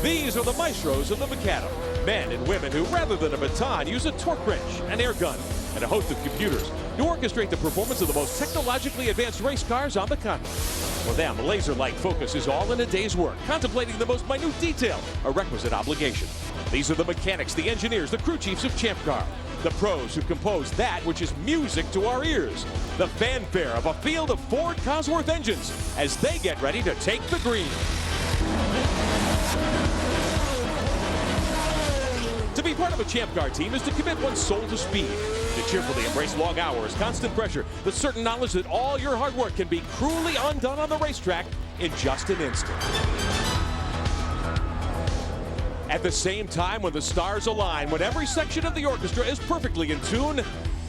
These are the maestros of the Macadam, men and women who, rather than a baton, use a torque wrench, an air gun, and a host of computers to orchestrate the performance of the most technologically advanced race cars on the continent. For them, laser-like focus is all in a day's work, contemplating the most minute detail, a requisite obligation. These are the mechanics, the engineers, the crew chiefs of Champ Car, the pros who compose that which is music to our ears, the fanfare of a field of Ford Cosworth engines as they get ready to take the green. To be part of a Champ Car team is to commit one's soul to speed, to cheerfully embrace long hours, constant pressure, the certain knowledge that all your hard work can be cruelly undone on the racetrack in just an instant. At the same time, when the stars align, when every section of the orchestra is perfectly in tune,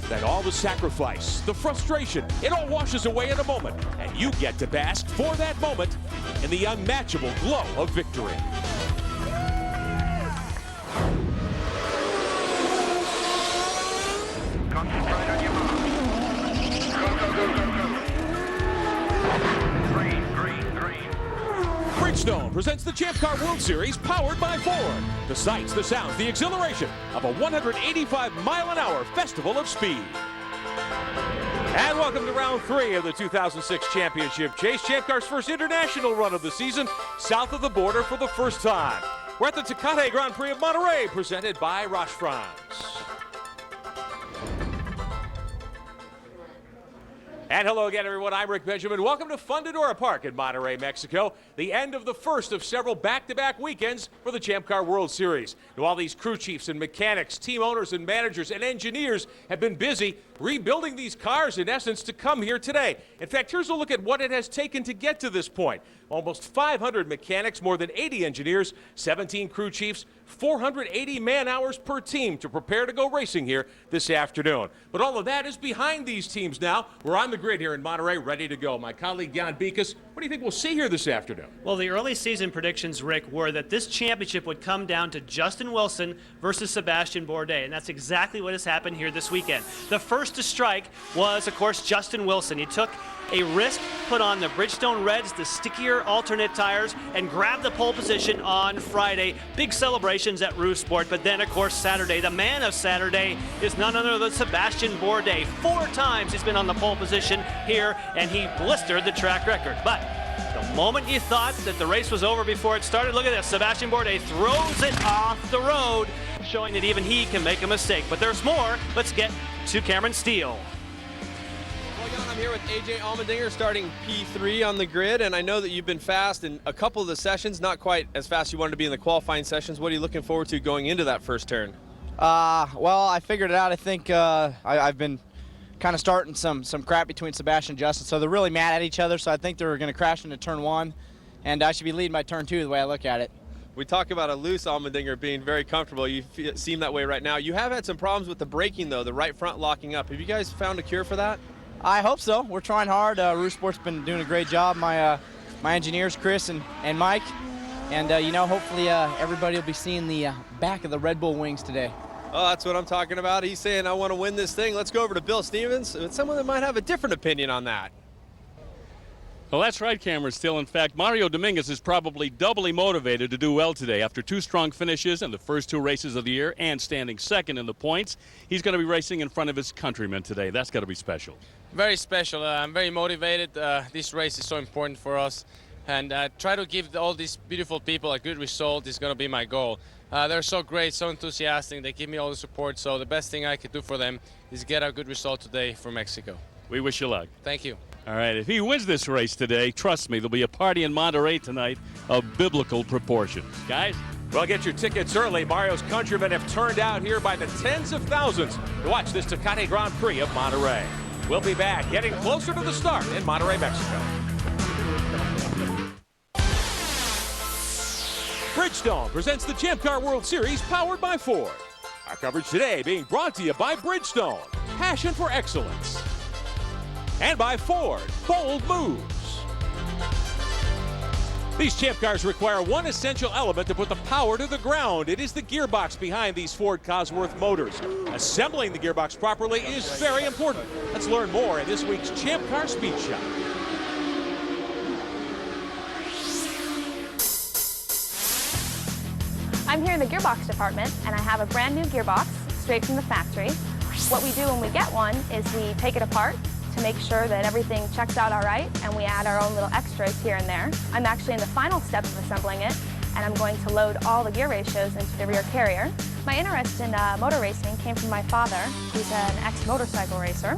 then all the sacrifice, the frustration, it all washes away in a moment, and you get to bask for that moment in the unmatchable glow of victory. Concentrate on your mark. Go. Green. Bridgestone presents the Champ Car World Series powered by Ford. The sights, the sounds, the exhilaration of a 185-mile-an-hour festival of speed. And welcome to round 3 of the 2006 championship chase. Champ Car's first international run of the season, south of the border for the first time. We're at the Tecate Grand Prix of Monterrey, presented by Roche France. And hello again, everyone. I'm Rick Benjamin. Welcome to Fundidora Park in Monterrey, Mexico. The end of the first of several back-to-back weekends for the Champ Car World Series. Now, all these crew chiefs and mechanics, team owners and managers and engineers have been busy rebuilding these cars, in essence, to come here today. In fact, here's a look at what it has taken to get to this point. Almost 500 mechanics, more than 80 engineers, 17 crew chiefs, 480 man-hours per team to prepare to go racing here this afternoon. But all of that is behind these teams now. We're on the grid here in Monterrey, ready to go. My colleague, Jan Beekes, what do you think we'll see here this afternoon? Well, the early season predictions, Rick, were that this championship would come down to Justin Wilson versus Sebastian Bourdais, and that's exactly what has happened here this weekend. The first to strike was, of course, Justin Wilson. He took a risk, put on the Bridgestone Reds, the stickier alternate tires, and grabbed the pole position on Friday. Big celebrations at Roof Sport, but then, of course, Saturday. The man of Saturday is none other than Sebastian Bourdais. 4 times he's been on the pole position here, and he blistered the track record. But the moment you thought that the race was over before it started, look at this. Sebastian Bourdais throws it off the road, showing that even he can make a mistake. But there's more. Let's get to Cameron Steele. I'm here with AJ Allmendinger starting P3 on the grid, and I know that you've been fast in a couple of the sessions, not quite as fast as you wanted to be in the qualifying sessions. What are you looking forward to going into that first turn? Well, I figured it out. I think I've been kind of starting some crap between Sebastian and Justin, so they're really mad at each other, so I think they're going to crash into turn 1, and I should be leading by turn 2 the way I look at it. We talk about a loose Allmendinger being very comfortable. You seem that way right now. You have had some problems with the braking, though, the right front locking up. Have you guys found a cure for that? I hope so. We're trying hard. Roof Sport's been doing a great job. My engineers, Chris and Mike, and you know, hopefully everybody will be seeing the back of the Red Bull wings today. Oh, that's what I'm talking about. He's saying, I want to win this thing. Let's go over to Bill Stevens. It's someone that might have a different opinion on that. Well, that's right, Cameron Steele. In fact, Mario Dominguez is probably doubly motivated to do well today. After 2 strong finishes in the first 2 races of the year and standing second in the points, he's going to be racing in front of his countrymen today. That's got to be special. Very special. I'm very motivated. This race is so important for us. And try to give all these beautiful people a good result is going to be my goal. They're so great, so enthusiastic. They give me all the support. So the best thing I could do for them is get a good result today for Mexico. We wish you luck. Thank you. All right, if he wins this race today, trust me, there'll be a party in Monterrey tonight of biblical proportions. Guys? Well, get your tickets early. Mario's countrymen have turned out here by the tens of thousands to watch this Tecate Grand Prix of Monterrey. We'll be back, getting closer to the start in Monterrey, Mexico. Bridgestone presents the Champ Car World Series powered by Ford. Our coverage today being brought to you by Bridgestone, passion for excellence. And by Ford, bold moves. These Champ Cars require one essential element to put the power to the ground. It is the gearbox behind these Ford Cosworth motors. Assembling the gearbox properly is very important. Let's learn more in this week's Champ Car Speed Shot. I'm here in the gearbox department, and I have a brand new gearbox straight from the factory. What we do when we get one is we take it apart to make sure that everything checks out all right, and we add our own little extras here and there. I'm actually in the final step of assembling it, and I'm going to load all the gear ratios into the rear carrier. My interest in motor racing came from my father, who's an ex-motorcycle racer.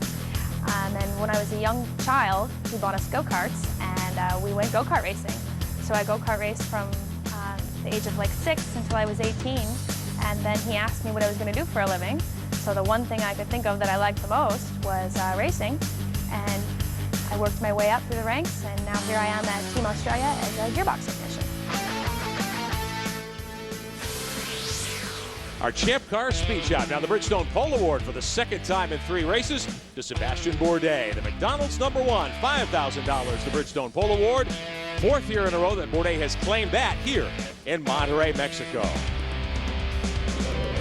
And then when I was a young child, he bought us go-karts, and we went go-kart racing. So I go-kart raced from the age of like 6 until I was 18, and then he asked me what I was going to do for a living. So the one thing I could think of that I liked the most was racing, and I worked my way up through the ranks, and now here I am at Team Australia as a gearbox technician. Our Champ Car Speed Shot. Now the Bridgestone Pole Award for the second time in 3 races to Sebastian Bourdais. The McDonald's #1, $5,000. The Bridgestone Pole Award. 4th year in a row that Bourdais has claimed that here in Monterrey, Mexico.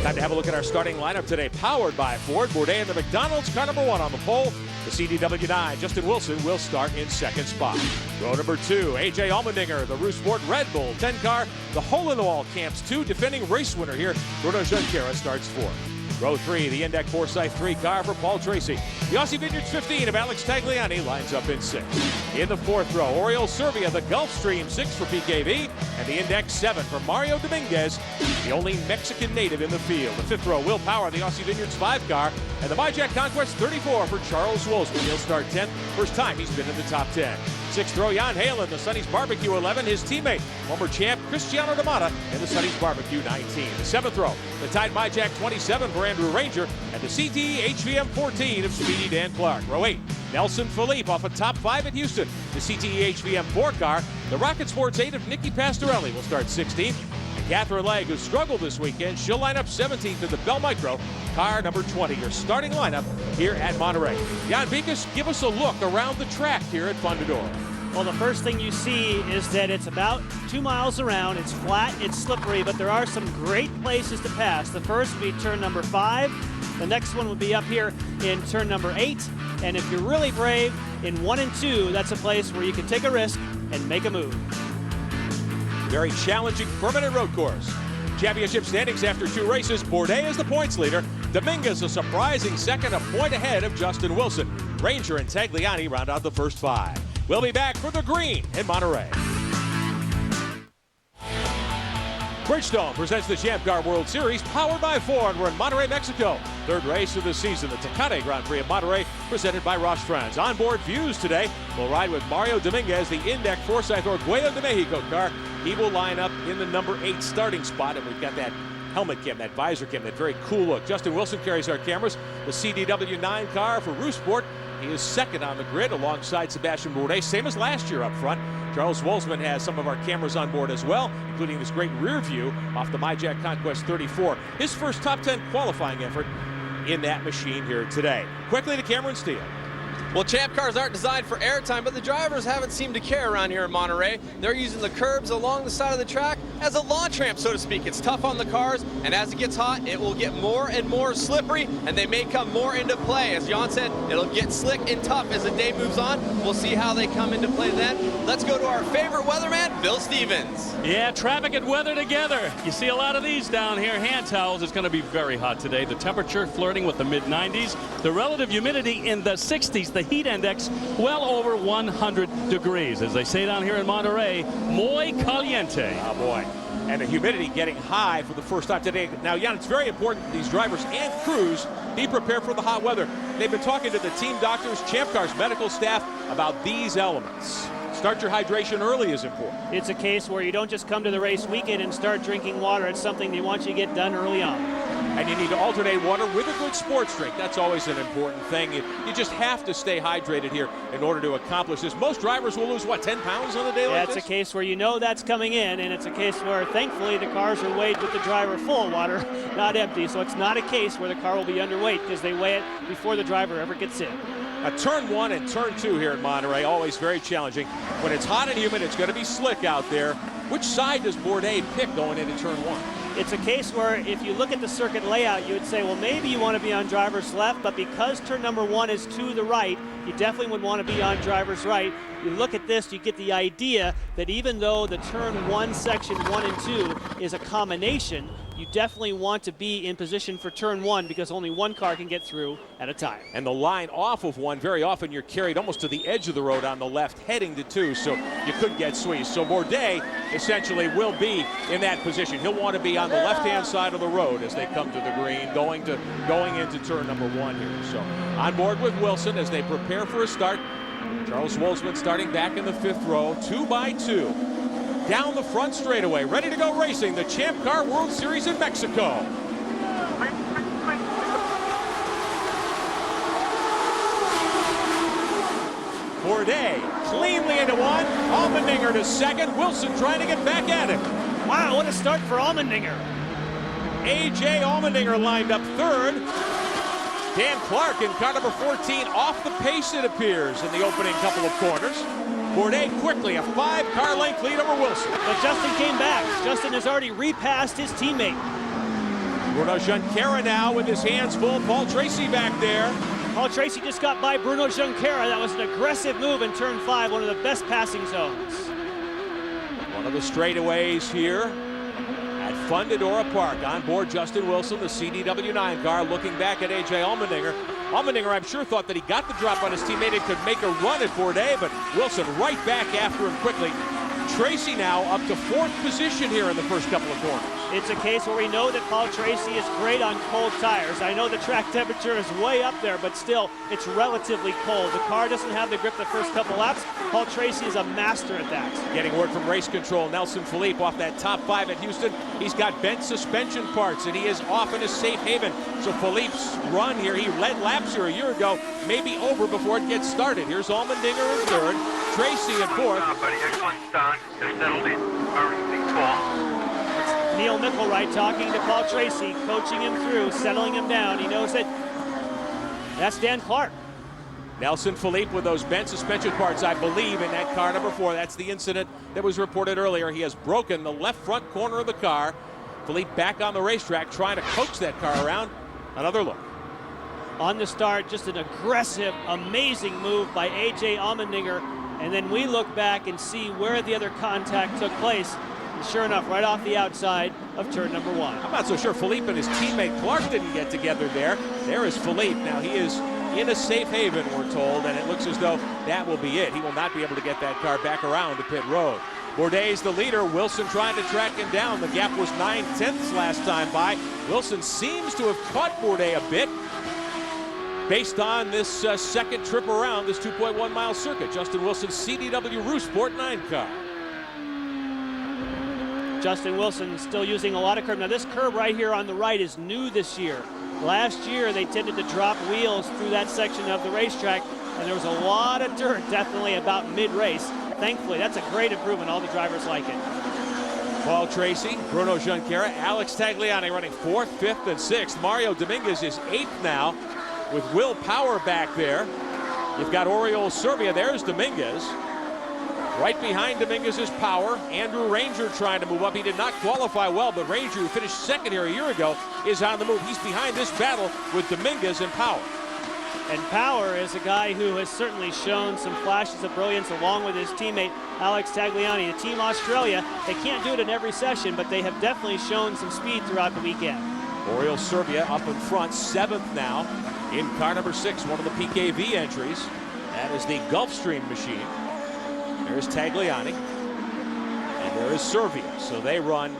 Time to have a look at our starting lineup today. Powered by Ford. Bourdais in the McDonald's car #1 on the pole. The CDW9, Justin Wilson, will start in 2nd spot. Row number 2, AJ Allmendinger, the Rousport Red Bull 10 car, the hole-in-the-wall Camps 2, defending race winner here. Bruno Junqueira starts 4th. Row 3, the Index Forsyth 3 car for Paul Tracy. The Aussie Vineyards 15 of Alex Tagliani lines up in 6th. In the 4th row, Oriol Servia, the Gulfstream 6 for PKV, and the Index 7 for Mario Dominguez, the only Mexican native in the field. The 5th row, Will Power, the Aussie Vineyards 5 car, and the MyJack Conquest 34 for Charles Wolfsman. He'll start 10th. First time he's been in the top 10. 6th row, Jan Halen, the Sonny's Barbecue 11, his teammate, former champ Cristiano D'Amata, and the Sonny's Barbecue 19. The 7th row, the Tide MyJack 27 for Andrew Ranger, and the CT HVM 14 of Speedy Dan Clark. Row 8, Nelson Philippe off a top 5 at Houston. The CTE HVM 4 car, the Rocket Sports 8 of Nicky Pastorelli will start 16th. And Catherine Legg, who struggled this weekend, she'll line up 17th in the Bell Micro, car number 20. Your starting lineup here at Monterrey. Jan Vikas, give us a look around the track here at Fundidora. Well, the first thing you see is that it's about 2 miles around. It's flat, it's slippery, but there are some great places to pass. The first would be turn number 5. The next one would be up here in turn number 8. And if you're really brave, in 1 and 2, that's a place where you can take a risk and make a move. Very challenging permanent road course. Championship standings after 2 races. Bourdais is the points leader. Dominguez a surprising 2nd, a point ahead of Justin Wilson. Ranger and Tagliani round out the first 5. We'll be back for the green in Monterrey. Bridgestone presents the Champ Car World Series, powered by Ford. We're in Monterrey, Mexico. 3rd race of the season, the Tecate Grand Prix of Monterrey, presented by Roche France. Onboard views today. We'll ride with Mario Dominguez, the Index Forsyth Orgullo de Mexico car. He will line up in the number 8 starting spot, and we've got that helmet cam, that visor cam, that very cool look. Justin Wilson carries our cameras. The CDW9 car for Rousport. He is 2nd on the grid alongside Sebastian Bourdais, same as last year up front. Charles Wolfsman has some of our cameras on board as well, including this great rear view off the MyJack Conquest 34. His first top 10 qualifying effort in that machine here today. Quickly to Cameron Steele. Well, Champ cars aren't designed for airtime, but the drivers haven't seemed to care around here in Monterrey. They're using the curbs along the side of the track as a launch ramp, so to speak. It's tough on the cars, and as it gets hot, it will get more and more slippery, and they may come more into play. As Jan said, it'll get slick and tough as the day moves on. We'll see how they come into play then. Let's go to our favorite weatherman, Bill Stevens. Yeah, traffic and weather together. You see a lot of these down here. Hand towels. It's going to be very hot today. The temperature flirting with the mid-90s. The relative humidity in the 60s. The heat index well over 100 degrees. As they say down here in Monterrey, muy caliente. Oh boy. And the humidity getting high for the first time today. Now, Jan, it's very important that these drivers and crews be prepared for the hot weather. They've been talking to the team doctors, Champ Car's medical staff about these elements. Start your hydration early is important. It's a case where you don't just come to the race weekend and start drinking water. It's something they want you to get done early on. And you need to alternate water with a good sports drink. That's always an important thing. You just have to stay hydrated here in order to accomplish this. Most drivers will lose, what, 10 pounds on a day like this? It's a case where you know that's coming in, and it's a case where, thankfully, the cars are weighed with the driver full of water, not empty. So it's not a case where the car will be underweight because they weigh it before the driver ever gets in. Turn 1 and turn 2 here in Monterrey, always very challenging. When it's hot and humid, it's going to be slick out there. Which side does Bourdais pick going into turn 1? It's a case where if you look at the circuit layout, you would say, well, maybe you want to be on driver's left, but because turn number 1 is to the right, you definitely would want to be on driver's right. You look at this, you get the idea that even though the turn 1 section 1 and 2 is a combination, you definitely want to be in position for turn 1 because only one car can get through at a time. And the line off of 1, very often you're carried almost to the edge of the road on the left, heading to 2, so you could get squeezed. So Bourdais essentially will be in that position. He'll want to be on the left-hand side of the road as they come to the green, going into turn number 1 here. So on board with Wilson as they prepare for a start. Charles Wolfsman starting back in the 5th row, 2 by 2. Down the front straightaway, ready to go racing, the Champ Car World Series in Mexico. Bourdais cleanly into 1, Allmendinger to 2nd, Wilson trying to get back at him. Wow, what a start for Allmendinger. A.J. Allmendinger lined up 3rd. Dan Clark in car number 14 off the pace, it appears, in the opening couple of corners. Bourdais quickly, a 5-car length lead over Wilson. But Justin came back. Justin has already repassed his teammate. Bruno Junqueira now with his hands full. Paul Tracy back there. Paul Tracy just got by Bruno Junqueira. That was an aggressive move in turn 5, one of the best passing zones. One of the straightaways here at Fundidora Park. On board Justin Wilson, the CDW9 car, looking back at A.J. Allmendinger. Allmendinger, I'm sure, thought that he got the drop on his teammate and could make a run at Bourdais, but Wilson right back after him quickly. Tracy now up to 4th position here in the first couple of corners. It's a case where we know that Paul Tracy is great on cold tires. I know the track temperature is way up there, but still, it's relatively cold. The car doesn't have the grip the first couple laps. Paul Tracy is a master at that. Getting word from race control, Nelson Philippe off that top 5 at Houston. He's got bent suspension parts, and he is off in a safe haven. So Philippe's run here, he led laps here a year ago, may be over before it gets started. Here's Allmendinger in 3rd, Tracy in 4th. Buddy, excellent start. They're settled in. Everything's cool. Neil Mickelwright talking to Paul Tracy, coaching him through, settling him down. He knows that that's Dan Clark. Nelson Philippe with those bent suspension parts, I believe, in that car number 4. That's the incident that was reported earlier. He has broken the left front corner of the car. Philippe back on the racetrack trying to coax that car around. Another look. On the start, just an aggressive, amazing move by A.J. Allmendinger. And then we look back and see where the other contact took place. And sure enough, right off the outside of turn number 1. I'm not so sure Philippe and his teammate Clark didn't get together there. There is Philippe. Now he is in a safe haven, we're told, and it looks as though that will be it. He will not be able to get that car back around to pit road. Bourdais the leader. Wilson trying to track him down. The gap was 9/10 last time by. Wilson seems to have caught Bourdais a bit based on this second trip around this 2.1 mile circuit. Justin Wilson, CDW Roost Sport 9 car. Justin Wilson still using a lot of curb. Now this curb right here on the right is new this year. Last year they tended to drop wheels through that section of the racetrack, and there was a lot of dirt definitely about mid-race. Thankfully, that's a great improvement. All the drivers like it. Paul Tracy, Bruno Junqueira, Alex Tagliani running 4th, 5th, and 6th. Mario Dominguez is 8th now with Will Power back there. You've got Oriol Serbia. There's Dominguez. Right behind Dominguez is Power. Andrew Ranger trying to move up. He did not qualify well, but Ranger, who finished 2nd here a year ago, is on the move. He's behind this battle with Dominguez and Power. And Power is a guy who has certainly shown some flashes of brilliance along with his teammate Alex Tagliani. The Team Australia, they can't do it in every session, but they have definitely shown some speed throughout the weekend. Oriol Serbia up in front, 7th now in car number 6, one of the PKV entries. That is the Gulfstream machine. There's Tagliani, and there is Serbia. So they run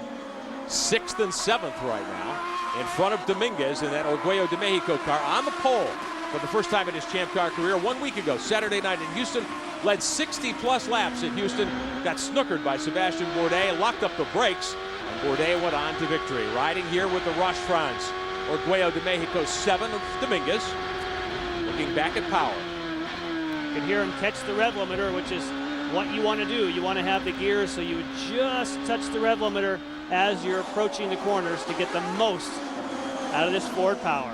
6th and 7th right now in front of Dominguez in that Orgullo de Mexico car on the pole for the first time in his Champ Car career 1 week ago. Saturday night in Houston, led 60-plus laps in Houston, got snookered by Sebastian Bourdais, locked up the brakes, and Bourdais went on to victory. Riding here with the Roche France, Orgullo de Mexico 7 of Dominguez, looking back at Power. You can hear him catch the rev limiter, which is what you want to do. You want to have the gears so you just touch the rev limiter as you're approaching the corners to get the most out of this Ford Power.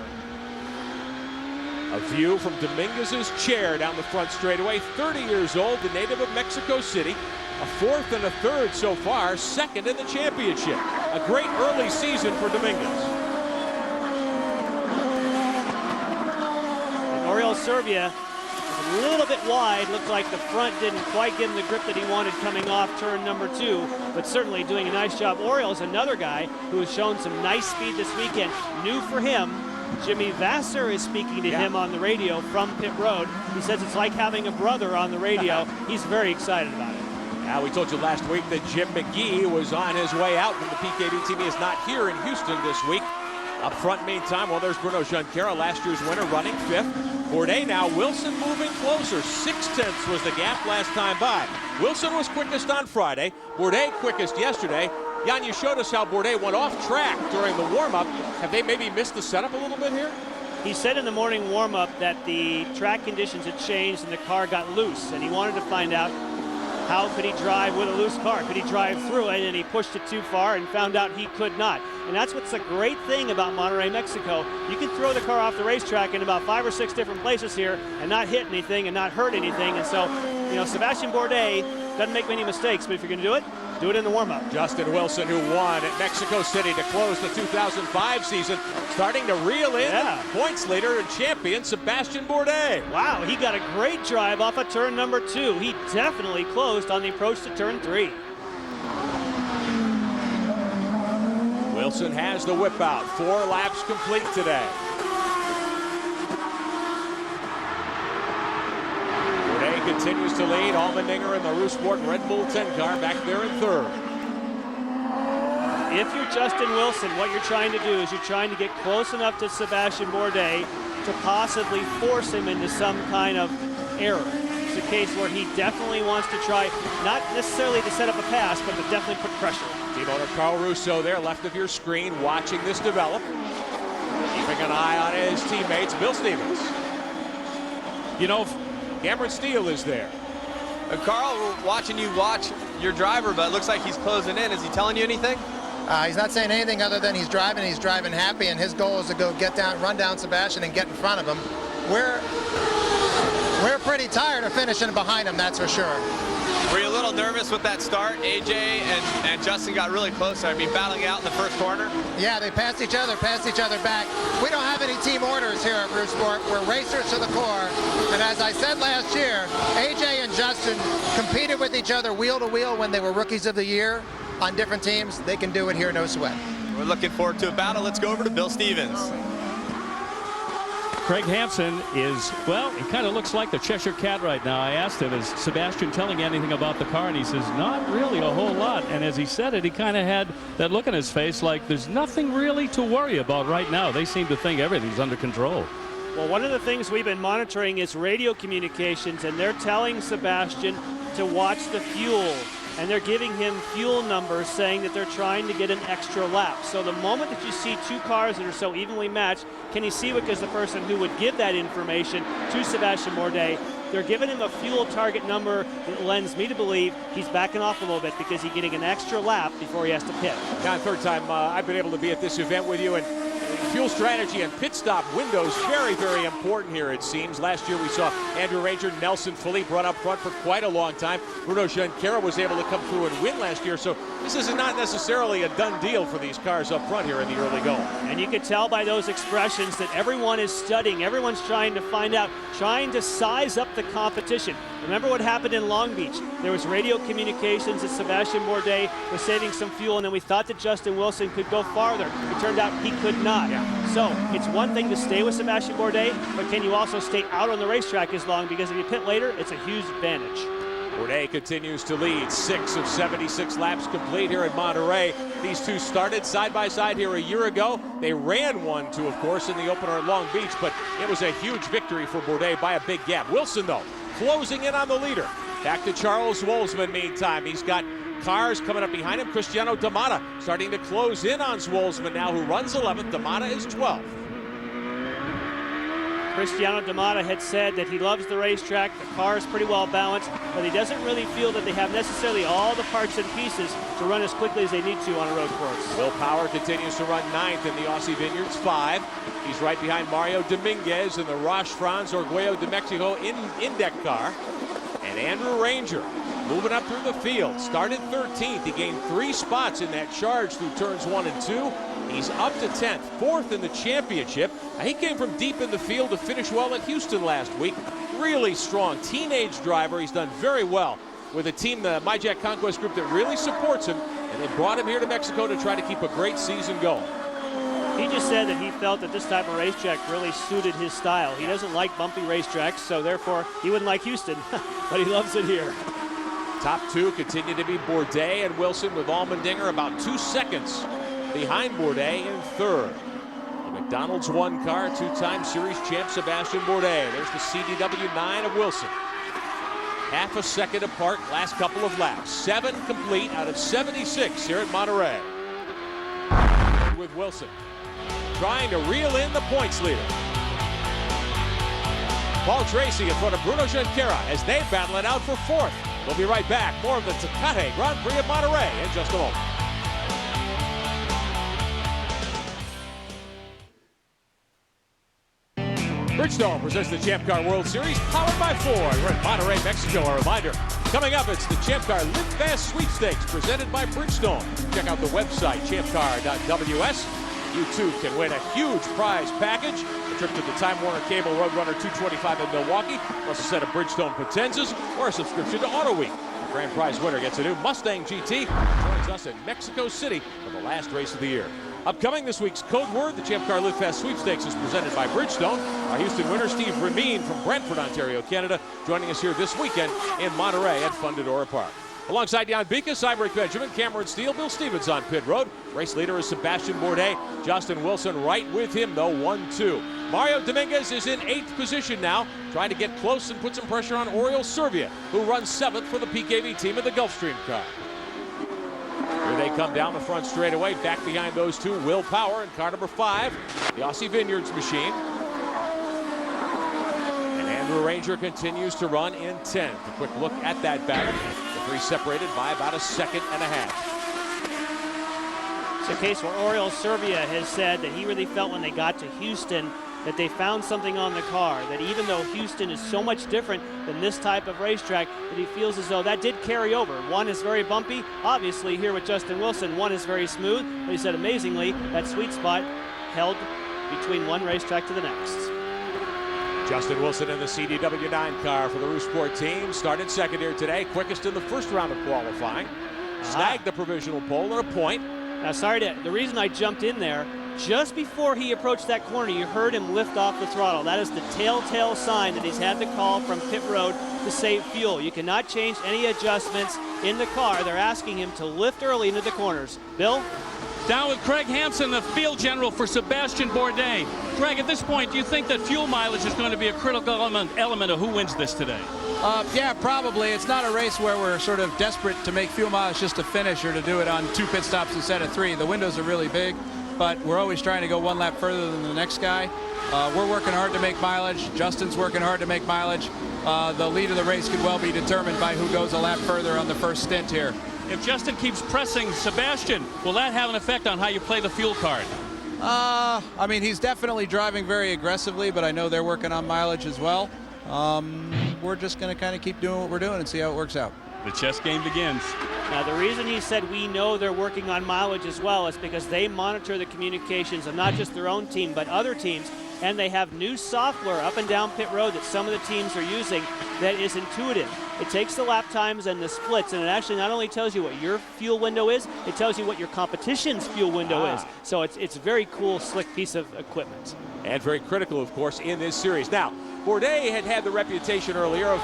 A view from Dominguez's chair down the front straightaway. 30 years old, the native of Mexico City. A 4th and a 3rd so far, 2nd in the championship. a great early season for Dominguez. And Oriol Servia a little bit wide. Looked like the front didn't quite give him the grip that he wanted coming off turn number 2, but certainly doing a nice job. Oriol's another guy who has shown some nice speed this weekend. New for him, Jimmy Vasser is speaking to him on the radio from pit road. He says it's like having a brother on the radio. He's very excited about it. Now, we told you last week that Jim McGee was on his way out from the PKB team. He is not here in Houston this week. Up front, meantime, well, there's Bruno Junqueira, last year's winner, running 5th. Bourdais now, Wilson moving closer. 6/10 was the gap last time by. Wilson was quickest on Friday. Bourdais quickest yesterday. Jan, you showed us how Bourdais went off track during the warm-up. Have they maybe missed the setup a little bit here? He said in the morning warm-up that the track conditions had changed and the car got loose, and he wanted to find out how could he drive with a loose car? Could he drive through it? And he pushed it too far and found out he could not. And that's what's the great thing about Monterrey, Mexico. You can throw the car off the racetrack in about 5 or 6 different places here and not hit anything and not hurt anything. And so, you know, Sebastian Bourdais doesn't make many mistakes, but if you're going to do it in the warm-up. Justin Wilson, who won at Mexico City to close the 2005 season, starting to reel in points leader and champion Sebastian Bourdais. Wow, he got a great drive off of turn number 2. He definitely closed on the approach to turn 3. Wilson has the whip out. 4 laps complete today. Bourdais continues to lead. Allmendinger in the Rousport Red Bull 10 car back there in 3rd. If you're Justin Wilson, what you're trying to do is you're trying to get close enough to Sebastian Bourdais to possibly force him into some kind of error. It's a case where he definitely wants to try, not necessarily to set up a pass, but to definitely put pressure. Team owner Carl Russo there, left of your screen, watching this develop. Keeping an eye on his teammates, Bill Stevens. You know, Cameron Steele is there. Carl, we're watching you watch your driver, but it looks like he's closing in. Is he telling you anything? He's not saying anything other than he's driving happy, and his goal is to go run down Sebastian and get in front of him. We're pretty tired of finishing behind him, that's for sure. Were you a little nervous with that start? AJ and Justin got really close. I mean, battling out in the first corner. Yeah, they passed each other back. We don't have any team orders here at Rousport. We're racers to the core. And as I said last year, AJ and Justin competed with each other wheel to wheel when they were rookies of the year on different teams. They can do it here, no sweat. We're looking forward to a battle. Let's go over to Bill Stevens. Craig Hansen is, well, he kind of looks like the Cheshire Cat right now. I asked him, is Sebastian telling you anything about the car? And he says, not really a whole lot. And as he said it, he kind of had that look on his face like there's nothing really to worry about right now. They seem to think everything's under control. Well, one of the things we've been monitoring is radio communications, and they're telling Sebastian to watch the fuel. And they're giving him fuel numbers saying that they're trying to get an extra lap. So the moment that you see 2 cars that are so evenly matched, Kenny Seawick is the person who would give that information to Sebastian Bourdais. They're giving him a fuel target number that lends me to believe he's backing off a little bit because he's getting an extra lap before he has to pit. Now, 3rd time I've been able to be at this event with you, and fuel strategy and pit stop windows very, very important here, it seems. Last year we saw Andrew Ranger, Nelson Philippe run up front for quite a long time. Bruno Junqueira was able to come through and win last year, so this is not necessarily a done deal for these cars up front here in the early going. And you can tell by those expressions that everyone is studying. Everyone's trying to find out, trying to size up the competition. Remember what happened in Long Beach? There was radio communications that Sebastian Bourdais was saving some fuel, and then we thought that Justin Wilson could go farther. It turned out he could not. So it's one thing to stay with Sebastian Bourdais, but can you also stay out on the racetrack as long? Because if you pit later, it's a huge advantage. Bourdais continues to lead. 6 of 76 laps complete here at Monterrey. These two started side by side here a year ago. They ran 1-2, of course, in the opener at Long Beach, but it was a huge victory for Bourdais by a big gap. Wilson, though, closing in on the leader. Back to Charles Wolzman, meantime. He's got cars coming up behind him. Cristiano Damata starting to close in on Wolzman now, who runs 11th. Damata is 12th. Cristiano Damata had said that he loves the racetrack, the car is pretty well balanced, but he doesn't really feel that they have necessarily all the parts and pieces to run as quickly as they need to on a road course. Will Power continues to run 9th in the Aussie Vineyards 5. He's right behind Mario Dominguez in the Roche Franz Orgullo de Mexico Indec car. And Andrew Ranger moving up through the field. Started 13th. He gained 3 spots in that charge through turns 1 and 2. He's up to 10th, 4th in the championship. He came from deep in the field to finish well at Houston last week. Really strong teenage driver. He's done very well with a team, the MyJack Conquest Group, that really supports him. And they brought him here to Mexico to try to keep a great season going. He just said that he felt that this type of racetrack really suited his style. He doesn't like bumpy racetracks, so therefore he wouldn't like Houston, but he loves it here. Top 2 continue to be Bourdais and Wilson, with Allmendinger about 2 seconds behind Bourdais in 3rd. The McDonald's 1 car, 2-time series champ Sebastian Bourdais. There's the CDW 9 of Wilson. Half a second apart last couple of laps. 7 complete out of 76 here at Monterrey. With Wilson trying to reel in the points leader. Paul Tracy in front of Bruno Junqueira as they battle it out for 4th. We'll be right back. More of the Tecate Grand Prix of Monterrey in just a moment. Bridgestone presents the Champ Car World Series, powered by Ford. We're in Monterrey, Mexico. A reminder, coming up, it's the Champ Car Live Fast Sweepstakes presented by Bridgestone. Check out the website, champcar.ws. You too can win a huge prize package, a trip to the Time Warner Cable Roadrunner 225 in Milwaukee, plus a set of Bridgestone Potenzas, or a subscription to Auto Week. The grand prize winner gets a new Mustang GT, joins us in Mexico City for the last race of the year. Upcoming this week's Code Word, the Champ Car Live Fast Sweepstakes is presented by Bridgestone. Our Houston winner, Steve Remine from Brantford, Ontario, Canada, joining us here this weekend in Monterrey at Fundidora Park. Alongside Jan Bikas, I'm Rick Benjamin, Cameron Steele, Bill Stevens on pit road. Race leader is Sebastian Bourdais. Justin Wilson right with him, though, 1-2. Mario Dominguez is in 8th position now, trying to get close and put some pressure on Oriol Servia, who runs 7th for the PKV team in the Gulfstream car. Here they come down the front straightaway. Back behind those two, Will Power in car number 5, the Aussie Vineyards machine. And Andrew Ranger continues to run in 10th. A quick look at that battle. The 3 separated by about 1.5 seconds. It's a case where Oriol Servia has said that he really felt when they got to Houston that they found something on the car, that even though Houston is so much different than this type of racetrack, that he feels as though that did carry over. One is very bumpy, obviously here with Justin Wilson, one is very smooth, but he said amazingly that sweet spot held between one racetrack to the next. Justin Wilson in the CDW 9 car for the Rousport team. Started 2nd here today, quickest in the 1st round of qualifying. Snagged the provisional pole and a point. Now the reason I jumped in there, just before he approached that corner, you heard him lift off the throttle. That is the telltale sign that he's had the call from pit road to save fuel. You cannot change any adjustments in the car. They're asking him to lift early into the corners. Bill? Down with Craig Hampson, the field general for Sebastian Bourdais. Craig, at this point, do you think that fuel mileage is going to be a critical element of who wins this today? Yeah, probably. It's not a race where we're sort of desperate to make fuel mileage just to finish or to do it on 2 pit stops instead of 3. The windows are really big, but we're always trying to go 1 lap further than the next guy. We're working hard to make mileage. Justin's working hard to make mileage. The lead of the race could well be determined by who goes a lap further on the first stint here. If Justin keeps pressing Sebastian, will that have an effect on how you play the fuel card? I mean, he's definitely driving very aggressively, but I know they're working on mileage as well. We're just going to kind of keep doing what we're doing and see how it works out. The chess game begins. Now, the reason he said we know they're working on mileage as well is because they monitor the communications of not just their own team, but other teams, and they have new software up and down pit road that some of the teams are using that is intuitive. It takes the lap times and the splits, and it actually not only tells you what your fuel window is, it tells you what your competition's fuel window is. So it's a very cool, slick piece of equipment. And very critical, of course, in this series. Now, Bourdais had the reputation earlier of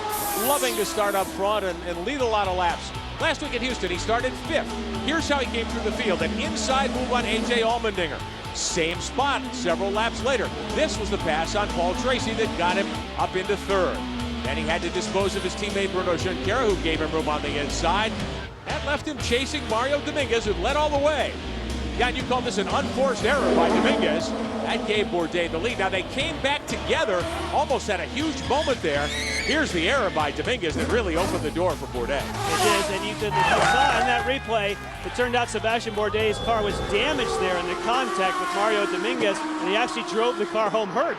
loving to start up front and lead a lot of laps. Last week at Houston, he started 5th. Here's how he came through the field. An inside move on A.J. Allmendinger. Same spot several laps later. This was the pass on Paul Tracy that got him up into 3rd. Then he had to dispose of his teammate Bruno Junqueira, who gave him room on the inside. That left him chasing Mario Dominguez, who led all the way. Yeah, and you call this an unforced error by Dominguez. That gave Bourdais the lead. Now, they came back together, almost had a huge moment there. Here's the error by Dominguez that really opened the door for Bourdais. It is, and you saw in that replay, it turned out Sebastian Bourdais' car was damaged there in the contact with Mario Dominguez, and he actually drove the car home hurt.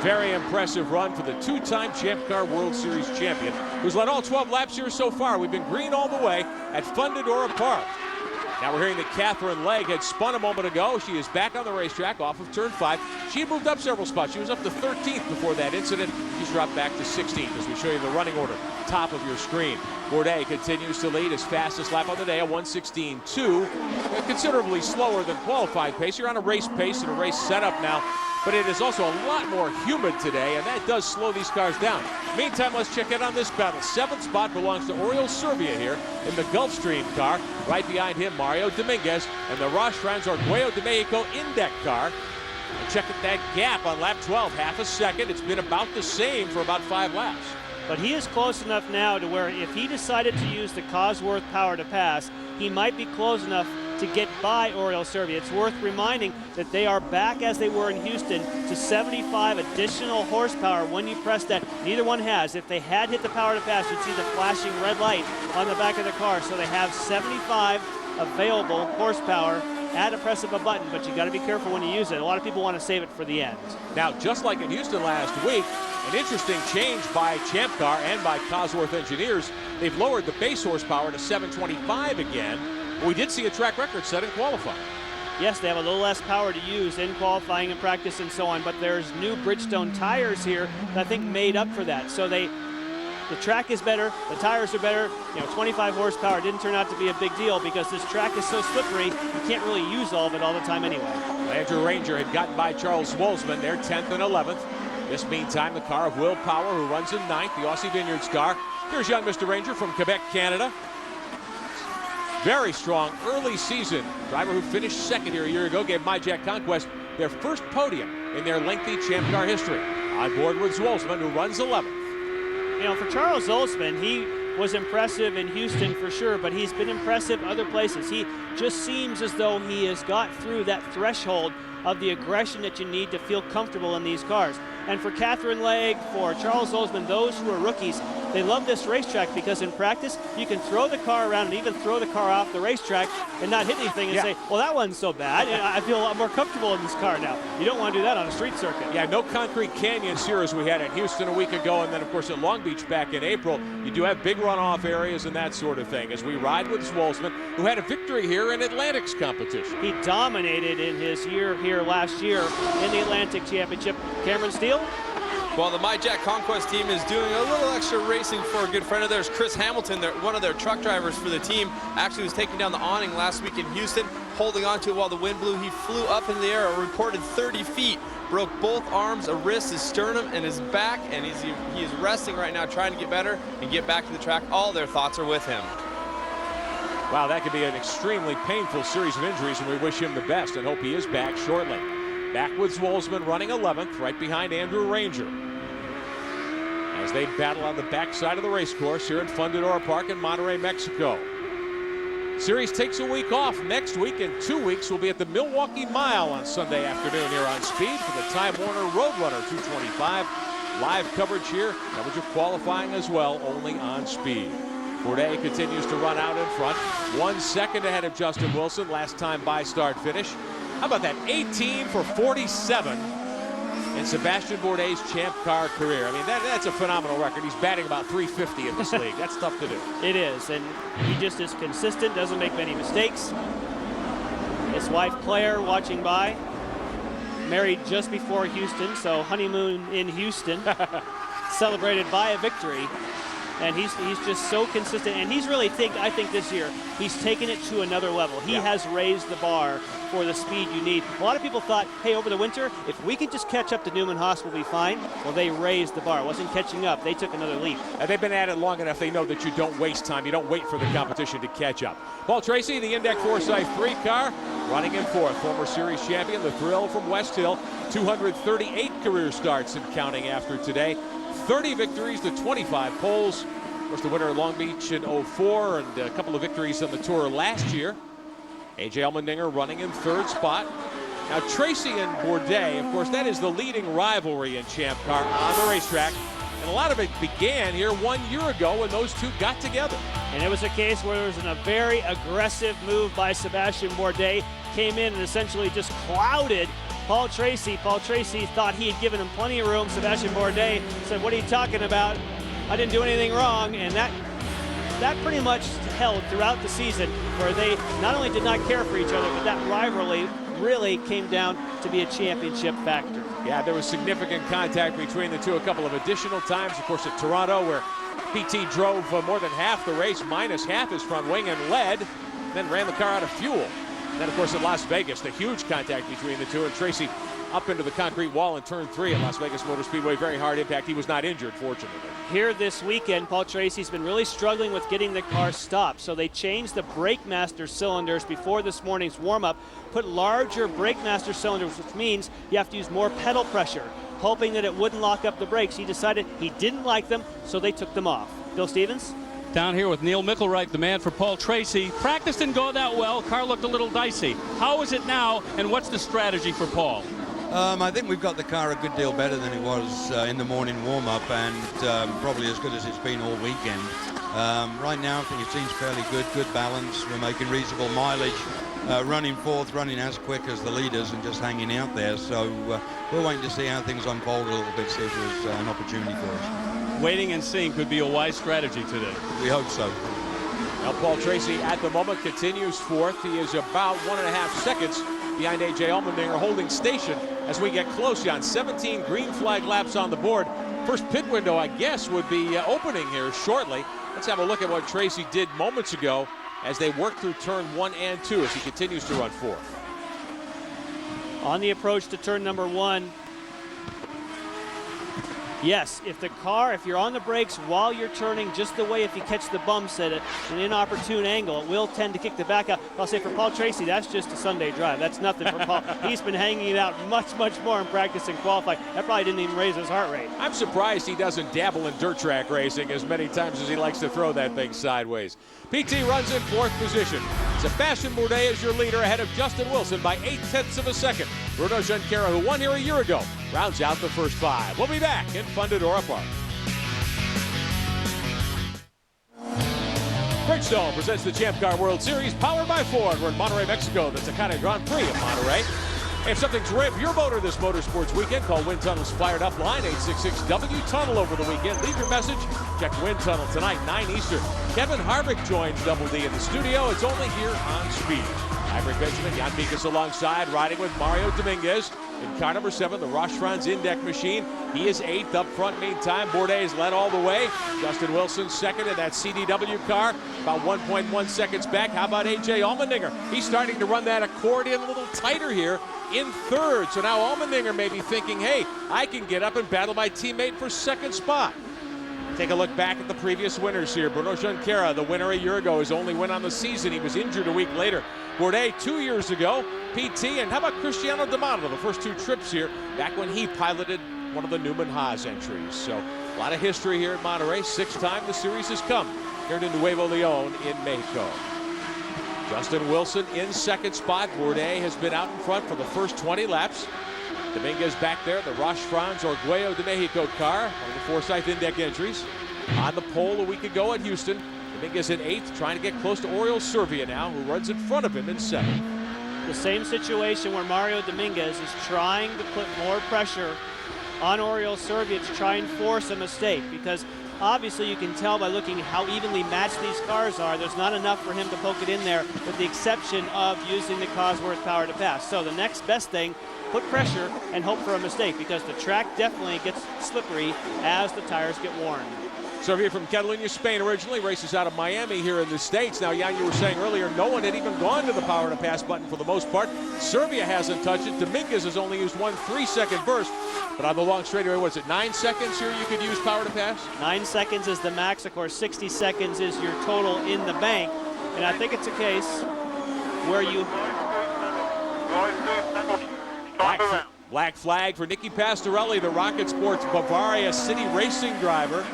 Very impressive run for the two-time Champ Car World Series champion, who's led all 12 laps here so far. We've been green all the way at Fundidora Park. Now we're hearing that Catherine Legg had spun a moment ago. She is back on the racetrack off of turn 5. She moved up several spots. She was up to 13th before that incident. She's dropped back to 16th as we show you the running order, top of your screen. Bourdais continues to lead his fastest lap of the day, a 1:16.2. Considerably slower than qualified pace. You're on a race pace and a race setup now, but it is also a lot more humid today, and that does slow these cars down. Meantime, let's check in on this battle. 7th spot belongs to Oriol Servia here in the Gulfstream car. Right behind him, Mario Dominguez and the Roche Franz Arguello de Mexico Indec car. And check that gap on lap 12, half a second. It's been about the same for about 5 laps. But he is close enough now to where if he decided to use the Cosworth power to pass, he might be close enough to get by Oriol Servia. It's worth reminding that they are back as they were in Houston to 75 additional horsepower when you press that. Neither one has. If they had hit the power to pass, you'd see the flashing red light on the back of the car. So they have 75 available horsepower at a press of a button, but you got to be careful when you use it. A lot of people want to save it for the end. Now, just like in Houston last week, an interesting change by Champ Car and by Cosworth Engineers. They've lowered the base horsepower to 725 again. We did see a track record set in qualifying. Yes, they have a little less power to use in qualifying and practice and so on, but there's new Bridgestone tires here that I think made up for that. So the track is better, the tires are better. 25 horsepower didn't turn out to be a big deal because this track is so slippery, you can't really use all of it all the time anyway. Andrew Ranger had gotten by Charles Wolfsman. They're 10th and 11th. This meantime, the car of Will Power, who runs in 9th, the Aussie Vineyards car. Here's young Mr. Ranger from Quebec, Canada. Very strong early season driver who finished second here a year ago, gave My Jack Conquest their first podium in their lengthy Champ Car history. On board with Zolzman, who runs 11th. For Charles Zolzman, he was impressive in Houston for sure, but he's been impressive other places. He just seems as though he has got through that threshold of the aggression that you need to feel comfortable in these cars. And for Catherine Legg, for Charles Zolzman, those who are rookies, they love this racetrack because in practice, you can throw the car around and even throw the car off the racetrack and not hit anything and say, well, that wasn't so bad. And I feel a lot more comfortable in this car now. You don't want to do that on a street circuit. Yeah, no concrete canyons here as we had at Houston a week ago, and then, of course, at Long Beach back in April. You do have big runoff areas and that sort of thing as we ride with Zolzman, who had a victory here in Atlantic's competition. He dominated in his year here last year in the Atlantic Championship. Cameron Steele? Well, the My Jack Conquest team is doing a little extra racing for a good friend of theirs, Chris Hamilton, one of their truck drivers for the team. Actually was taking down the awning last week in Houston, holding onto it while the wind blew. He flew up in the air a reported 30 feet, broke both arms, a wrist, his sternum, and his back, and he is resting right now, trying to get better and get back to the track. All their thoughts are with him. Wow, that could be an extremely painful series of injuries, and we wish him the best and hope he is back shortly. Back with Zolzman running 11th, right behind Andrew Ranger, as they battle on the backside of the race course here at Fundidora Park in Monterrey, Mexico. Series takes a week off. Next week, in 2 weeks, we'll be at the Milwaukee Mile on Sunday afternoon here on Speed for the Time Warner Roadrunner 225. Live coverage here, coverage of qualifying as well, only on Speed. Bourdais continues to run out in front. 1 second ahead of Justin Wilson, last time by start finish. How about that? 18 for 47 in Sebastian Bourdais' Champ Car career. I mean, that's a phenomenal record. He's batting about 350 in this league. That's tough to do. It is, and he just is consistent, doesn't make many mistakes. His wife Claire watching by, married just before Houston, so honeymoon in Houston, celebrated by a victory. And he's just so consistent, and he's really I think this year he's taken it to another level. He has raised the bar for the speed you need. A lot of people thought, hey, over the winter, if we could just catch up to Newman Haas, we'll be fine. Well, they raised the bar. It wasn't catching up. They took another leap. And they've been at it long enough. They know that you don't waste time. You don't wait for the competition to catch up. Paul Tracy, the Indec Forsyth 3 car, running in 4th. Former series champion, the Thrill from West Hill. 238 career starts and counting after today. 30 victories to 25 poles. Of course, the winner at Long Beach in 04 and a couple of victories on the tour last year. A.J. Allmendinger running in 3rd spot. Now, Tracy and Bourdais, of course, that is the leading rivalry in Champ Car on the racetrack. And a lot of it began here 1 year ago when those two got together. And it was a case where there was a very aggressive move by Sebastian Bourdais. Came in and essentially just clouded Paul Tracy thought he had given him plenty of room. Sebastian Bourdais said, "What are you talking about? I didn't do anything wrong." And that pretty much held throughout the season, where they not only did not care for each other, but that rivalry really came down to be a championship factor. Yeah, there was significant contact between the two a couple of additional times. Of course, at Toronto, where PT drove more than half the race, minus half his front wing, and led, then ran the car out of fuel. And then, of course, at Las Vegas, the huge contact between the two, and Tracy up into the concrete wall in turn 3 at Las Vegas Motor Speedway. Very hard impact. He was not injured, fortunately. Here this weekend, Paul Tracy's been really struggling with getting the car stopped, so they changed the BrakeMaster cylinders before this morning's warm-up, put larger BrakeMaster cylinders, which means you have to use more pedal pressure, hoping that it wouldn't lock up the brakes. He decided he didn't like them, so they took them off. Bill Stevens? Down here with Neil Mickelwright, the man for Paul Tracy. Practice didn't go that well. Car looked a little dicey. How is it now, and what's the strategy for Paul? I think we've got the car a good deal better than it was in the morning warm-up, and probably as good as it's been all weekend. Right now, I think it seems fairly good balance. We're making reasonable mileage, running fourth, running as quick as the leaders, and just hanging out there. So we're waiting to see how things unfold a little bit, see if there's an opportunity for us. Waiting and seeing could be a wise strategy today. We hope so. Now, Paul Tracy at the moment continues fourth. He is about 1.5 seconds behind A.J. Allmendinger, holding station as we get close, John. 17 green flag laps on the board. First pit window, I guess, would be opening here shortly. Let's have a look at what Tracy did moments ago as they work through turn 1 and 2 as he continues to run fourth. On the approach to turn number 1, yes, if you're on the brakes while you're turning, just the way if you catch the bumps at an inopportune angle, it will tend to kick the back out. I'll say for Paul Tracy, that's just a Sunday drive. That's nothing for Paul. He's been hanging it out much more in practice and qualifying. That probably didn't even raise his heart rate. I'm surprised he doesn't dabble in dirt track racing as many times as he likes to throw that thing sideways. PT runs in fourth position. Sebastian Bourdais is your leader ahead of Justin Wilson by 0.8 of a second. Bruno Junqueira, who won here a year ago, rounds out the first 5. We'll be back in Fundidora Park. Bridgestone presents the Champ Car World Series, powered by Ford. We're in Monterrey, Mexico. The Tecate Grand Prix of Monterrey. If something's ripped your motor this motorsports weekend, call Wind Tunnel's Fired Up line, 866-W-TUNNEL over the weekend. Leave your message. Check Wind Tunnel tonight, 9 Eastern. Kevin Harvick joins Double D in the studio. It's only here on Speed. I'm Rick Benjamin, Jan Pikus alongside, riding with Mario Dominguez. In car number 7, the Roche Franz Index machine. He is 8th up front. Meantime, Bourdais led all the way. Justin Wilson second in that CDW car, about 1.1 seconds back. How about A.J. Allmendinger? He's starting to run that accordion a little tighter here in third. So now Allmendinger may be thinking, hey, I can get up and battle my teammate for second spot. Take a look back at the previous winners here. Bruno Junqueira, the winner a year ago, his only win on the season. He was injured a week later. Bourdais 2 years ago, PT, and how about Cristiano D'Amato, the first 2 trips here, back when he piloted one of the Newman Haas entries. So a lot of history here at Monterrey. 6th time the series has come here to Nuevo Leon in Mexico. Justin Wilson in second spot. Bourdais has been out in front for the first 20 laps. Dominguez back there, the Roche Franz Orgullo de Mexico car, one of the Forsyth Index entries. On the pole a week ago at Houston. Dominguez in 8th, trying to get close to Oriol Servia now, who runs in front of him in 7th. The same situation where Mario Dominguez is trying to put more pressure on Oriol Servia to try and force a mistake, because obviously you can tell by looking how evenly matched these cars are, there's not enough for him to poke it in there, with the exception of using the Cosworth power to pass. So the next best thing, put pressure and hope for a mistake, because the track definitely gets slippery as the tires get worn. Servia from Catalunya, Spain originally, races out of Miami here in the States. Now, Jan, you were saying earlier, no one had even gone to the power to pass button for the most part. Servia hasn't touched it. Dominguez has only used 1 3-second burst. But on the long straightaway, what's it, 9 seconds here you could use power to pass? 9 seconds is the max. Of course, 60 seconds is your total in the bank. And I think it's a case where you... Black flag for Nicky Pastorelli, the Rocket Sports Bavaria City racing driver.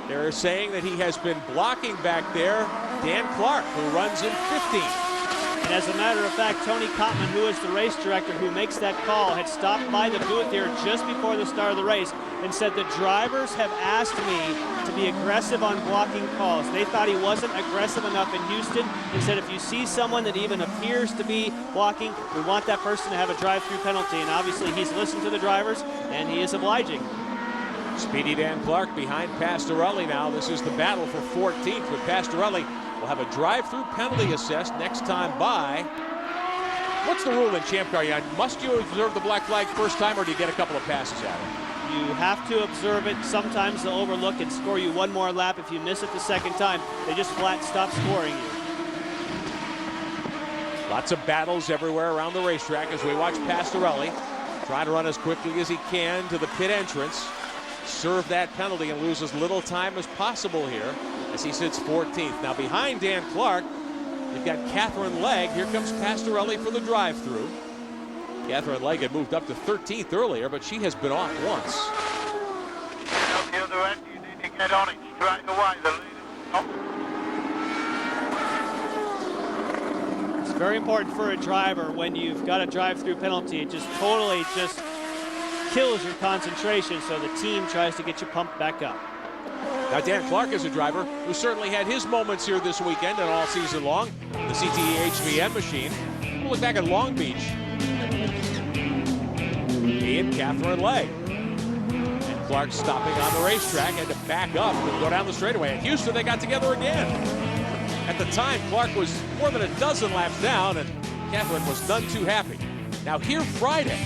They're saying that he has been blocking back there Dan Clark, who runs in 15th. And as a matter of fact, Tony Kottman, who is the race director who makes that call, had stopped by the booth here just before the start of the race and said the drivers have asked me to be aggressive on blocking calls. They thought he wasn't aggressive enough in Houston. He said if you see someone that even appears to be blocking, we want that person to have a drive-through penalty. And obviously he's listened to the drivers and he is obliging. Speedy Dan Clark behind Pastorelli now. This is the battle for 14th, but Pastorelli will have a drive-through penalty assessed next time by. What's the rule in Champ Car, Jan? Must you observe the black flag first time, or do you get a couple of passes at it? You have to observe it. Sometimes they'll overlook and score you one more lap. If you miss it the second time, they just flat stop scoring you. Lots of battles everywhere around the racetrack as we watch Pastorelli try to run as quickly as he can to the pit entrance, serve that penalty and lose as little time as possible here as he sits 14th. Now behind Dan Clark, you've got Catherine Legg. Here comes Pastorelli for the drive-through. Catherine Legg had moved up to 13th earlier, but she has been off once. On the other end, you need to get on it straight away. The leader will not. It's very important for a driver when you've got a drive-through penalty. It just totally kills your concentration, so the team tries to get you pumped back up. Now Dan Clark is a driver who certainly had his moments here this weekend and all season long. The CTE HVN machine. We'll look back at Long Beach. He and Catherine Legg. And Clark stopping on the racetrack, had to back up and go down the straightaway. At Houston, they got together again. At the time, Clark was more than a dozen laps down, and Catherine was none too happy. Now here Friday,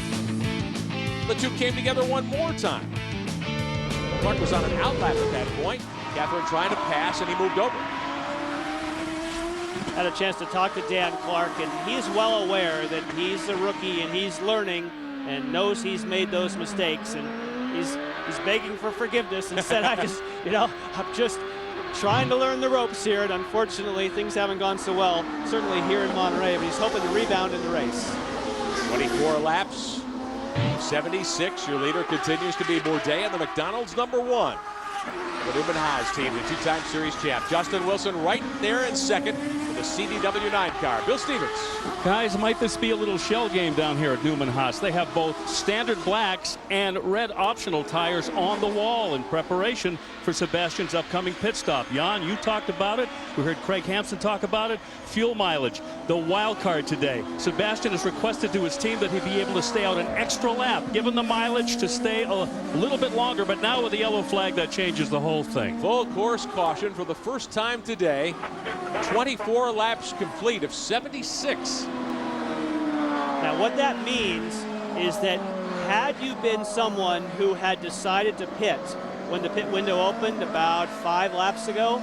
the two came together one more time. Clark was on an outlap at that point. Catherine trying to pass, and he moved over. Had a chance to talk to Dan Clark, and he's well aware that he's a rookie and he's learning and knows he's made those mistakes, and he's begging for forgiveness and said, I'm just trying to learn the ropes here, and unfortunately things haven't gone so well, certainly here in Monterrey, but he's hoping to rebound in the race. 24 laps, 76. Your leader continues to be Bourdais and the McDonald's #1. The Newman Haas team, the two-time series champ. Justin Wilson right there in second for the CDW9 car. Bill Stevens. Guys, might this be a little shell game down here at Newman Haas? They have both standard blacks and red optional tires on the wall in preparation for Sebastian's upcoming pit stop. Jan, you talked about it. We heard Craig Hampson talk about it. Fuel mileage, the wild card today. Sebastian has requested to his team that he be able to stay out an extra lap, given the mileage to stay a little bit longer, but now with the yellow flag, that changes the whole thing. Full course caution for the first time today. 24 laps complete of 76. Now what that means is that had you been someone who had decided to pit when the pit window opened about 5 laps ago,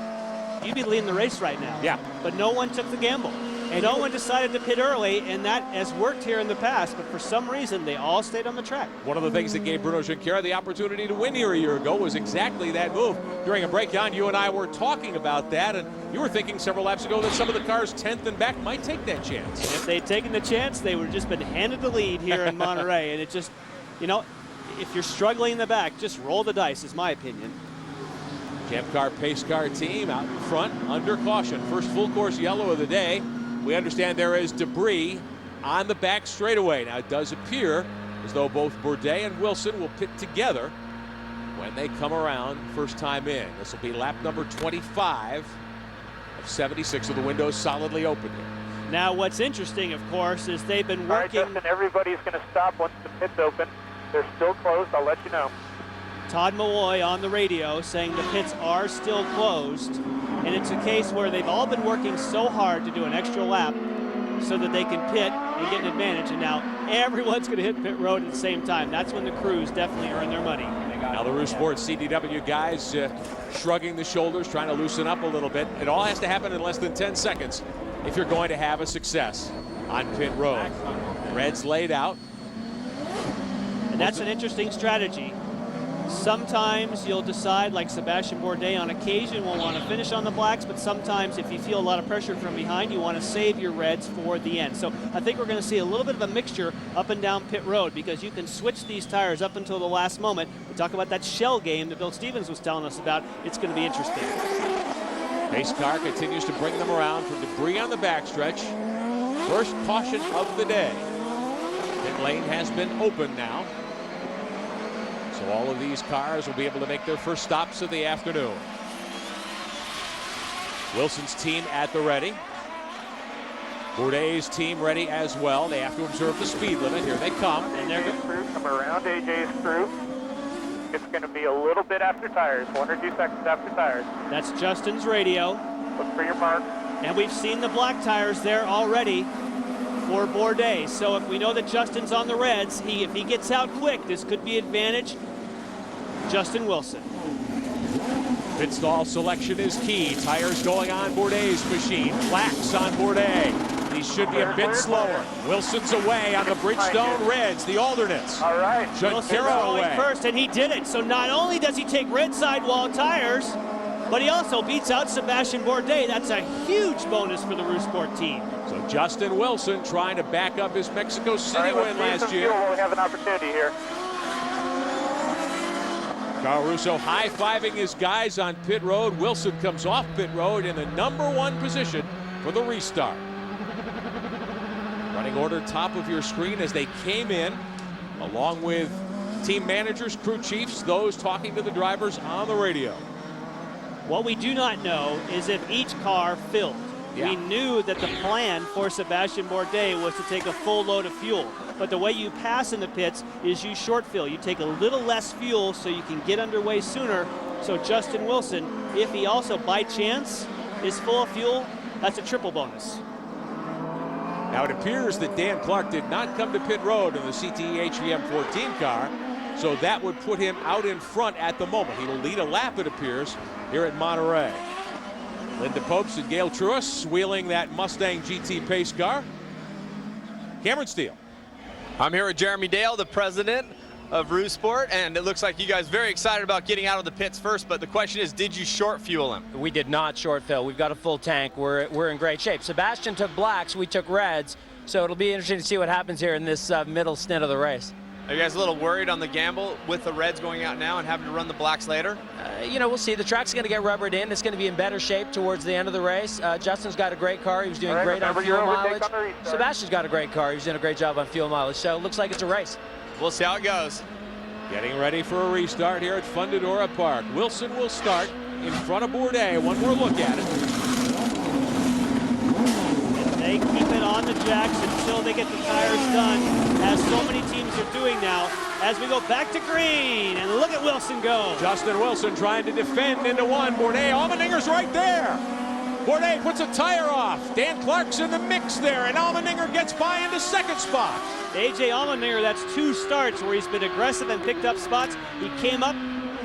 you'd be leading the race right now. Yeah. But no one took the gamble. And no one decided to pit early, and that has worked here in the past, but for some reason, they all stayed on the track. One of the things that gave Bruno Junqueira the opportunity to win here a year ago was exactly that move. During a breakdown, you and I were talking about that, and you were thinking several laps ago that some of the cars 10th and back might take that chance. If they'd taken the chance, they would have just been handed the lead here in Monterrey, and it just, if you're struggling in the back, just roll the dice, is my opinion. Champ Car Pace Car team out in front under caution. First full course yellow of the day. We understand there is debris on the back straightaway. Now it does appear as though both Bourdais and Wilson will pit together when they come around first time in. This will be lap number 25 of 76 with the windows solidly open here. Now what's interesting, of course, is they've been working. All right, Justin, everybody's going to stop once the pit's open. They're still closed. I'll let you know. Todd Malloy on the radio saying the pits are still closed, and it's a case where they've all been working so hard to do an extra lap so that they can pit and get an advantage, and now everyone's going to hit pit road at the same time. That's when the crews definitely earn their money. Now the Roost Sports CDW guys shrugging the shoulders, trying to loosen up a little bit. It all has to happen in less than 10 seconds if you're going to have a success on pit road. Red's laid out. And that's an interesting strategy. Sometimes you'll decide, like Sebastian Bourdais on occasion will want to finish on the blacks, but sometimes if you feel a lot of pressure from behind, you want to save your reds for the end. So I think we're going to see a little bit of a mixture up and down pit road because you can switch these tires up until the last moment. We talk about that shell game that Bill Stevens was telling us about. It's going to be interesting. Pace car continues to bring them around for debris on the backstretch. First caution of the day. Pit lane has been open now. So all of these cars will be able to make their first stops of the afternoon. Wilson's team at the ready. Bourdais' team ready as well. They have to observe the speed limit. Here they come. And they're AJ's crew, come around AJ's crew. It's going to be a little bit after tires, 1 or 2 seconds after tires. That's Justin's radio. Look for your mark. And we've seen the black tires there already for Bourdais. So if we know that Justin's on the reds, if he gets out quick, this could be advantage Justin Wilson. Pit stall selection is key. Tires going on Bourdais' machine. Blacks on Bourdais. He should be a bit slower. Wilson's away on the Bridgestone Reds, the alternates. All right. Wilson's Junkera going away. first, and he did it. So not only does he take red sidewall tires, but he also beats out Sebastian Bourdais. That's a huge bonus for the Rousport team. So Justin Wilson trying to back up his Mexico City win last year. We have an opportunity here. Carl Russo high-fiving his guys on pit road. Wilson comes off pit road in the #1 position for the restart. Running order top of your screen as they came in, along with team managers, crew chiefs, those talking to the drivers on the radio. What we do not know is if each car filled. Yeah. We knew that the plan for Sebastian Bourdais was to take a full load of fuel. But the way you pass in the pits is you short fill. You take a little less fuel so you can get underway sooner. So Justin Wilson, if he also by chance is full of fuel, that's a triple bonus. Now it appears that Dan Clark did not come to pit road in the CTE HVM 14 car, so that would put him out in front at the moment. He will lead a lap, it appears, here at Monterrey. Linda Popes and Gail Truiss wheeling that Mustang GT pace car. Cameron Steele. I'm here with Jeremy Dale, the president of Rousport, and it looks like you guys very excited about getting out of the pits first, but the question is, did you short fuel him? We did not short fill. We've got a full tank. We're in great shape. Sebastian took blacks, we took reds, so it'll be interesting to see what happens here in this middle stint of the race. Are you guys a little worried on the gamble with the reds going out now and having to run the blacks later? You know, we'll see. The track's going to get rubbered in. It's going to be in better shape towards the end of the race. Justin's got a great car. He was doing great on fuel mileage. Sebastian's got a great car. He was doing a great job on fuel mileage. So it looks like it's a race. We'll see how it goes. Getting ready for a restart here at Fundidora Park. Wilson will start in front of Bourdais. One more look at it. They keep it on the jacks until they get the tires done, as so many teams are doing now, as we go back to green. And look at Wilson go. Justin Wilson trying to defend into one. Bourdais, Allmendinger's right there. Bourdais puts a tire off. Dan Clark's in the mix there, and Allmendinger gets by into second spot. AJ Allmendinger, that's 2 starts where he's been aggressive and picked up spots. He came up.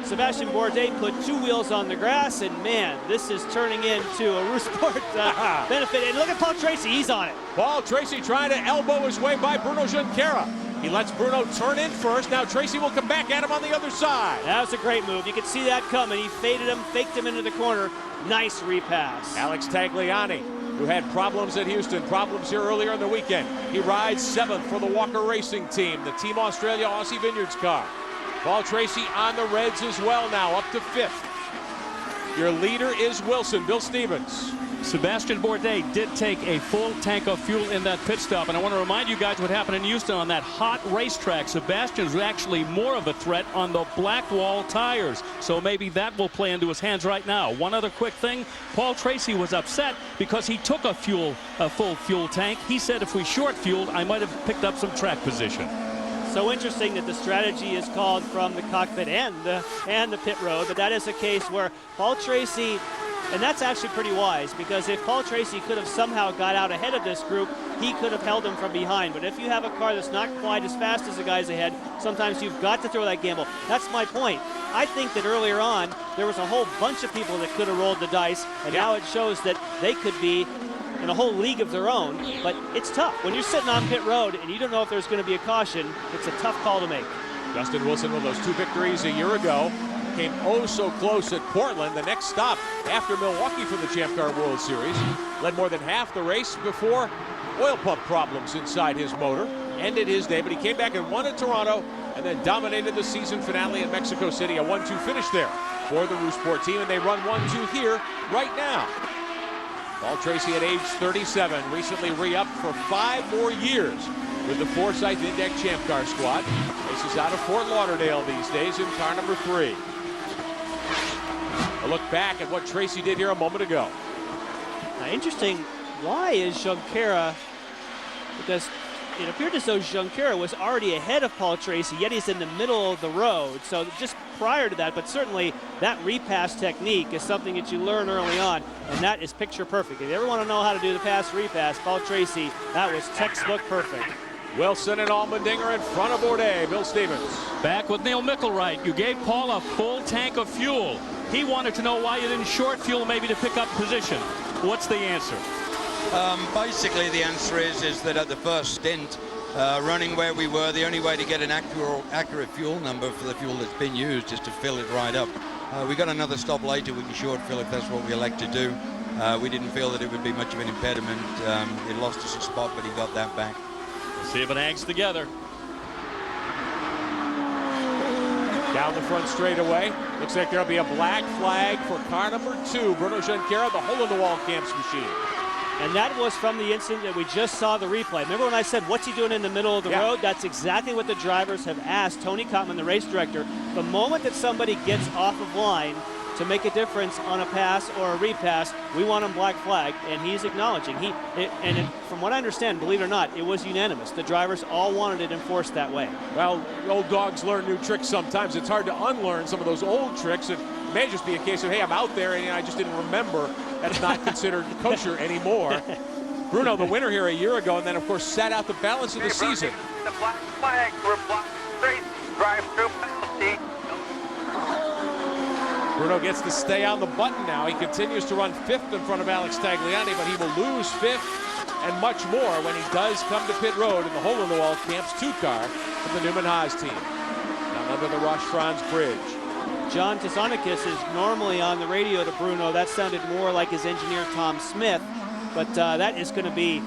Sebastian Bourdais put 2 wheels on the grass, and man, this is turning into a Rousport benefit. And look at Paul Tracy, he's on it. Paul Tracy trying to elbow his way by Bruno Junqueira. He lets Bruno turn in first. Now Tracy will come back at him on the other side. That was a great move. You could see that coming. He faded him, faked him into the corner. Nice repass. Alex Tagliani, who had problems at Houston, problems here earlier in the weekend. He rides 7th for the Walker Racing Team, the Team Australia Aussie Vineyards car. Paul Tracy on the reds as well now, up to 5th. Your leader is Wilson, Bill Stevens. Sebastian Bourdais did take a full tank of fuel in that pit stop, and I want to remind you guys what happened in Houston on that hot racetrack. Sebastian's actually more of a threat on the black wall tires, so maybe that will play into his hands right now. One other quick thing, Paul Tracy was upset because he took a full fuel tank. He said if we short fueled, I might have picked up some track position. So interesting that the strategy is called from the cockpit and the pit road, but that is a case where Paul Tracy, and that's actually pretty wise, because if Paul Tracy could have somehow got out ahead of this group, he could have held them from behind. But if you have a car that's not quite as fast as the guys ahead, sometimes you've got to throw that gamble. That's my point. I think that earlier on, there was a whole bunch of people that could have rolled the dice, and now it shows that they could be in a whole league of their own, but it's tough. When you're sitting on pit road and you don't know if there's going to be a caution, it's a tough call to make. Justin Wilson with those 2 victories a year ago. Came oh so close at Portland, the next stop after Milwaukee for the Champ Car World Series. Led more than half the race before oil pump problems inside his motor. Ended his day, but he came back and won at Toronto and then dominated the season finale at Mexico City. A 1-2 finish there for the Rousport team, and they run 1-2 here right now. Paul Tracy at age 37, recently re-upped for 5 more years with the Forsyth Index Champ Car squad. Races out of Fort Lauderdale these days in car number 3. A look back at what Tracy did here a moment ago. Now, interesting, why is Junqueira, because it appeared as though Junqueira was already ahead of Paul Tracy, yet he's in the middle of the road. So just prior to that, but certainly that repass technique is something that you learn early on, and that is picture perfect. If you ever want to know how to do the pass repass, Paul Tracy, that was textbook perfect. Wilson and Allmendinger in front of Bourdais. Bill Stevens. Back with Neil Mickelwright. You gave Paul a full tank of fuel. He wanted to know why you didn't short fuel maybe to pick up position. What's the answer? Basically, the answer is that at the first stint, running where we were, the only way to get an accurate fuel number for the fuel that's been used is to fill it right up. We got another stop later. We can short fill if that's what we elect to do. We didn't feel that it would be much of an impediment. It lost us a spot, but he got that back. Let's see if it hangs together. Down the front straightaway. Looks like there'll be a black flag for car number 2, Bruno Junqueira, the hole-in-the-wall Camps machine. And that was from the incident that we just saw the replay. Remember when I said, what's he doing in the middle of the road? That's exactly what the drivers have asked Tony Cotman, the race director. The moment that somebody gets off of line to make a difference on a pass or a repass, we want him black flag, and he's acknowledging. From what I understand, believe it or not, it was unanimous. The drivers all wanted it enforced that way. Well, old dogs learn new tricks sometimes. It's hard to unlearn some of those old tricks. It may just be a case of, hey, I'm out there and I just didn't remember. That's not considered kosher anymore. Bruno, the winner here a year ago, and then, of course, sat out the balance of the season. The black flag for block straight drive-through penalty. Bruno gets to stay on the button now. He continues to run 5th in front of Alex Tagliani, but he will lose 5th and much more when he does come to pit road in the hole-in-the-wall Camps 2 car from the Newman Haas team. Down under the Roche Franz Bridge. John Tesonikis is normally on the radio to Bruno. That sounded more like his engineer, Tom Smith. But that is going to be,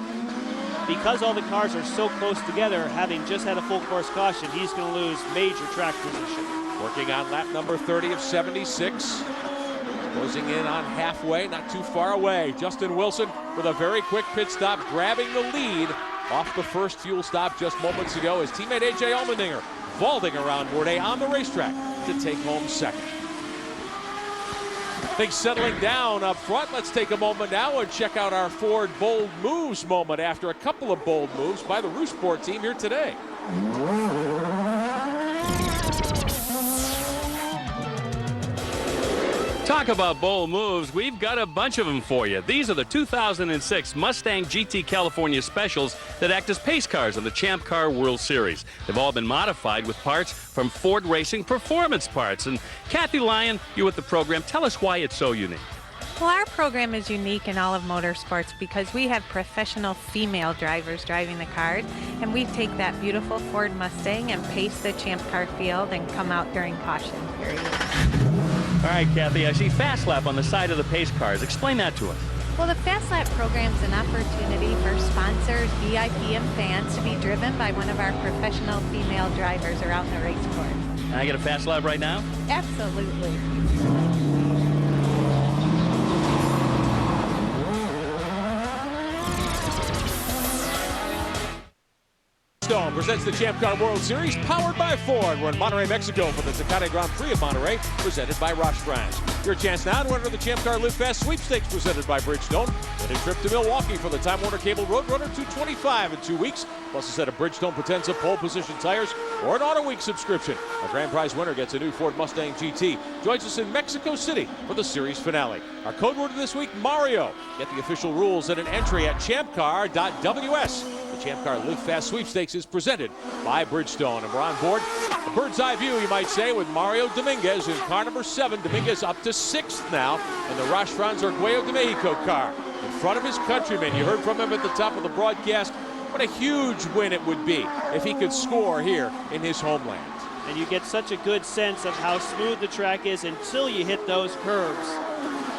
because all the cars are so close together, having just had a full course caution, he's going to lose major track position. Working on lap number 30 of 76. Closing in on halfway, not too far away. Justin Wilson with a very quick pit stop, grabbing the lead off the first fuel stop just moments ago. His teammate A.J. Allmendinger vaulting around Bourdais on the racetrack to take home 2nd. Things settling down up front. Let's take a moment now and check out our Ford bold moves moment after a couple of bold moves by the Rousport team here today. Talk about bold moves. We've got a bunch of them for you. These are the 2006 Mustang GT California Specials that act as pace cars in the Champ Car World Series. They've all been modified with parts from Ford Racing Performance Parts. And Kathy Lyon, you with the program, tell us why it's so unique. Well, our program is unique in all of motorsports because we have professional female drivers driving the cars, and we take that beautiful Ford Mustang and pace the Champ Car field and come out during caution period. All right, Kathy, I see Fast Lap on the side of the pace cars. Explain that to us. Well, the Fast Lap program is an opportunity for sponsors, VIP, and fans to be driven by one of our professional female drivers around the race course. Can I get a Fast Lap right now? Absolutely. Stone presents the Champ Car World Series, powered by Ford. We're in Monterrey, Mexico for the Tecate Grand Prix of Monterrey, presented by Roche Franz. Your chance now to enter the Champ Car Live Fast Sweepstakes, presented by Bridgestone. Then a trip to Milwaukee for the Time Warner Cable Roadrunner 225 in 2 weeks, plus a set of Bridgestone Potenza pole position tires or an Auto Week subscription. Our grand prize winner gets a new Ford Mustang GT. Joins us in Mexico City for the series finale. Our code word this week, Mario. Get the official rules and an entry at champcar.ws. The Champ Car Live Fast Sweepstakes is presented by Bridgestone. And we're on board a bird's eye view, you might say, with Mario Dominguez in car number 7. Dominguez up to 6th now in the Roche Franz Arguello de Mexico car. In front of his countrymen. You heard from him at the top of the broadcast. What a huge win it would be if he could score here in his homeland. And you get such a good sense of how smooth the track is until you hit those curves.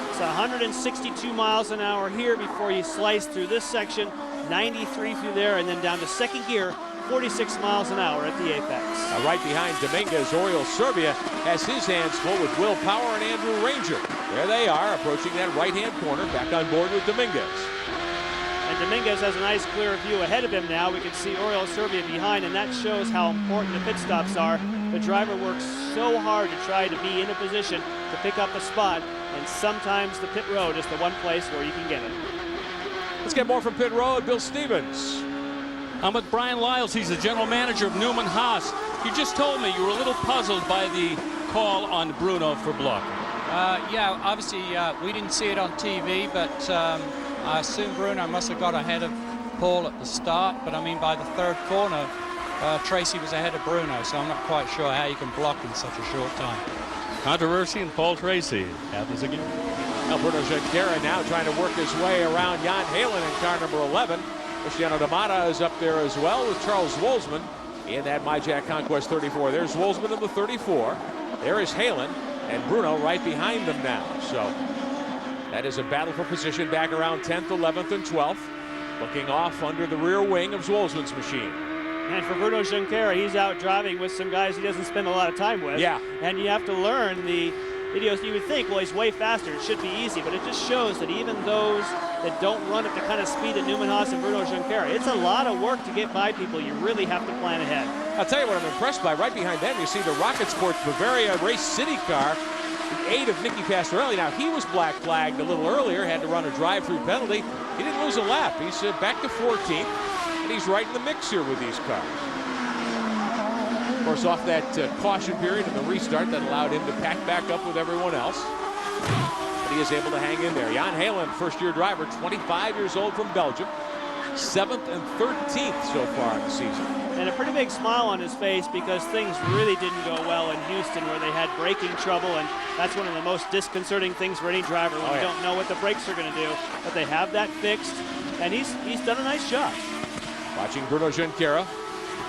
It's 162 miles an hour here before you slice through this section. 93 through there, and then down to second gear, 46 miles an hour at the apex. Now right behind Dominguez, Oriol Serbia has his hands full with Will Power and Andrew Ranger. There they are, approaching that right-hand corner, back on board with Dominguez. And Dominguez has a nice clear view ahead of him now. We can see Oriol Serbia behind, and that shows how important the pit stops are. The driver works so hard to try to be in a position to pick up a spot, and sometimes the pit road is the one place where you can get it. Let's get more from pit road. Bill Stevens. I'm with Brian Lyles. He's the general manager of Newman Haas. You just told me you were a little puzzled by the call on Bruno for blocking. Yeah, obviously we didn't see it on TV, but I assume Bruno must have got ahead of Paul at the start. But I mean, by the third corner, Tracy was ahead of Bruno, so I'm not quite sure how you can block in such a short time. Controversy and Paul Tracy happens again. Now Bruno Junqueira now trying to work his way around Jan Halen in car number 11. Cristiano Damata is up there as well with Charles Wolzman in that MyJack Conquest 34. There's Wolzman in the 34. There is Halen, and Bruno right behind them now. So that is a battle for position back around 10th, 11th, and 12th. Looking off under the rear wing of Wolzman's machine. And for Bruno Junqueira, he's out driving with some guys he doesn't spend a lot of time with. Yeah. And you have to learn the videos. You would think, well, he's way faster. It should be easy. But it just shows that even those that don't run at the kind of speed that Newman Haas and Bruno Junqueira, it's a lot of work to get by people. You really have to plan ahead. I'll tell you what I'm impressed by. Right behind them, you see the Rocket Sports Bavaria Race City car, the aid of Nicky Pastorelli. Now, he was black flagged a little earlier, had to run a drive-through penalty. He didn't lose a lap. He's back to 14th, and he's right in the mix here with these cars. Of course, off that caution period and the restart that allowed him to pack back up with everyone else. But he is able to hang in there. Jan Halen, first-year driver, 25 years old from Belgium. 7th and 13th so far in the season. And a pretty big smile on his face because things really didn't go well in Houston where they had braking trouble, and that's one of the most disconcerting things for any driver when you don't know what the brakes are going to do. But they have that fixed, and he's done a nice job. Watching Bruno Junqueira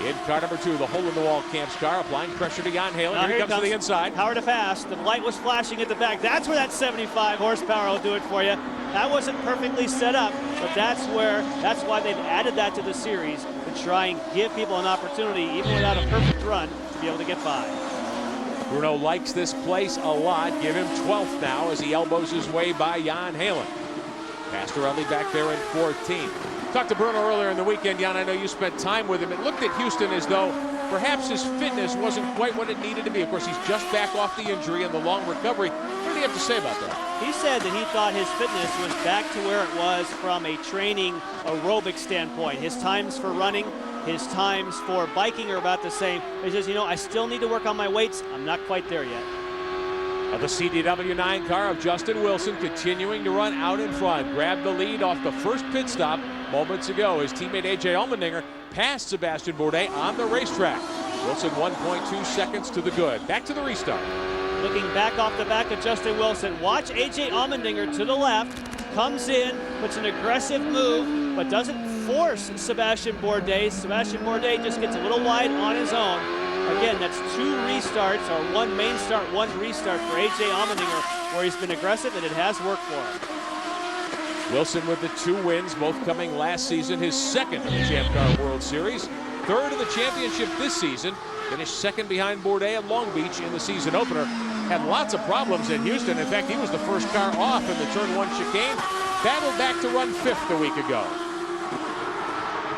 in car number 2, the hole-in-the-wall Camps car, applying pressure to Jan Halen. Here he comes to the inside. Power to pass. The light was flashing at the back. That's where that 75 horsepower will do it for you. That wasn't perfectly set up, but that's why they've added that to the series to try and give people an opportunity, even without a perfect run, to be able to get by. Bruno likes this place a lot. Give him 12th now as he elbows his way by Jan Halen. Pastorelli back there in 14th. Talked to Bruno earlier in the weekend, Jan. I know you spent time with him. It looked at Houston as though perhaps his fitness wasn't quite what it needed to be. Of course, he's just back off the injury and the long recovery. What did he have to say about that? He said that he thought his fitness was back to where it was from a training aerobic standpoint. His times for running, his times for biking are about the same. He says, I still need to work on my weights. I'm not quite there yet. The CDW9 car of Justin Wilson continuing to run out in front. Grabbed the lead off the first pit stop moments ago. His teammate A.J. Allmendinger passed Sebastian Bourdais on the racetrack. Wilson 1.2 seconds to the good. Back to the restart. Looking back off the back of Justin Wilson. Watch A.J. Allmendinger to the left. Comes in, puts an aggressive move, but doesn't force Sebastian Bourdais. Sebastian Bourdais just gets a little wide on his own. Again, that's 2 restarts, or 1 main start, 1 restart for A.J. Allmendinger, where he's been aggressive, and it has worked for him. Wilson with the 2 wins, both coming last season, his second in the Champ Car World Series. 3rd in the championship this season. Finished 2nd behind Bourdais at Long Beach in the season opener. Had lots of problems in Houston. In fact, he was the first car off in the Turn 1 chicane. Battled back to run 5th a week ago.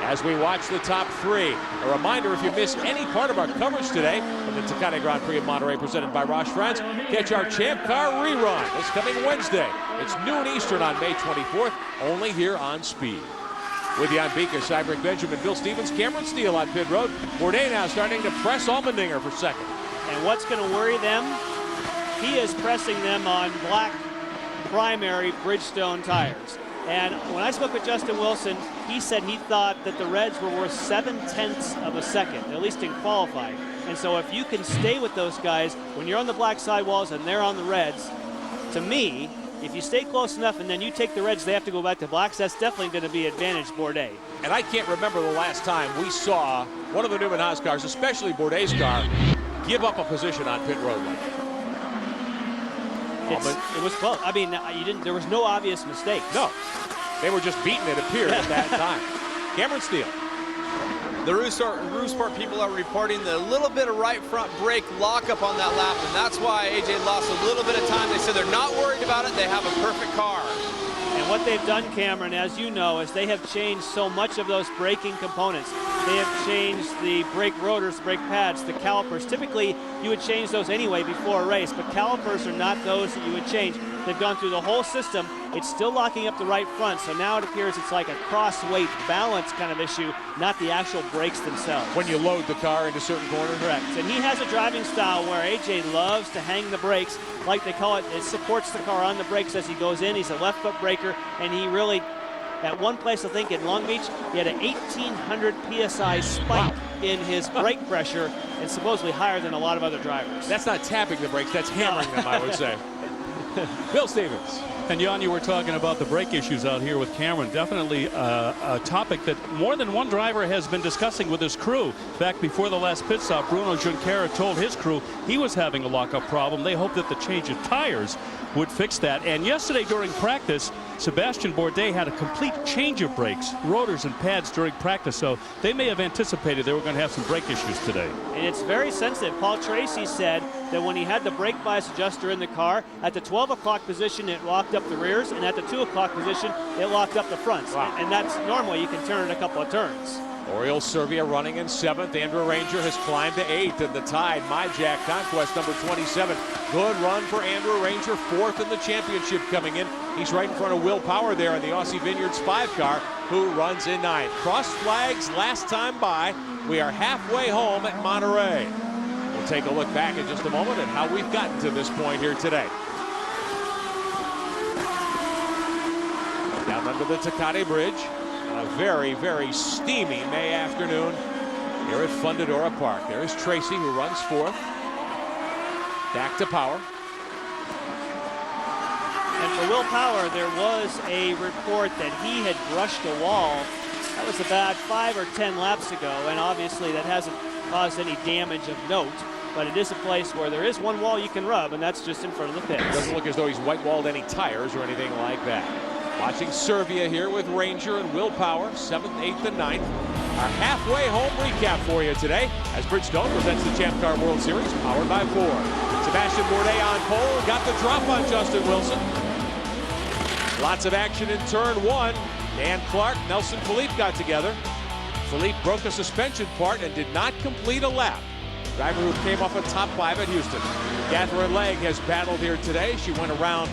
As we watch the top 3, a reminder, if you missed any part of our coverage today of the Tecate Grand Prix of Monterrey presented by Roche France, catch our Champ Car rerun this coming Wednesday. It's noon Eastern on May 24th, only here on Speed. With Jan Beekes, I'm Rick Benjamin, Bill Stevens, Cameron Steele on pit road. Bourdais now starting to press Allmendinger for 2nd. And what's going to worry them? He is pressing them on black primary Bridgestone tires. And when I spoke with Justin Wilson, he said he thought that the Reds were worth 0.7 of a second, at least in qualifying. And so if you can stay with those guys when you're on the black sidewalls and they're on the Reds, to me, if you stay close enough and then you take the Reds, they have to go back to blacks, that's definitely going to be advantage Bourdais. And I can't remember the last time we saw one of the Newman Haas cars, especially Bourdais' car, give up a position on pit road like that. It was close. I mean, there was no obvious mistakes. No. They were just beaten, it appeared, at that time. Cameron Steele. The Rousport people are reporting the little bit of right front brake lockup on that lap, and that's why AJ lost a little bit of time. They said they're not worried about it. They have a perfect car. And what they've done, Cameron, as you know, is they have changed so much of those braking components. They have changed the brake rotors, brake pads, the calipers. Typically, you would change those anyway before a race, but calipers are not those that you would change. They've gone through the whole system. It's still locking up the right front, so now it appears it's like a cross-weight balance kind of issue, not the actual brakes themselves. When you load the car into certain corners? Correct. And he has a driving style where AJ loves to hang the brakes, like they call it. It supports the car on the brakes as he goes in. He's a left foot braker, and he really, at one place I think in Long Beach, he had an 1,800 PSI spike in his brake pressure, and supposedly higher than a lot of other drivers. That's not tapping the brakes, that's hammering them, I would say. Bill Stevens. And Jan, you were talking about the brake issues out here with Cameron. Definitely a topic that more than one driver has been discussing with his crew. Back before the last pit stop, Bruno Junqueira told his crew he was having a lockup problem. They hoped that the change of tires would fix that. And yesterday during practice, Sebastian Bourdais had a complete change of brakes, rotors and pads during practice, so they may have anticipated they were going to have some brake issues today. And it's very sensitive. Paul Tracy said that when he had the brake bias adjuster in the car, at the 12 o'clock position it locked up the rears, and at the 2 o'clock position it locked up the fronts. Wow. And that's normally you can turn it a couple of turns. Oriol Servia running in 7th. Andrew Ranger has climbed to 8th in the Tide My Jack Conquest number 27. Good run for Andrew Ranger, 4th in the championship coming in. He's right in front of Will Power there in the Aussie Vineyards 5 car, who runs in 9th. Cross flags last time by. We are halfway home at Monterrey. We'll take a look back in just a moment at how we've gotten to this point here today. Down under the Tecate Bridge. A very, very steamy May afternoon here at Fundidora Park. There's Tracy, who runs 4th. Back to Power. And for Will Power, there was a report that he had brushed a wall. That was about 5 or 10 laps ago, and obviously that hasn't caused any damage of note. But it is a place where there is one wall you can rub, and that's just in front of the pits. Doesn't look as though he's white-walled any tires or anything like that. Watching Servia here with Ranger and Will Power, 7th, 8th, and 9th. Our halfway home recap for you today as Bridgestone presents the Champ Car World Series, powered by Ford. Sebastian Bourdais on pole, got the drop on Justin Wilson. Lots of action in turn 1. Dan Clark, Nelson Philippe got together. Philippe broke a suspension part and did not complete a lap. Driver who came off a top 5 at Houston. Catherine Legge has battled here today. She went around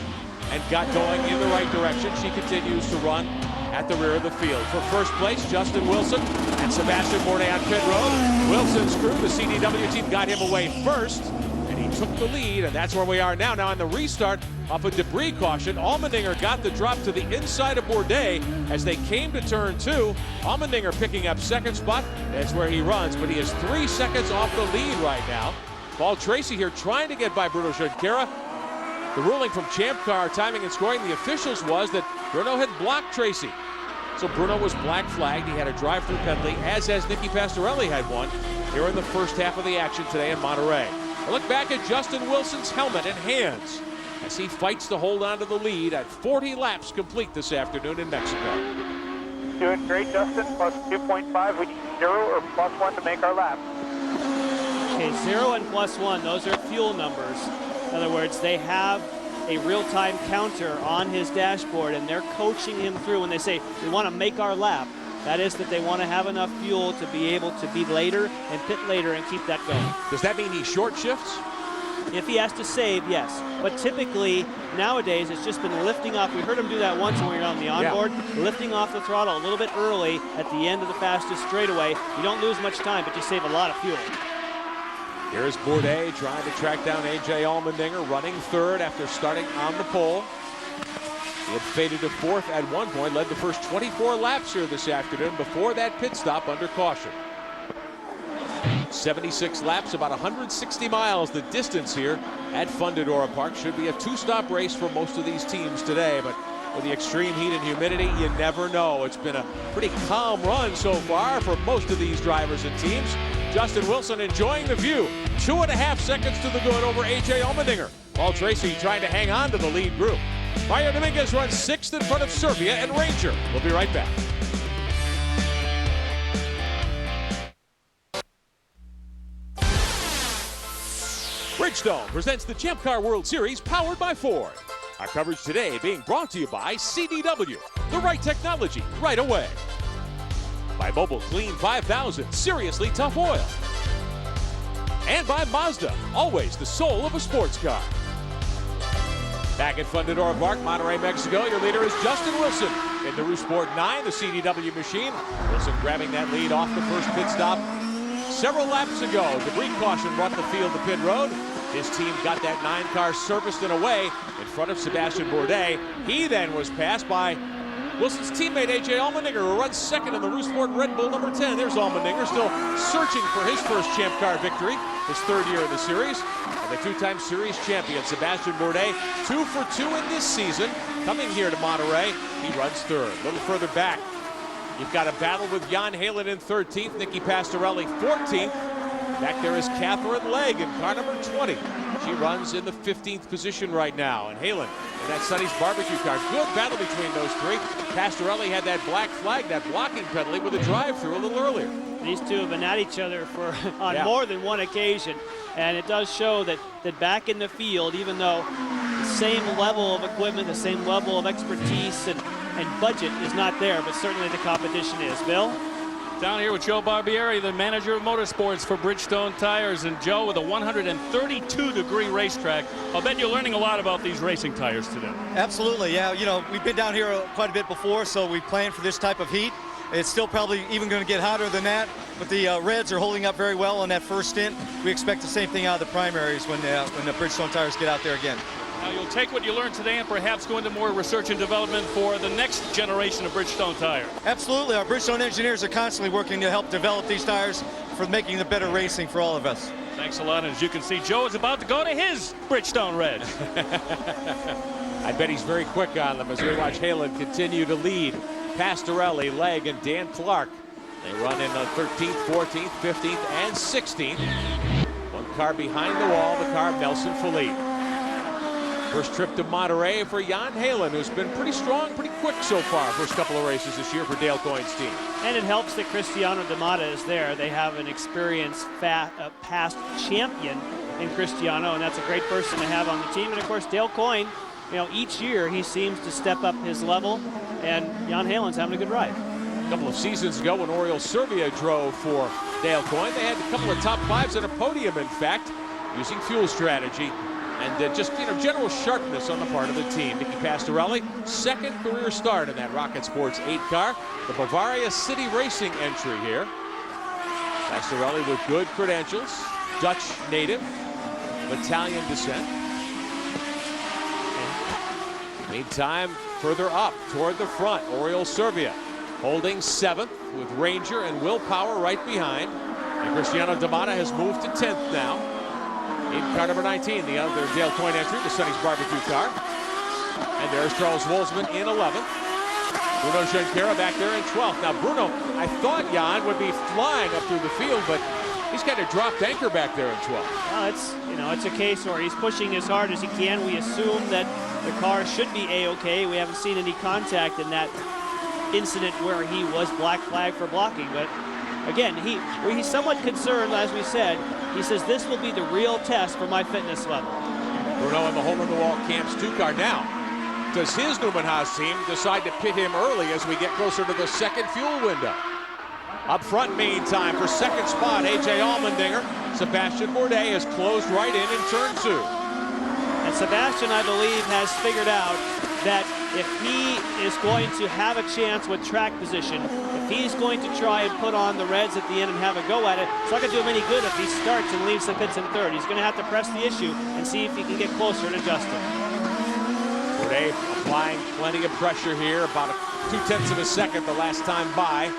and got going in the right direction. She continues to run at the rear of the field. For first place, Justin Wilson and Sebastian Bourdais on pit road. Wilson's crew, the CDW team, got him away first, and he took the lead, and that's where we are now. Now on the restart, off a debris caution, Allmendinger got the drop to the inside of Bourdais as they came to turn 2. Allmendinger picking up 2nd spot. That's where he runs, but he is 3 seconds off the lead right now. Paul Tracy here trying to get by Bruno Junqueira. The ruling from Champ Car Timing and Scoring the officials was that Bruno had blocked Tracy. So Bruno was black flagged. He had a drive-through penalty, as has Nicky Pastorelli had one here in the first half of the action today in Monterrey. A look back at Justin Wilson's helmet and hands as he fights to hold on to the lead at 40 laps complete this afternoon in Mexico. Doing great, Justin. Plus 2.5. We need 0 or plus 1 to make our lap. Okay, 0 and plus 1, those are fuel numbers. In other words, they have a real-time counter on his dashboard, and they're coaching him through when they say, we want to make our lap. That is that they want to have enough fuel to be able to be later and pit later and keep that going. Does that mean he short shifts? If he has to save, yes. But typically, nowadays, it's just been lifting off. We heard him do that once when we were on the onboard, lifting off the throttle a little bit early at the end of the fastest straightaway. You don't lose much time, but you save a lot of fuel. Here's Bourdais trying to track down A.J. Allmendinger, running 3rd after starting on the pole. He had faded to 4th at one point, led the first 24 laps here this afternoon before that pit stop under caution. 76 laps, about 160 miles the distance here at Fundidora Park. Should be a 2-stop race for most of these teams today, but with the extreme heat and humidity, you never know. It's been a pretty calm run so far for most of these drivers and teams. Justin Wilson enjoying the view. 2.5 seconds to the good over A.J. Allmendinger. Paul Tracy trying to hang on to the lead group. Mario Dominguez runs 6th in front of Servia and Ranger. We'll be right back. Bridgestone presents the Champ Car World Series powered by Ford. Our coverage today being brought to you by CDW, the right technology, right away. By Mobile Clean 5000, seriously tough oil. And by Mazda, always the soul of a sports car. Back at Fundidora Park, Monterrey, Mexico, your leader is Justin Wilson in the Rouge Sport 9, the CDW machine. Wilson grabbing that lead off the first pit stop several laps ago. Debris caution brought the field to pit road. His team got that 9-car serviced and away in front of Sebastian Bourdais. He then was passed by Wilson's teammate A.J. Allmendinger, who runs second in the Rouge Sport Red Bull number 10. There's Allmendinger still searching for his first Champ Car victory, his third year in the series. And the two-time series champion, Sebastian Bourdais, 2 for 2 in this season. Coming here to Monterrey, he runs third. A little further back, you've got a battle with Jan Halen in 13th, Nicky Pastorelli 14th. Back there is Catherine Legg in car number 20. She runs in the 15th position right now. And Halen in that Sonny's barbecue car. Good battle between those three. Pastorelli had that black flag, that blocking penalty with a drive-through a little earlier. These two have been at each other for on more than one occasion. And it does show that back in the field, even though the same level of equipment, the same level of expertise and budget is not there, but certainly the competition is. Bill? Down here with Joe Barbieri, the manager of motorsports for Bridgestone Tires. And Joe, with a 132-degree racetrack, I'll bet you're learning a lot about these racing tires today. Absolutely, yeah. You know, we've been down here quite a bit before, so we planned for this type of heat. It's still probably even going to get hotter than that, but the Reds are holding up very well on that first stint. We expect the same thing out of the primaries when the Bridgestone tires get out there again. Now you'll take what you learned today and perhaps go into more research and development for the next generation of Bridgestone tires. Absolutely. Our Bridgestone engineers are constantly working to help develop these tires for making the better racing for all of us. Thanks a lot. And as you can see, Joe is about to go to his Bridgestone Red. I bet he's very quick on them as we watch Halen continue to lead. Pastorelli, Legg, and Dan Clark. They run in 13th, 14th, 15th, and 16th. One car behind the wall, the car of Nelson Felipe. First trip to Monterrey for Jan Halen, who's been pretty strong, pretty quick so far. First couple of races this year for Dale Coyne's team. And it helps that Cristiano D'Amata is there. They have an experienced past champion in Cristiano, and that's a great person to have on the team. And of course, Dale Coyne, you know, each year he seems to step up his level, and Jan Halen's having a good ride. A couple of seasons ago when Oriol Servia drove for Dale Coyne, they had a couple of top fives and a podium, in fact, using fuel strategy. And just, you know, general sharpness on the part of the team. Nicky Pastorelli, second career start in that Rocket Sports 8 car. The Bavaria City Racing entry here. Pastorelli with good credentials. Dutch native, Italian descent. Meantime, further up toward the front, Oriol Servia holding 7th with Ranger and Willpower right behind. And Cristiano D'Amata has moved to 10th now. In car number 19, the other Dale Coyne entry, the Sonny's barbecue car. And there's Charles Wolzman in 11th. Bruno Junqueira back there in 12th. Now Bruno, I thought Jan would be flying up through the field, but he's kind of dropped anchor back there in 12th. Well, it's a case where he's pushing as hard as he can. We assume that the car should be A-okay. We haven't seen any contact in that incident where he was black flag for blocking, but again, he's somewhat concerned, as we said. He says this will be the real test for my fitness level. Bruno in the hole-in-the-wall Camps 2 car now. Does his Newman Haas team decide to pit him early as we get closer to the second fuel window? Up front, meantime, for second spot, A.J. Allmendinger. Sebastian Bourdais has closed right in turn 2. And Sebastian, I believe, has figured out that if he is going to have a chance with track position, if he's going to try and put on the Reds at the end and have a go at it, it's not going to do him any good if he starts and leaves the pits in third. He's going to have to press the issue and see if he can get closer to Justin. Bourdais applying plenty of pressure here, about 0.2 of a second the last time by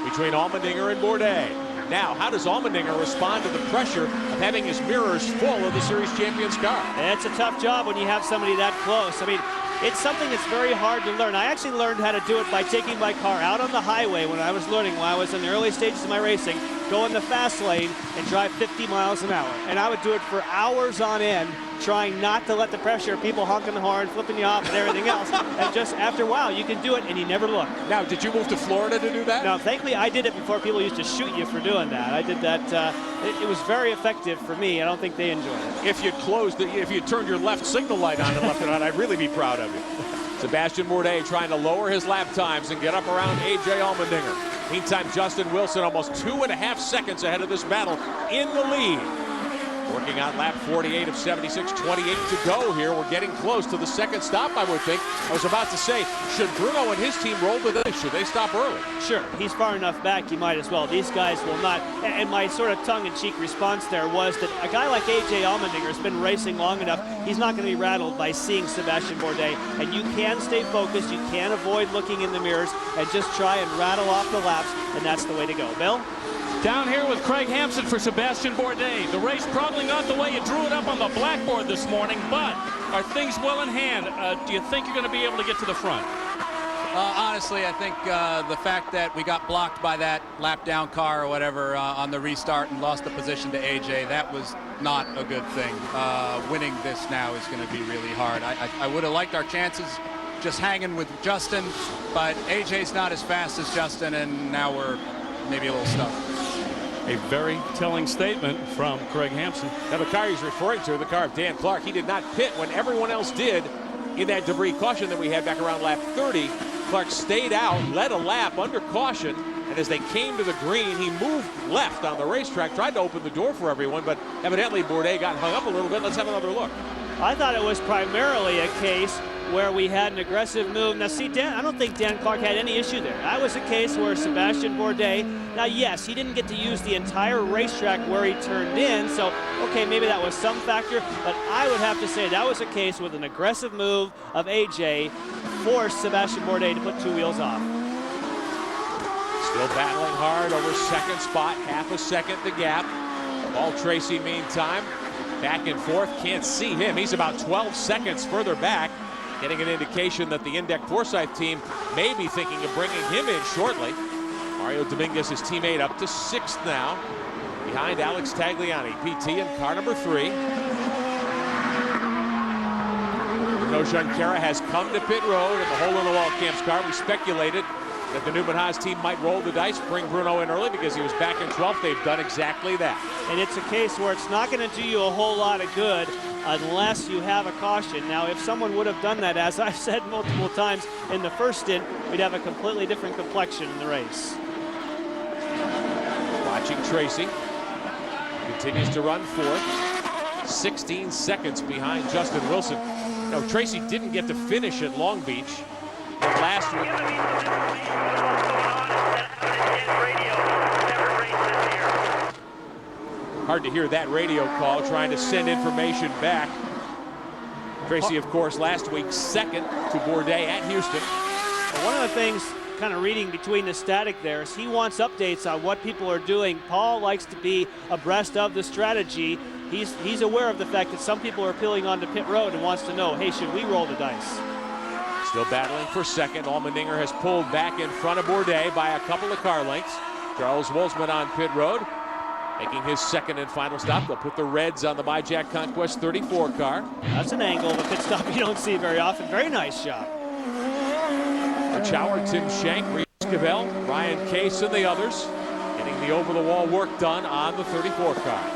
between Allmendinger and Bourdais. Now, how does Allmendinger respond to the pressure of having his mirrors full of the series champion's car? It's a tough job when you have somebody that close. I mean, it's something that's very hard to learn. I actually learned how to do it by taking my car out on the highway when I was learning, when I was in the early stages of my racing, go in the fast lane and drive 50 miles an hour. And I would do it for hours on end trying not to let the pressure, people honking the horn, flipping you off and everything else. And just after a while, you can do it and you never look. Now, did you move to Florida to do that? No, thankfully I did it before people used to shoot you for doing that. I did that. It was very effective for me. I don't think they enjoyed it. If you'd turned your left signal light on and left it on, I'd really be proud of you. Sebastian Bourdais trying to lower his lap times and get up around A.J. Allmendinger. Meantime, Justin Wilson almost 2.5 seconds ahead of this battle in the lead. Working on lap 48 of 76, 28 to go here. We're getting close to the second stop, I would think. I was about to say, should Bruno and his team roll the dice? Should they stop early? Sure, he's far enough back, he might as well. These guys will not. And my sort of tongue-in-cheek response there was that a guy like A.J. Allmendinger has been racing long enough. He's not going to be rattled by seeing Sebastian Bourdais. And you can stay focused. You can avoid looking in the mirrors and just try and rattle off the laps. And that's the way to go. Bill? Down here with Craig Hampson for Sebastian Bourdais. The race probably not the way you drew it up on the blackboard this morning, but are things well in hand? Do you think you're going to be able to get to the front? Honestly, I think the fact that we got blocked by that lap down car or whatever on the restart and lost the position to AJ, that was not a good thing. Winning this now is going to be really hard. I would have liked our chances just hanging with Justin, but AJ's not as fast as Justin, and now we're maybe a little stuck. A very telling statement from Craig Hampson. Now the car he's referring to, the car of Dan Clark, he did not pit when everyone else did in that debris caution that we had back around lap 30. Clark stayed out, led a lap under caution, and as they came to the green, he moved left on the racetrack, tried to open the door for everyone, but evidently Bourdais got hung up a little bit. Let's have another look. I thought it was primarily a case where we had an aggressive move. Now see, I don't think Dan Clark had any issue there. That was a case where Sebastian Bourdais, now yes, he didn't get to use the entire racetrack where he turned in, so okay, maybe that was some factor, but I would have to say that was a case with an aggressive move of AJ forced Sebastian Bourdais to put two wheels off. Still battling hard over second spot, half a second the gap. Paul Tracy, meantime, back and forth, can't see him. He's about 12 seconds further back. Getting an indication that the Indec Forsyth team may be thinking of bringing him in shortly. Mario Dominguez, his teammate, up to 6th now, behind Alex Tagliani, PT in car number 3. Bruno Junqueira has come to pit road in the hole-in-the-wall Camp's car. We speculated that the Newman Haas team might roll the dice, bring Bruno in early because he was back in 12th. They've done exactly that. And it's a case where it's not going to do you a whole lot of good unless you have a caution. Now, if someone would have done that, as I've said multiple times in the first stint, we'd have a completely different complexion in the race. Watching Tracy. Continues to run fourth. 16 seconds behind Justin Wilson. No, Tracy didn't get to finish at Long Beach. But last week. Hard to hear that radio call, trying to send information back. Tracy, of course, last week second to Bourdais at Houston. Well, one of the things kind of reading between the static there is he wants updates on what people are doing. Paul likes to be abreast of the strategy. He's aware of the fact that some people are peeling onto pit road and wants to know, hey, should we roll the dice? Still battling for second. Allmendinger has pulled back in front of Bourdais by a couple of car lengths. Charles Wolfsman on pit road, making his second and final stop. They'll put the Reds on the MyJack Conquest 34 car. That's an angle of a pit stop you don't see very often. Very nice job. Chower, Tim Shank, Reese Cavell, Ryan Case, and the others getting the over-the-wall work done on the 34 car.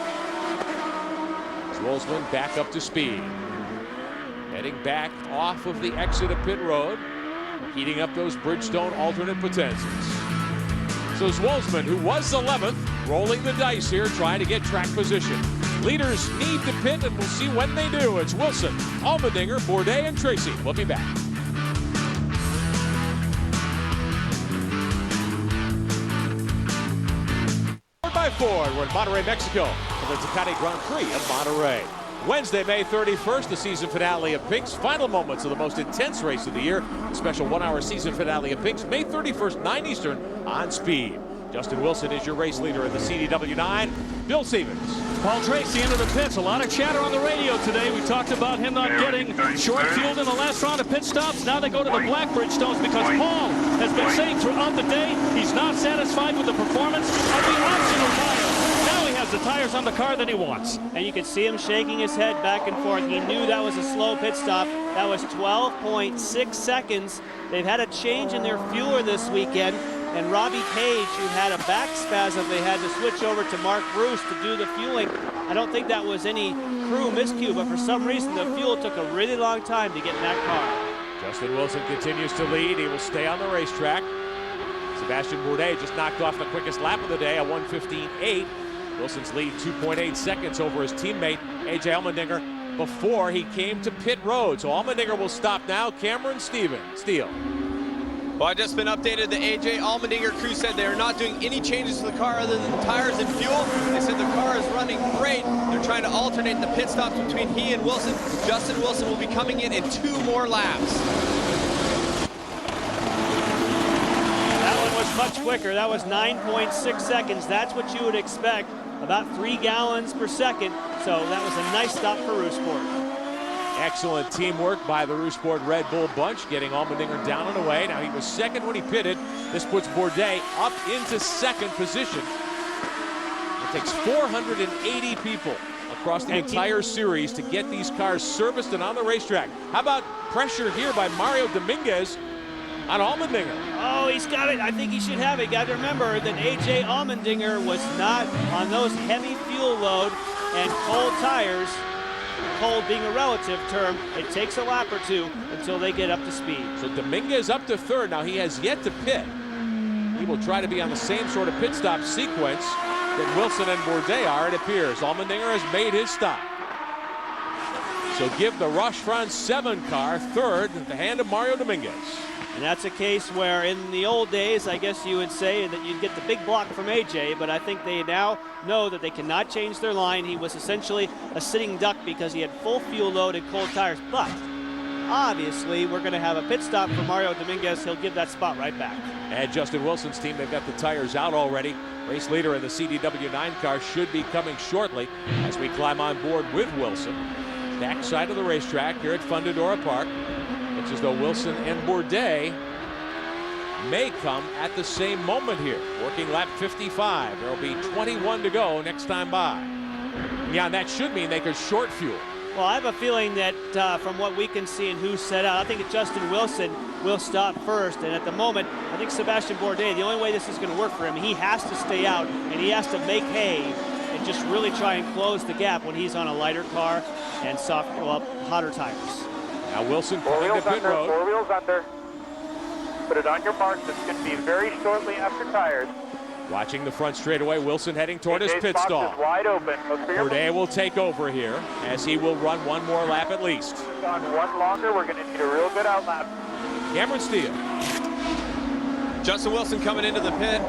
Wolfsman back up to speed. Heading back off of the exit of pit road, heating up those Bridgestone alternate potentials. So Wolfsman, who was 11th, rolling the dice here, trying to get track position. Leaders need to pit, and we'll see when they do. It's Wilson, Allmendinger, Bourdais, and Tracy. We'll be back. By Ford, we're in Monterrey, Mexico, for the Tecate Grand Prix of Monterrey. Wednesday, May 31st, the season finale of Pink's final moments of the most intense race of the year. A special 1-hour season finale of Pink's May 31st, 9 Eastern on Speed. Justin Wilson is your race leader in the CDW9. Bill Stevens. Paul Tracy into the pits. A lot of chatter on the radio today. We talked about him not getting short fueled in the last round of pit stops. Now they go to the black Bridgestones because Paul has been saying throughout the day he's not satisfied with the performance of the optional tire. Now he has has the tires on the car that he wants. And you could see him shaking his head back and forth. He knew that was a slow pit stop. That was 12.6 seconds. They've had a change in their fueler this weekend, and Robbie Page, who had a back spasm, they had to switch over to Mark Bruce to do the fueling. I don't think that was any crew miscue, but for some reason the fuel took a really long time to get in that car. Justin Wilson continues to lead. He will stay on the racetrack. Sebastian Bourdais just knocked off the quickest lap of the day, a 1:15.8. Wilson's lead 2.8 seconds over his teammate A.J. Allmendinger before he came to pit road. So Allmendinger will stop now. Cameron Steele. Well, I've just been updated. The A.J. Allmendinger crew said they are not doing any changes to the car other than tires and fuel. They said the car is running great. They're trying to alternate the pit stops between he and Wilson. Justin Wilson will be coming in 2 more laps. That one was much quicker. That was 9.6 seconds. That's what you would expect, about 3 gallons per second. So that was a nice stop for Rousport. Excellent teamwork by the Rousport Red Bull bunch, getting Allmendinger down and away. Now, he was second when he pitted. This puts Bourdais up into second position. It takes 480 people across the entire series to get these cars serviced and on the racetrack. How about pressure here by Mario Dominguez on Allmendinger? Oh, he's got it. I think he should have it. Got to remember that A.J. Allmendinger was not on those heavy fuel load and cold tires. Cold being a relative term, it takes a lap or 2 until they get up to speed. So Dominguez up to third. Now, he has yet to pit. He will try to be on the same sort of pit stop sequence that Wilson and Bourdais are, it appears. Allmendinger has made his stop. So give the Rochefran 7 car third at the hand of Mario Dominguez. And that's a case where in the old days, I guess you would say that you'd get the big block from AJ, but I think they now know that they cannot change their line. He was essentially a sitting duck because he had full fuel load and cold tires. But obviously, we're going to have a pit stop for Mario Dominguez. He'll give that spot right back. And Justin Wilson's team, they've got the tires out already. Race leader in the CDW9 car should be coming shortly as we climb on board with Wilson. Back side of the racetrack here at Fundidora Park. Looks as though Wilson and Bourdais may come at the same moment here. Working lap 55. There will be 21 to go next time by. Yeah, and that should mean they could short fuel. Well, I have a feeling that from what we can see and who's set out, I think that Justin Wilson will stop first. And at the moment, I think Sebastian Bourdais, the only way this is going to work for him, he has to stay out and he has to make hay and just really try and close the gap when he's on a lighter car and hotter tires. Now Wilson coming to pit road. 4 wheels under. Put it on your marks. It's going to be very shortly after tires. Watching the front straightaway, Wilson heading toward his pit stall. Wide open. Bourdais will take over here as he will run 1 more lap at least. On 1 longer, we're going to need a real good outlap. Cameron Steele. Justin Wilson coming into the pit,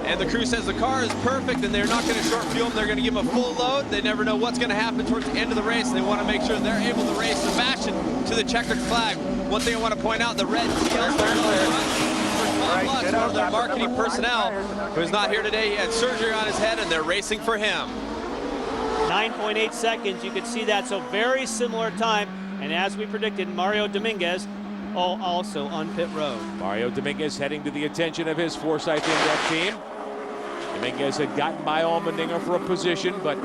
and the crew says the car is perfect and they're not going to short fuel him. They're going to give him a full load. They never know what's going to happen towards the end of the race. They want to make sure they're able to race Sebastian to the checkered flag. One thing I want to point out, the red TL for Tom Lutz, one of their marketing personnel, who's not here today. He had surgery on his head and they're racing for him. 9.8 seconds, you can see that, so very similar time. And as we predicted, Mario Dominguez also on pit road. Mario Dominguez heading to the attention of his Forsyth Index team. Dominguez had gotten by Allmendinger for a position, but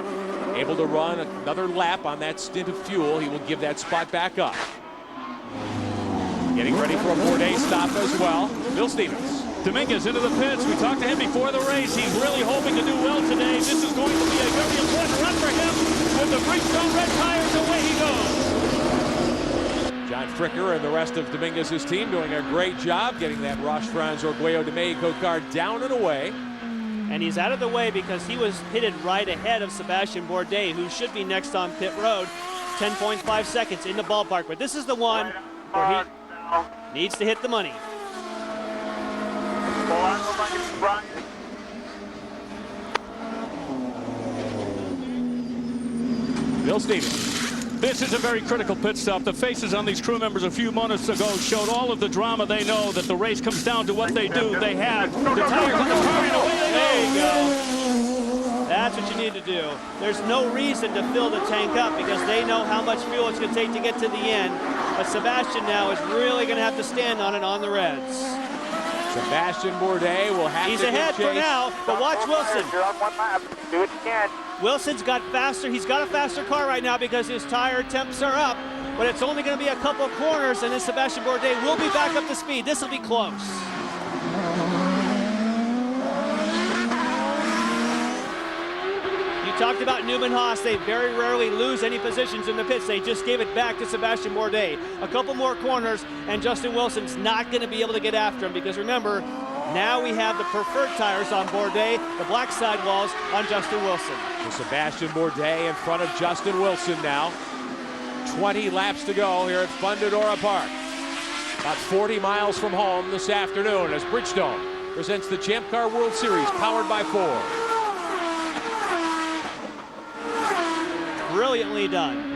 able to run another lap on that stint of fuel. He will give that spot back up. Getting ready for a Bourdais stop as well. Bill Stevens. Dominguez into the pits. We talked to him before the race. He's really hoping to do well today. This is going to be a very important run for him. With the Bridgestone red tires, away he goes. John Fricker and the rest of Dominguez's team doing a great job getting that Rochefran Orguello de Mexico car down and away. And he's out of the way because he was pitted right ahead of Sebastian Bourdais, who should be next on pit road. 10.5 seconds in the ballpark, but this is the one where he needs to hit the money. Bill Stevens. This is a very critical pit stop. The faces on these crew members a few moments ago showed all of the drama they know, that the race comes down to what they do. They have the tires on the car and away they go. There you go. That's what you need to do. There's no reason to fill the tank up because they know how much fuel it's going to take to get to the end. But Sebastian now is really going to have to stand on it on the reds. Sebastian Bourdais will have He's to ahead give for chase. now, but watch Wilson. You're on one lap. Do what you can. Wilson's got faster. He's got a faster car right now because his tire temps are up, but it's only going to be a couple of corners, and then Sebastian Bourdais will be back up to speed. This will be close. You talked about Newman Haas. They very rarely lose any positions in the pits. They just gave it back to Sebastian Bourdais. A couple more corners, and Justin Wilson's not going to be able to get after him because remember, now we have the preferred tires on Bourdais, the black sidewalls on Justin Wilson. So Sebastian Bourdais in front of Justin Wilson now. 20 laps to go here at Fundidora Park. About 40 miles from home this afternoon as Bridgestone presents the Champ Car World Series powered by Ford. Brilliantly done.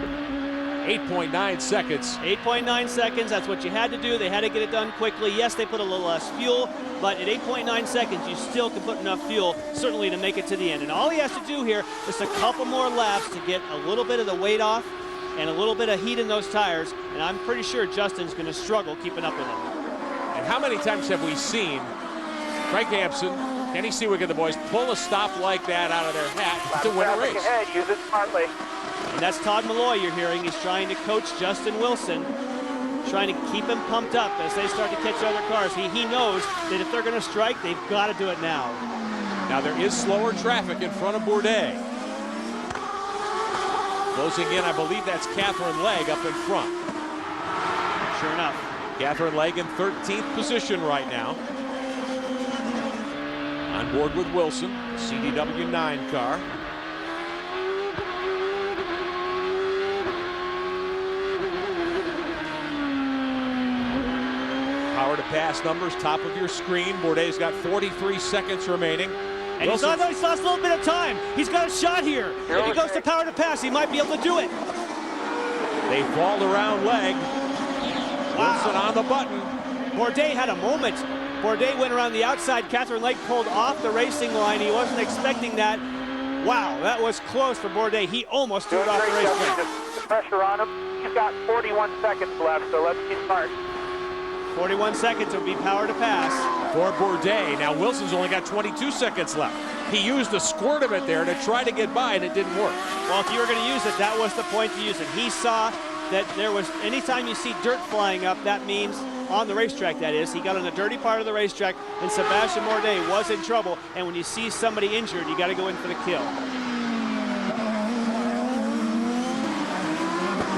8.9 seconds. 8.9 seconds, that's what you had to do. They had to get it done quickly. Yes, they put a little less fuel, but at 8.9 seconds, you still can put enough fuel, certainly, to make it to the end. And all he has to do here is a couple more laps to get a little bit of the weight off and a little bit of heat in those tires, and I'm pretty sure Justin's going to struggle keeping up with him. And how many times have we seen Frank Hampson, Kenny Seawick and the boys pull a stop like that out of their hat to win a race? Ahead, use it smartly. And that's Todd Malloy you're hearing. He's trying to coach Justin Wilson, trying to keep him pumped up as they start to catch other cars. He knows that if they're going to strike, they've got to do it now. Now there is slower traffic in front of Bourdais. Closing in, I believe that's Catherine Legge up in front. Sure enough. Catherine Legge in 13th position right now. On board with Wilson, the CDW 9 car. Power to pass numbers, top of your screen. Bourdais got 43 seconds remaining. And he's lost a little bit of time. He's got a shot here. If he goes to power to pass, he might be able to do it. They fall around Legge. Wilson on the button. Bourdais had a moment. Bourdais went around the outside. Catherine Legge pulled off the racing line. He wasn't expecting that. Wow, that was close for Bourdais. He almost threw it off the racetrack. Just the pressure on him. He's got 41 seconds left, so let's be smart. 41 seconds would be power to pass. For Bourdais. Now Wilson's only got 22 seconds left. He used a squirt of it there to try to get by, and it didn't work. Well, if you were going to use it, that was the point to use it. He saw that there was, anytime you see dirt flying up, that means, on the racetrack that is, he got on the dirty part of the racetrack, and Sebastian Bourdais was in trouble. And when you see somebody injured, you got to go in for the kill.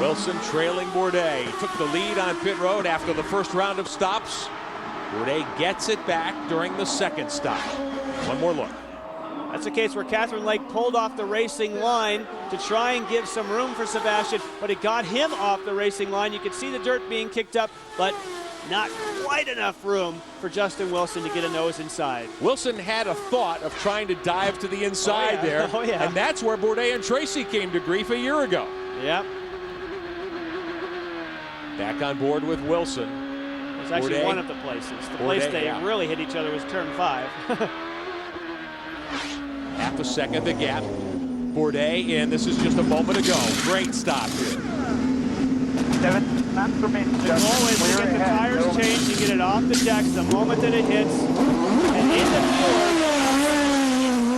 Wilson trailing Bourdais. Took the lead on pit road after the first round of stops. Bourdais gets it back during the second stop. One more look. That's a case where Catherine Legge pulled off the racing line to try and give some room for Sebastian, but it got him off the racing line. You could see the dirt being kicked up, but not quite enough room for Justin Wilson to get a nose inside. Wilson had a thought of trying to dive to the inside there, and that's where Bourdais and Tracy came to grief a year ago. Yep. Back on board with Wilson. It's actually Bourdais. one of the places. The place they really hit each other was turn 5. Half a second the gap. Bourdais in. This is just a moment ago. Great stop here. 7 laps remaining. The goal is to get the tires changed and get it off the decks the moment that it hits. And in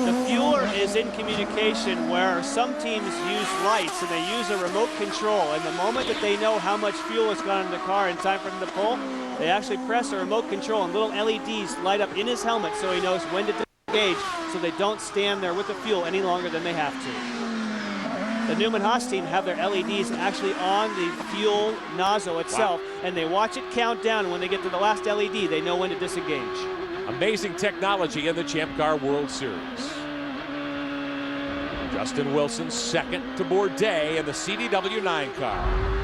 the fueler is in communication where some teams use lights and they use a remote control. And the moment that they know how much fuel has gone in the car in time for them to pull, they actually press a remote control and little LEDs light up in his helmet so he knows when to disengage, so they don't stand there with the fuel any longer than they have to. The Newman Haas team have their LEDs actually on the fuel nozzle itself, and they watch it count down, and when they get to the last LED, they know when to disengage. Amazing technology in the Champ Car World Series. Justin Wilson second to Bourdais in the CDW 9 car.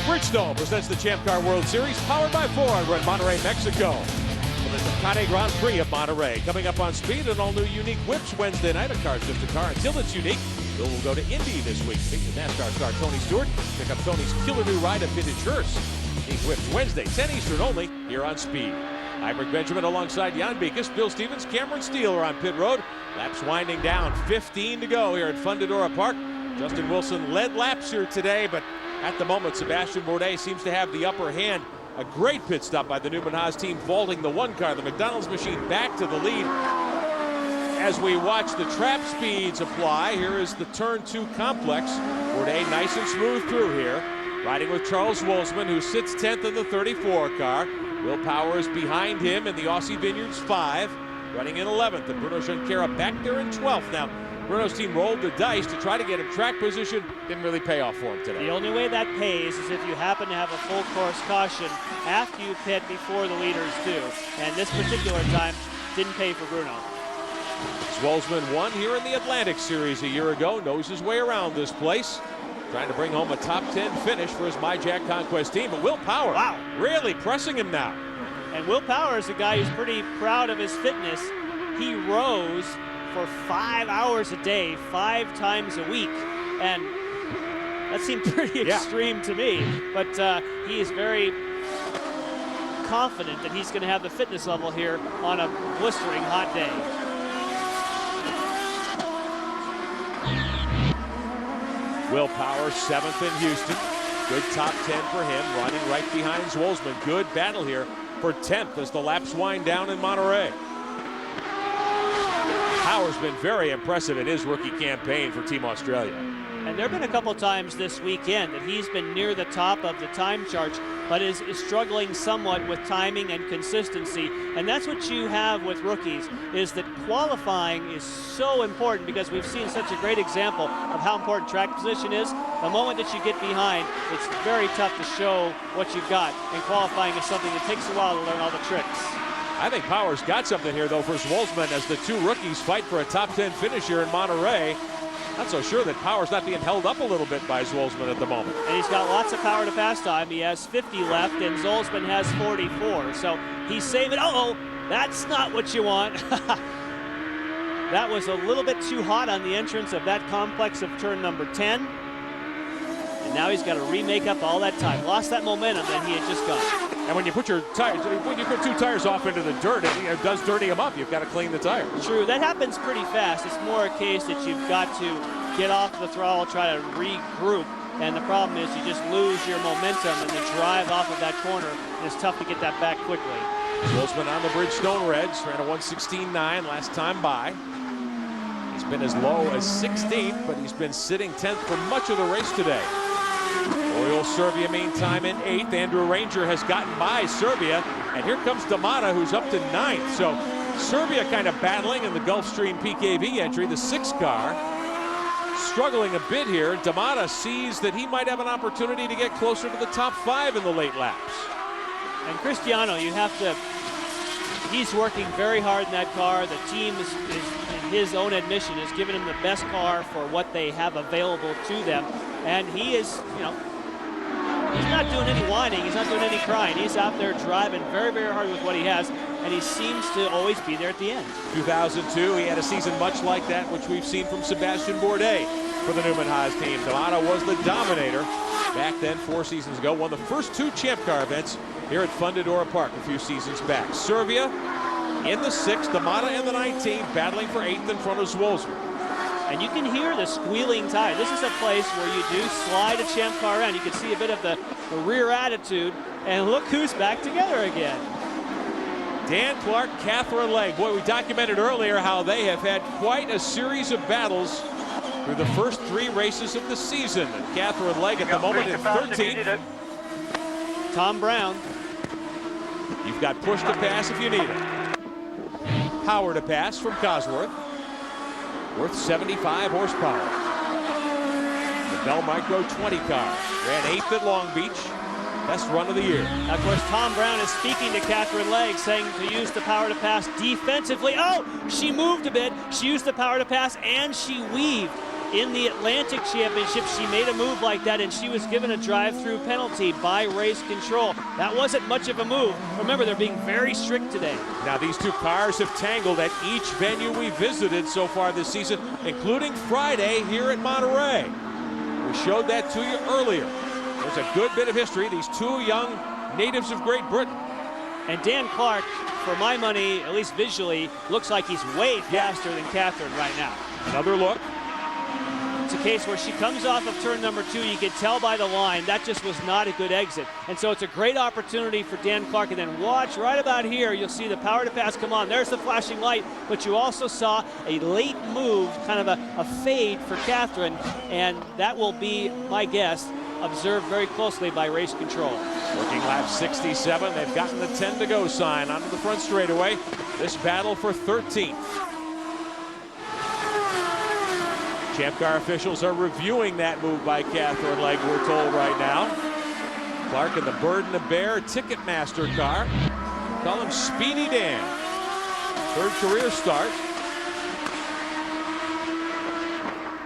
Bridgestone presents the Champ Car World Series, powered by Ford. We're in Monterrey, Mexico, for the Tecate Grand Prix of Monterrey. Coming up on Speed, an all-new Unique Whips Wednesday night. A car's just a car until it's unique. Bill will go to Indy this week. Meet with NASCAR star Tony Stewart. Pick up Tony's killer new ride, a vintage hearse. Unique Whips Wednesday, 10 Eastern only, here on Speed. I'm Rick Benjamin alongside Jan Beekes, Bill Stevens, Cameron Steele are on pit road. Laps winding down, 15 to go here at Fundidora Park. Justin Wilson led laps here today, but at the moment, Sebastian Bourdais seems to have the upper hand. A great pit stop by the Newman Haas team, vaulting the one car, the McDonald's machine, back to the lead. As we watch the trap speeds apply, here is the turn 2 complex. Bourdais nice and smooth through here. Riding with Charles Wolzman, who sits 10th in the 34 car. Will Power is behind him in the Aussie Vineyards 5, running in 11th. And Bruno Junqueira back there in 12th. Now, Bruno's team rolled the dice to try to get him track position. Didn't really pay off for him today. The only way that pays is if you happen to have a full course caution after you pit before the leaders do. And this particular time didn't pay for Bruno. Wolzman won here in the Atlantic Series a year ago. Knows his way around this place. Trying to bring home a top 10 finish for his MyJack Conquest team. But Will Power, wow, really pressing him now. And Will Power is a guy who's pretty proud of his fitness. He rows for 5 hours a day, 5 times a week. And that seemed pretty extreme to me. But he is very confident that he's going to have the fitness level here on a blistering hot day. Will Power 7th in Houston. Good top 10 for him, running right behind Wolzman. Good battle here for 10th as the laps wind down in Monterrey. Power's been very impressive in his rookie campaign for Team Australia. And there have been a couple times this weekend that he's been near the top of the time chart, but is struggling somewhat with timing and consistency. And that's what you have with rookies, is that qualifying is so important, because we've seen such a great example of how important track position is. The moment that you get behind, it's very tough to show what you've got. And qualifying is something that takes a while to learn all the tricks. I think Power's got something here, though, for Wolzman as the 2 rookies fight for a top 10 finish here in Monterrey. Not so sure that Power's not being held up a little bit by Zolzman at the moment. And he's got lots of power to pass time. He has 50 left, and Zolzman has 44. So he's saving. Uh-oh, that's not what you want. That was a little bit too hot on the entrance of that complex of turn number 10. And now he's got to remake up all that time. Lost that momentum that he had just got. And when you put your tires, when you put 2 tires off into the dirt, it does dirty them up. You've got to clean the tires. True, that happens pretty fast. It's more a case that you've got to get off the throttle, try to regroup. And the problem is you just lose your momentum and the drive off of that corner. And it's tough to get that back quickly. Wolzman on the Bridgestone Reds, ran a 1:16.9 last time by. He's been as low as 16th, but he's been sitting 10th for much of the race today. Royal Serbia meantime in 8th. Andrew Ranger has gotten by Serbia, and here comes D'Amata, who's up to 9th. So Serbia kind of battling in the Gulfstream PKV entry, the 6th car. Struggling a bit here. D'Amata sees that he might have an opportunity to get closer to the top 5 in the late laps. And Cristiano, you have to, he's working very hard in that car. The team is in his own admission, has given him the best car for what they have available to them. And he is, he's not doing any whining, he's not doing any crying. He's out there driving very, very hard with what he has, and he seems to always be there at the end. 2002, he had a season much like that, which we've seen from Sebastian Bourdais for the Newman Haas team. D'Amata was the dominator back then 4 seasons ago. Won the first 2 Champ Car events here at Fundidora Park a few seasons back. Serbia in the 6th, D'Amata in the 19th, battling for 8th in front of Wolzman. And you can hear the squealing tire. This is a place where you do slide a Champ Car around. You can see a bit of the rear attitude. And look who's back together again. Dan Clark, Catherine Legge. Boy, we documented earlier how they have had quite a series of battles through the first 3 races of the season. And Catherine Legge at the moment in 13th. Tom Brown. You've got push to pass if you need it. Power to pass from Cosworth. Worth 75 horsepower. The Bell Micro 20 car. Ran 8th at Long Beach. Best run of the year. Of course, Tom Brown is speaking to Catherine Legge, saying to use the power to pass defensively. Oh, she moved a bit. She used the power to pass, and she weaved. In the Atlantic Championship, she made a move like that, and she was given a drive-through penalty by race control. That wasn't much of a move. Remember, they're being very strict today. Now, these 2 cars have tangled at each venue we visited so far this season, including Friday here at Monterrey. We showed that to you earlier. There's a good bit of history. These 2 young natives of Great Britain And Dan Clark, for my money, at least visually, looks like he's way faster than Catherine right now. Another look. It's a case where she comes off of turn number 2. You can tell by the line that just was not a good exit. And so it's a great opportunity for Dan Clark. And then watch right about here, you'll see the power to pass come on. There's the flashing light, but you also saw a late move, kind of a fade for Catherine. And that will be, my guess, observed very closely by race control. Working lap 67. They've gotten the 10 to go sign onto the front straightaway. This battle for 13th. Champ Car officials are reviewing that move by Catherine Legg, we're told right now. Clark in the Bird and the Bear Ticketmaster car. Call him Speedy Dan. Third career start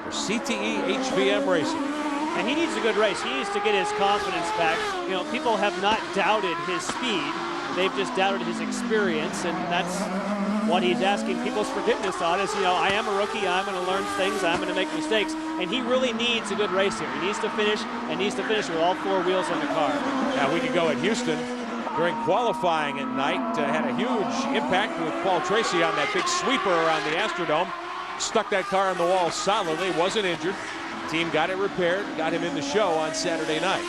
for CTE HVM Racing. And he needs a good race. He needs to get his confidence back. You know, people have not doubted his speed. They've just doubted his experience, and that's what he's asking people's forgiveness on is, you know, I am a rookie, I'm going to learn things, I'm going to make mistakes, and he really needs a good race here. He needs to finish, and needs to finish with all 4 wheels on the car. Now, we could go at Houston during qualifying at night. Had a huge impact with Paul Tracy on that big sweeper around the Astrodome. Stuck that car on the wall solidly, wasn't injured. Team got it repaired, got him in the show on Saturday night.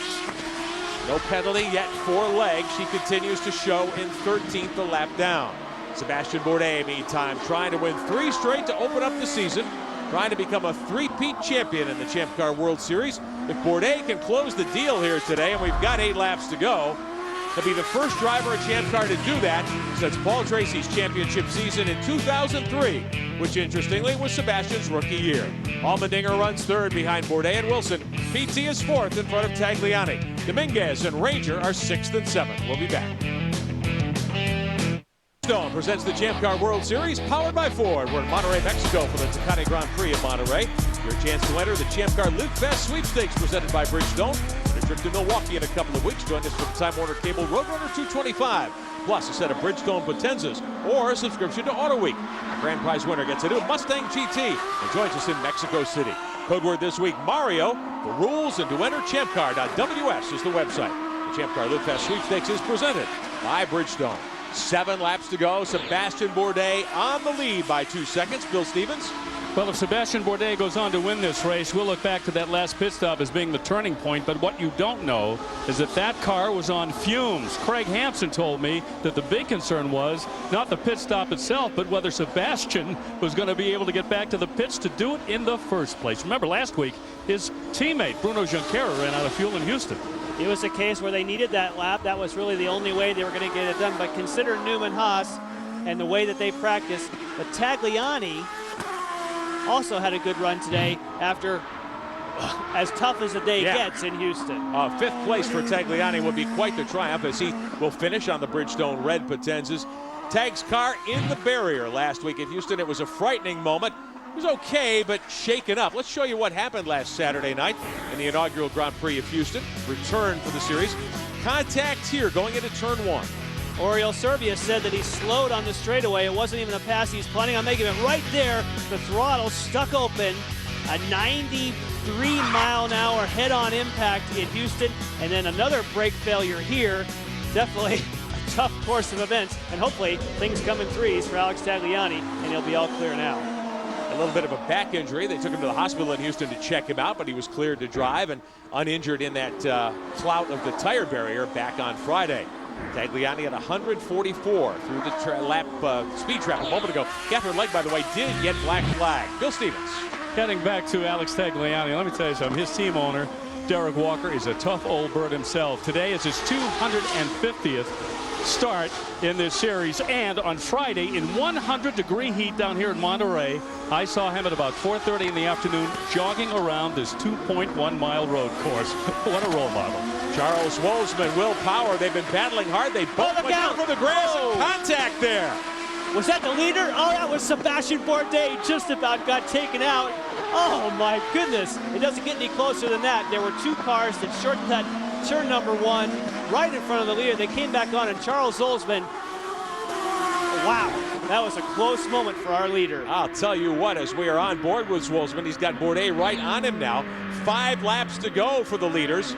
No penalty yet for Legg. She continues to show in 13th, a lap down. Sebastian Bourdais, meantime, trying to win 3 straight to open up the season, trying to become a 3-peat champion in the Champ Car World Series. If Bourdais can close the deal here today, and we've got 8 laps to go, he'll be the first driver at Champ Car to do that since Paul Tracy's championship season in 2003, which interestingly was Sebastian's rookie year. Allmendinger runs 3rd behind Bourdais and Wilson. PT is 4th in front of Tagliani. Dominguez and Ranger are 6th and 7th. We'll be back. Bridgestone presents the Champ Car World Series, powered by Ford. We're in Monterrey, Mexico for the Tecate Grand Prix in Monterrey. Your chance to enter the Champ Car Live Fast sweepstakes presented by Bridgestone. A trip to Milwaukee in a couple of weeks. Join us for the Time Warner Cable Roadrunner 225. Plus a set of Bridgestone Potenzas or a subscription to Auto Week. Grand prize winner gets a new Mustang GT and joins us in Mexico City. Code word this week, Mario. The rules and to enter champcar.ws is the website. The Champ Car Live Fast sweepstakes is presented by Bridgestone. 7 laps to go. Sebastian Bourdais on the lead by 2 seconds. Bill Stevens. Well, if Sebastian Bourdais goes on to win this race, we'll look back to that last pit stop as being the turning point. But what you don't know is that that car was on fumes. Craig Hampson told me that the big concern was not the pit stop itself, but whether Sebastian was going to be able to get back to the pits to do it in the first place. Remember, last week, his teammate, Bruno Junqueira, ran out of fuel in Houston. It was a case where they needed that lap. That was really the only way they were going to get it done. But consider Newman Haas and the way that they practice. But Tagliani also had a good run today after as tough as the day gets in Houston. 5th place for Tagliani would be quite the triumph as he will finish on the Bridgestone Red Potenzas. Tag's car in the barrier last week in Houston. It was a frightening moment. It was okay, but shaken up. Let's show you what happened last Saturday night in the inaugural Grand Prix of Houston. Return for the series. Contact here going into turn 1. Oriol Servia said that he slowed on the straightaway. It wasn't even a pass. He's planning on making it right there. The throttle stuck open. A 93-mile-an-hour head-on impact in Houston. And then another brake failure here. Definitely a tough course of events. And hopefully things come in threes for Alex Tagliani, and he'll be all clear now. A little bit of a back injury. They took him to the hospital in Houston to check him out, but he was cleared to drive and uninjured in that clout of the tire barrier back on Friday. Tagliani at 144 through the speed trap a moment ago. Catherine Legg, by the way, did get black flag. Bill Stevens. Getting back to Alex Tagliani, let me tell you something. His team owner, Derek Walker, is a tough old bird himself. Today is his 250th start in this series, and on Friday in 100-degree heat down here in Monterrey, I saw him at about 4:30 in the afternoon jogging around this 2.1-mile road course. What a role model. Charles Wolfsman, Will Power, they've been battling hard. They both went out from the grass and contact there. Was that the leader? Oh, that was Sebastian Bourdais. Just about got taken out. Oh my goodness. It doesn't get any closer than that. There were 2 cars that shortcut turn number 1 right in front of the leader. They came back on, and Charles Wolfsman, wow, that was a close moment for our leader. I'll tell you what, as we are on board with Wolfsman, he's got Bourdais right on him now. 5 laps to go for the leaders.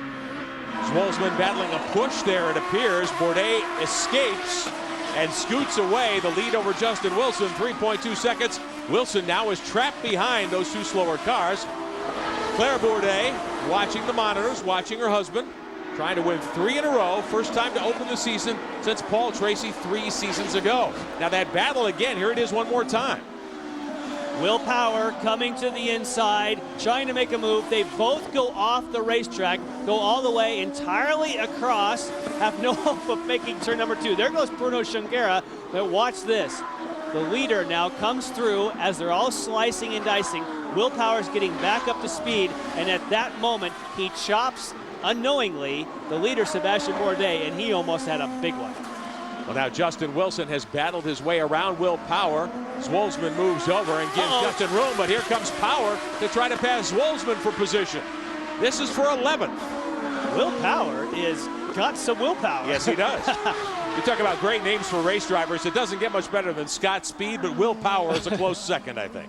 Zwolsman battling a push there, it appears. Bourdais escapes and scoots away the lead over Justin Wilson, 3.2 seconds. Wilson now is trapped behind those two slower cars. Claire Bourdais watching the monitors, watching her husband, trying to win 3 in a row. First time to open the season since Paul Tracy 3 seasons ago. Now that battle again, here it is one more time. Will Power coming to the inside, trying to make a move. They both go off the racetrack, go all the way entirely across, have no hope of making turn number 2. There goes Bruno Junqueira, but watch this. The leader now comes through as they're all slicing and dicing. Will Power's getting back up to speed, and at that moment, he chops unknowingly the leader, Sebastian Bourdais, and he almost had a big one. Well, now Justin Wilson has battled his way around Will Power. Zwolsman moves over and gives Justin room, but here comes Power to try to pass Zwolsman for position. This is for 11th. Will Power is got some willpower. Yes, he does. You talk about great names for race drivers. It doesn't get much better than Scott Speed, but Will Power is a close second, I think.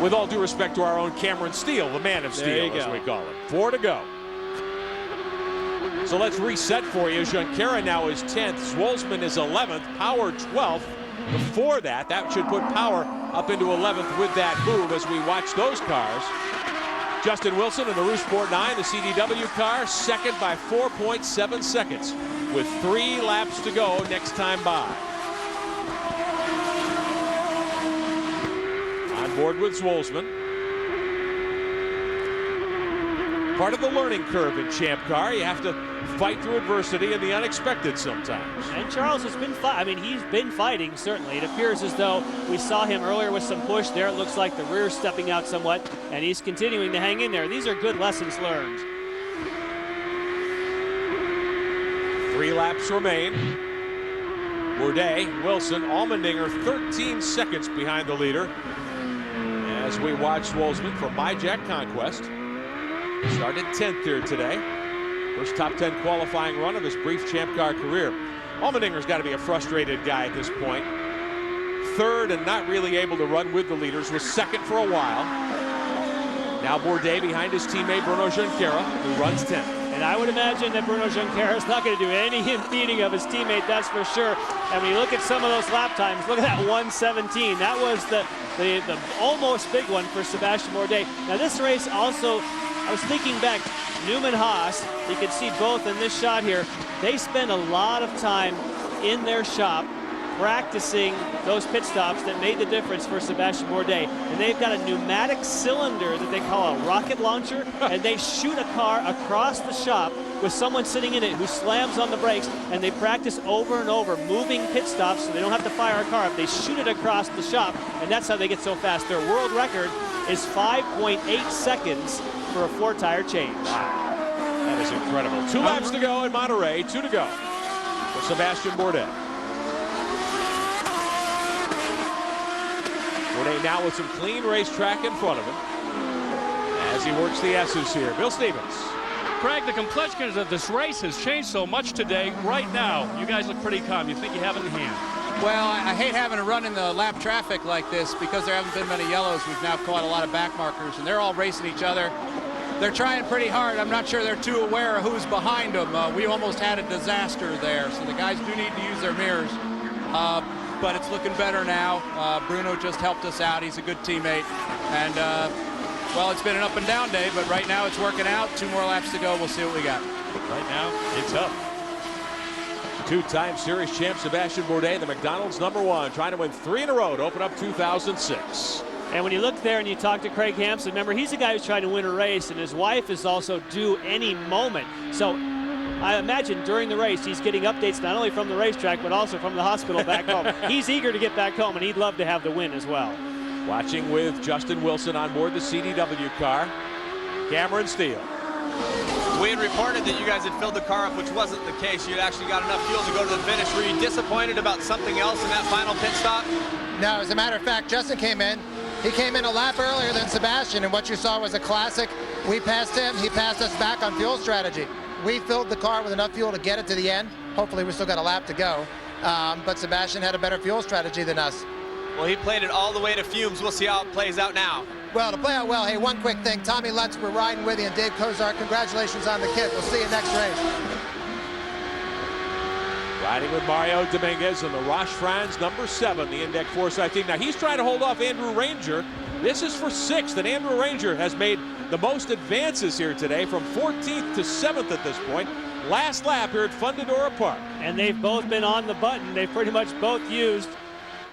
With all due respect to our own Cameron Steele, the man of steel, as we call it. 4 to go. So let's reset for you. Junqueira now is 10th. Zwolsman is 11th. Power 12th. Before that, that should put Power up into 11th with that move as we watch those cars. Justin Wilson in the Rousport 9, the CDW car, second by 4.7 seconds with 3 laps to go next time by. On board with Zwolsman. Part of the learning curve in Champ Car. You have to fight through adversity and the unexpected sometimes. And Charles has been he's been fighting, certainly. It appears as though we saw him earlier with some push there. It looks like the rear stepping out somewhat, and he's continuing to hang in there. These are good lessons learned. 3 laps remain. Bourdais, Wilson, Allmendinger 13 seconds behind the leader. As we watch Zwolsman from My Jack Conquest. Started 10th here today. First top 10 qualifying run of his brief Champ Car career. Allmendinger's got to be a frustrated guy at this point. Third and not really able to run with the leaders. Was second for a while. Now Bourdais behind his teammate Bruno Junqueira, who runs 10th. And I would imagine that Bruno Junqueira is not going to do any impeding of his teammate, that's for sure. And when you look at some of those lap times, look at that 1:17. That was the almost big one for Sebastian Bourdais. Now this race also, I was thinking back, Newman Haas, you can see both in this shot here, they spend a lot of time in their shop practicing those pit stops that made the difference for Sebastian Bourdais. And they've got a pneumatic cylinder that they call a rocket launcher, and they shoot a car across the shop with someone sitting in it who slams on the brakes, and they practice over and over moving pit stops so they don't have to fire a car up. They shoot it across the shop, and that's how they get so fast. Their world record is 5.8 seconds for a 4-tire change. Wow, that is incredible. 2 laps to go in Monterrey, 2 to go for Sebastian Bourdais. Bourdais now with some clean racetrack in front of him as he works the S's here. Bill Stevens. Craig, the complexion of this race has changed so much today. Right now, you guys look pretty calm. You think you have it in hand? Well, I hate having to run in the lap traffic like this because there haven't been many yellows. We've now caught a lot of back markers, and they're all racing each other. They're trying pretty hard. I'm not sure they're too aware of who's behind them. We almost had a disaster there, so the guys do need to use their mirrors. But it's looking better now. Bruno just helped us out. He's a good teammate. And, well, it's been an up and down day, but right now it's working out. 2 more laps to go. We'll see what we got. Right now, it's up. 2-time series champ Sebastian Bourdais, the McDonald's #1, trying to win 3 in a row to open up 2006. And when you look there and you talk to Craig Hampson, remember, he's a guy who's trying to win a race, and his wife is also due any moment. So I imagine during the race, he's getting updates not only from the racetrack, but also from the hospital back home. He's eager to get back home, and he'd love to have the win as well. Watching with Justin Wilson on board the CDW car, Cameron Steele. We had reported that you guys had filled the car up, which wasn't the case. You had actually got enough fuel to go to the finish. Were you disappointed about something else in that final pit stop? No, as a matter of fact, Justin came in. He came in a lap earlier than Sebastian, and what you saw was a classic. We passed him, he passed us back on fuel strategy. We filled the car with enough fuel to get it to the end. Hopefully we still got a lap to go. But Sebastian had a better fuel strategy than us. Well, he played it all the way to fumes. We'll see how it plays out now. well. To play out well, hey, one quick thing. Tommy Lutz, we're riding with you, and Dave Kozar, congratulations on the kit. We'll see you next race. Riding with Mario Dominguez and the Roche Franz number 7, the Index Foresight team. Now he's trying to hold off Andrew Ranger. This is for 6th, and Andrew Ranger has made the most advances here today from 14th to 7th at this point. Last lap here at Fundidora Park. And they've both been on the button. They've pretty much both used.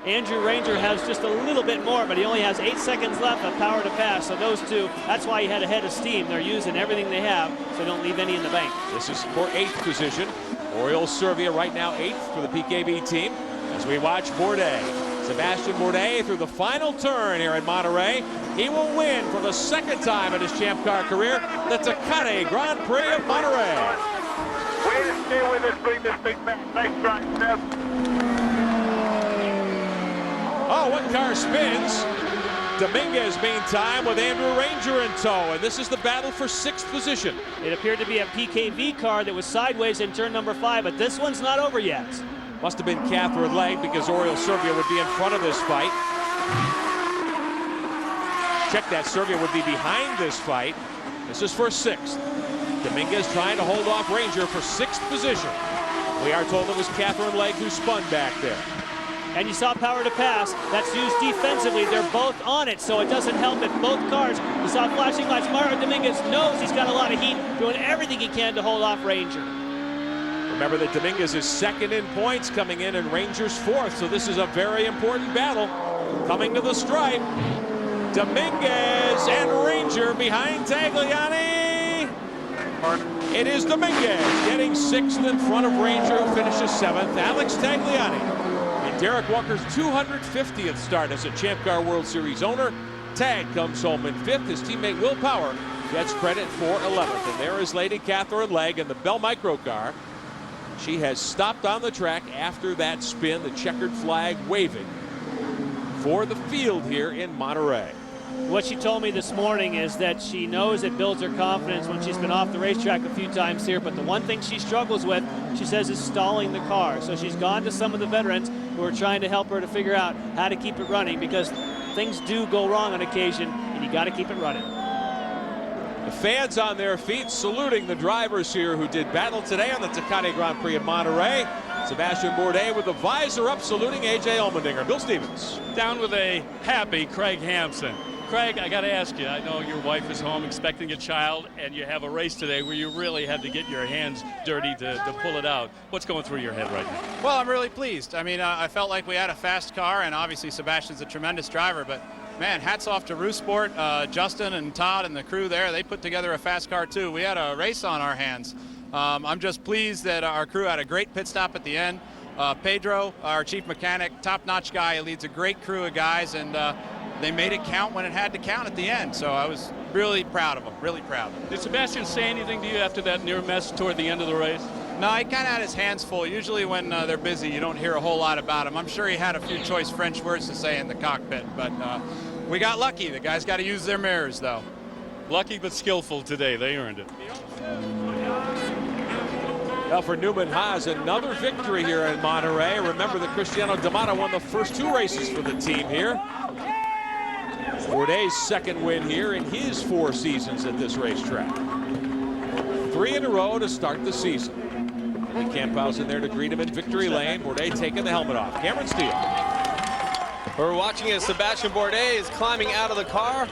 Andrew Ranger has just a little bit more, but he only has 8 seconds left of power to pass. So those two, that's why he had a head of steam. They're using everything they have, so don't leave any in the bank. This is for 8th position. Oriol Servia right now 8th for the PKV team. As we watch Bourdais. Sebastian Bourdais through the final turn here at Monterrey. He will win for the 2nd time in his Champ Car career the Tecate Grand Prix of Monterrey. Way to stay with us, bring this thing back. Nice try, Seb. Oh, one car spins. Dominguez, meantime, with Andrew Ranger in tow, and this is the battle for 6th position. It appeared to be a PKV car that was sideways in turn number 5, but this one's not over yet. Must have been Catherine Legg because Oriol Servia would be in front of this fight. Check that, Servia would be behind this fight. This is for 6th. Dominguez trying to hold off Ranger for 6th position. We are told it was Catherine Legg who spun back there. And you saw power to pass. That's used defensively. They're both on it, so it doesn't help if both cars. You saw flashing lights. Mario Dominguez knows he's got a lot of heat, doing everything he can to hold off Ranger. Remember that Dominguez is 2nd in points coming in, and Ranger's 4th, so this is a very important battle. Coming to the stripe, Dominguez and Ranger behind Tagliani. It is Dominguez getting 6th in front of Ranger, who finishes 7th. Alex Tagliani. Derek Walker's 250th start as a Champ Car World Series owner. Tag comes home in 5th. His teammate Will Power gets credit for 11th. And there is Lady Catherine Legg in the Bell Micro car. She has stopped on the track after that spin, the checkered flag waving for the field here in Monterrey. What she told me this morning is that she knows it builds her confidence when she's been off the racetrack a few times here, but the one thing she struggles with, she says, is stalling the car. So she's gone to some of the veterans who are trying to help her to figure out how to keep it running, because things do go wrong on occasion, and you got to keep it running. The fans on their feet saluting the drivers here who did battle today on the Tecate Grand Prix of Monterrey. Sebastian Bourdais with the visor up saluting A.J. Allmendinger. Bill Stevens. Down with a happy Craig Hampson. Craig, I got to ask you, I know your wife is home expecting a child, and you have a race today where you really had to get your hands dirty to pull it out. What's going through your head right now? Well, I'm really pleased. I mean, I felt like we had a fast car, and obviously Sebastian's a tremendous driver, but man, hats off to Rousport, Justin and Todd and the crew there. They put together a fast car too. We had a race on our hands. I'm just pleased that our crew had a great pit stop at the end. Pedro, our chief mechanic, top-notch guy, he leads a great crew of guys, and they made it count when it had to count at the end. So I was really proud of him, really proud. Did Sebastian say anything to you after that near miss toward the end of the race? No, he kind of had his hands full. Usually when they're busy, you don't hear a whole lot about him. I'm sure he had a few choice French words to say in the cockpit, but we got lucky. The guys got to use their mirrors, though. Lucky but skillful today. They earned it. Well, for Newman Haas, another victory here in Monterrey. Remember that Cristiano D'Amato won the first 2 races for the team here. Bourdais' 2nd win here in his 4 seasons at this racetrack. 3 in a row to start the season. Campau's in there to greet him in victory lane. Bourdais taking the helmet off. Cameron Steele. We're watching as Sebastian Bourdais is climbing out of the car.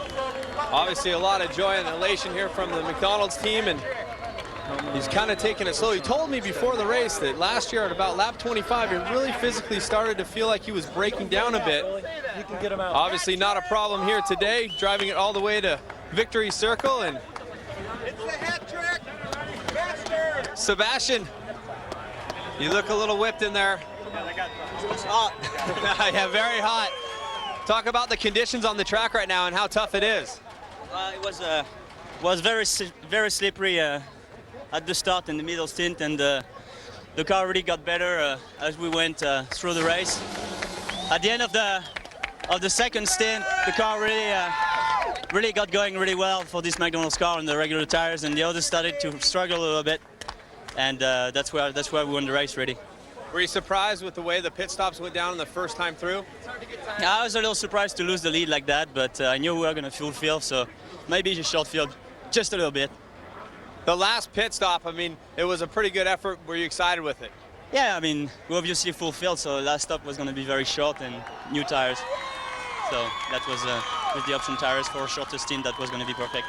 Obviously a lot of joy and elation here from the McDonald's team, and he's kind of taking it slow. He told me before the race that last year at about lap 25, he really physically started to feel like he was breaking down a bit. Obviously not a problem here today, driving it all the way to Victory Circle. And Sebastian, you look a little whipped in there. It's hot. Yeah, very hot. Talk about the conditions on the track right now and how tough it is. It was very slippery at the start and the middle stint, and the car really got better as we went through the race. At the end of the 2nd stint, the car really got going really well for this McDonald's car on the regular tires, and the others started to struggle a little bit, and that's where we won the race really. Were you surprised with the way the pit stops went down the first time through? I was a little surprised to lose the lead like that, but I knew we were going to full field, so maybe just short field just a little bit. The last pit stop, I mean, it was a pretty good effort. Were you excited with it? Yeah, I mean, we obviously full field, so the last stop was going to be very short and new tires. So that was with the option tires for a shorter stint, that was going to be perfect.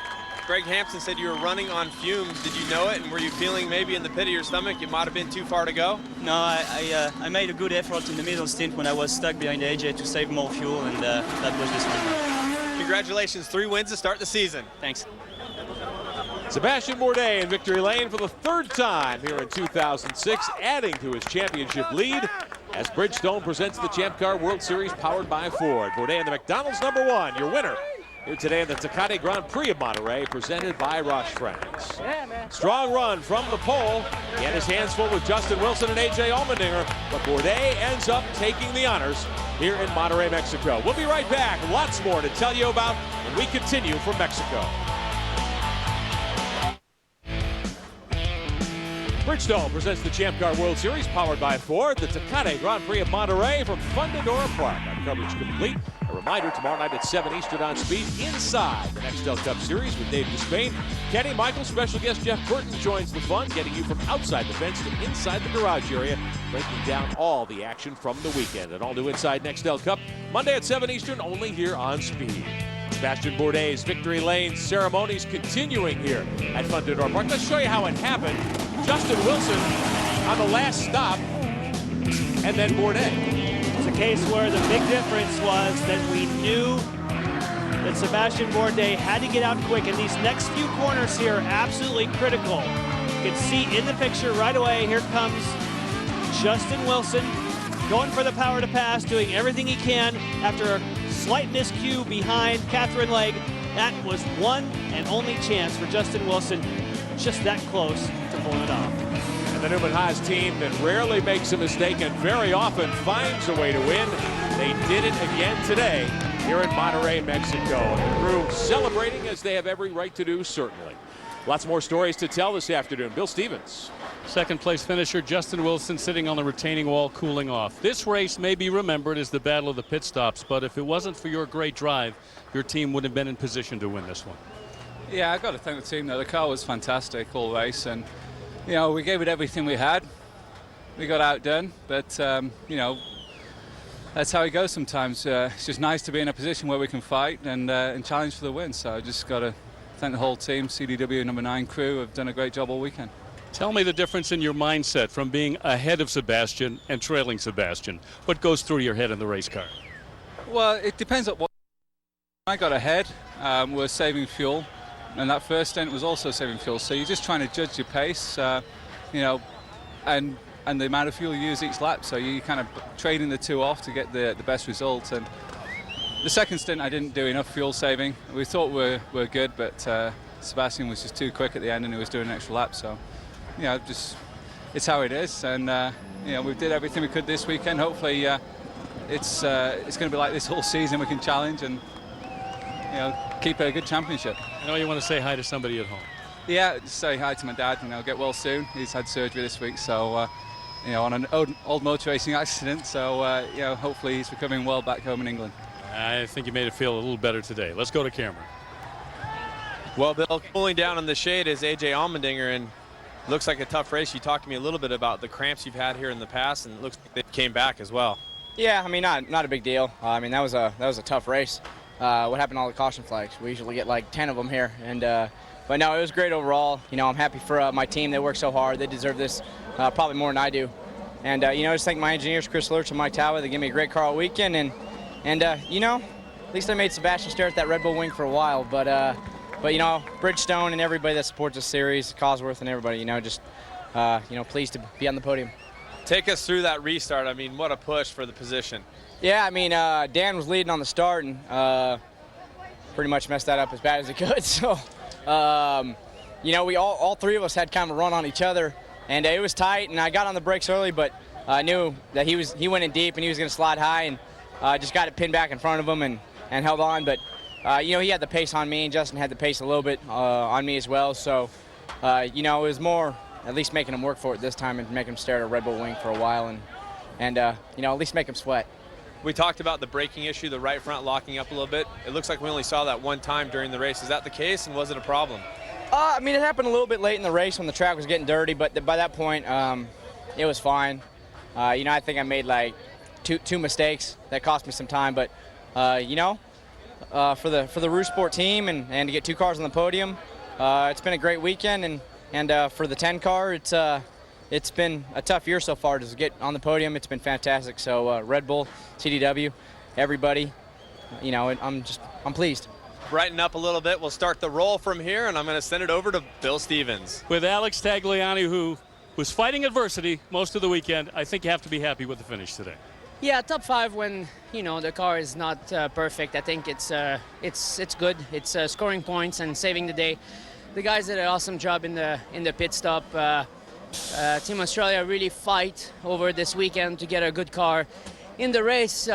Greg Hampson said you were running on fumes. Did you know it? And were you feeling maybe in the pit of your stomach it might have been too far to go? No, I made a good effort in the middle stint when I was stuck behind AJ to save more fuel, and that was this one. Congratulations, 3 wins to start the season. Thanks. Sebastian Bourdais in victory lane for the 3rd time here in 2006, adding to his championship lead as Bridgestone presents the Champ Car World Series powered by Ford. Bourdais in the McDonald's #1, your winner here today in the Tecate Grand Prix of Monterrey, presented by Roche France. Strong run from the pole. He had his hands full with Justin Wilson and AJ Allmendinger, but Bourdais ends up taking the honors here in Monterrey, Mexico. We'll be right back. Lots more to tell you about when we continue from Mexico. Bridgestone presents the Champ Car World Series powered by Ford, the Tecate Grand Prix of Monterrey from Fundidora Park. Our coverage complete. A reminder, tomorrow night at 7 Eastern on Speed, inside the Nextel Cup Series with Dave Despain. Kenny Michael, special guest Jeff Burton joins the fun, getting you from outside the fence to inside the garage area, breaking down all the action from the weekend. An all-new Inside Nextel Cup, Monday at 7 Eastern, only here on Speed. Sebastian Bourdais' victory lane ceremonies continuing here at Fundidora Park. Let's show you how it happened. Justin Wilson on the last stop, and then Bourdais. It's a case where the big difference was that we knew that Sebastian Bourdais had to get out quick, and these next few corners here are absolutely critical. You can see in the picture right away, here comes Justin Wilson going for the power to pass, doing everything he can after a slight miscue behind Catherine Legge. That was one and only chance for Justin Wilson, just that close to pulling it off. And the Newman Haas team that rarely makes a mistake and very often finds a way to win. They did it again today here in Monterrey, Mexico. And the crew celebrating as they have every right to do, certainly. Lots more stories to tell this afternoon. Bill Stevens. Second place finisher Justin Wilson sitting on the retaining wall cooling off. This race may be remembered as the battle of the pit stops, but if it wasn't for your great drive, your team would have been in position to win this one. Yeah, I've got to thank the team though. The car was fantastic all race, and you know, we gave it everything we had. We got outdone, but you know, that's how it goes sometimes. It's just nice to be in a position where we can fight and challenge for the win. So I just got to thank the whole team. CDW #9 crew have done a great job all weekend. Tell me the difference in your mindset from being ahead of Sebastian and trailing Sebastian. What goes through your head in the race car? Well, it depends on what. I got ahead, we're saving fuel, and that first stint was also saving fuel. So you're just trying to judge your pace, you know, and the amount of fuel you use each lap. So you're kind of trading the two off to get the best result. And the second stint, I didn't do enough fuel saving. We thought we're good, but Sebastian was just too quick at the end, and he was doing an extra lap. So, you know, just it's how it is. And you know, we did everything we could this weekend. Hopefully, it's going to be like this whole season. We can challenge and, you know, keep a good championship. I know you want to say hi to somebody at home. Yeah, just say hi to my dad. You know, get well soon. He's had surgery this week, so you know, on an old motor racing accident. So you know, hopefully he's recovering well back home in England. I think you made it feel a little better today. Let's go to camera. Well, Bill, cooling down in the shade is AJ Allmendinger, and looks like a tough race. You talked to me a little bit about the cramps you've had here in the past, and it looks like they came back as well. Yeah, I mean, not a big deal. I mean, that was a tough race. What happened to all the caution flags? We usually get like 10 of them here, and but no, it was great overall. You know, I'm happy for my team. They work so hard. They deserve this probably more than I do. And you know, just thank my engineers, Chris Lurch and Mike Talbot. They gave me a great car all weekend, and you know, at least I made Sebastian stare at that Red Bull wing for a while. But you know, Bridgestone and everybody that supports the series, Cosworth and everybody, you know, just you know, pleased to be on the podium. Take us through that restart. I mean, what a push for the position. Yeah, I mean, Dan was leading on the start and pretty much messed that up as bad as he could. So, you know, we all three of us had kind of a run on each other, and it was tight. And I got on the brakes early, but I knew that he went in deep and he was going to slide high, and just got it pinned back in front of him and held on. But you know, he had the pace on me, and Justin had the pace a little bit on me as well. So, you know, it was more at least making him work for it this time and making him stare at a Red Bull wing for a while, and you know, at least make him sweat. We talked about the braking issue, the right front locking up a little bit. It looks like we only saw that one time during the race. Is that the case, and was it a problem? I mean, it happened a little bit late in the race when the track was getting dirty, but by that point, it was fine. You know, I think I made like two mistakes that cost me some time, but you know, for the Rouge Sport team and to get 2 cars on the podium, it's been a great weekend, and for the 10 car, it's been a tough year so far to get on the podium. It's been fantastic. So Red Bull, CDW, everybody, you know, I'm pleased. Brighten up a little bit. We'll start the roll from here, and I'm going to send it over to Bill Stevens. With Alex Tagliani, who was fighting adversity most of the weekend, I think you have to be happy with the finish today. Yeah, top 5 when, you know, the car is not perfect. I think it's good. It's scoring points and saving the day. The guys did an awesome job in the pit stop. Team Australia really fight over this weekend to get a good car. In the race,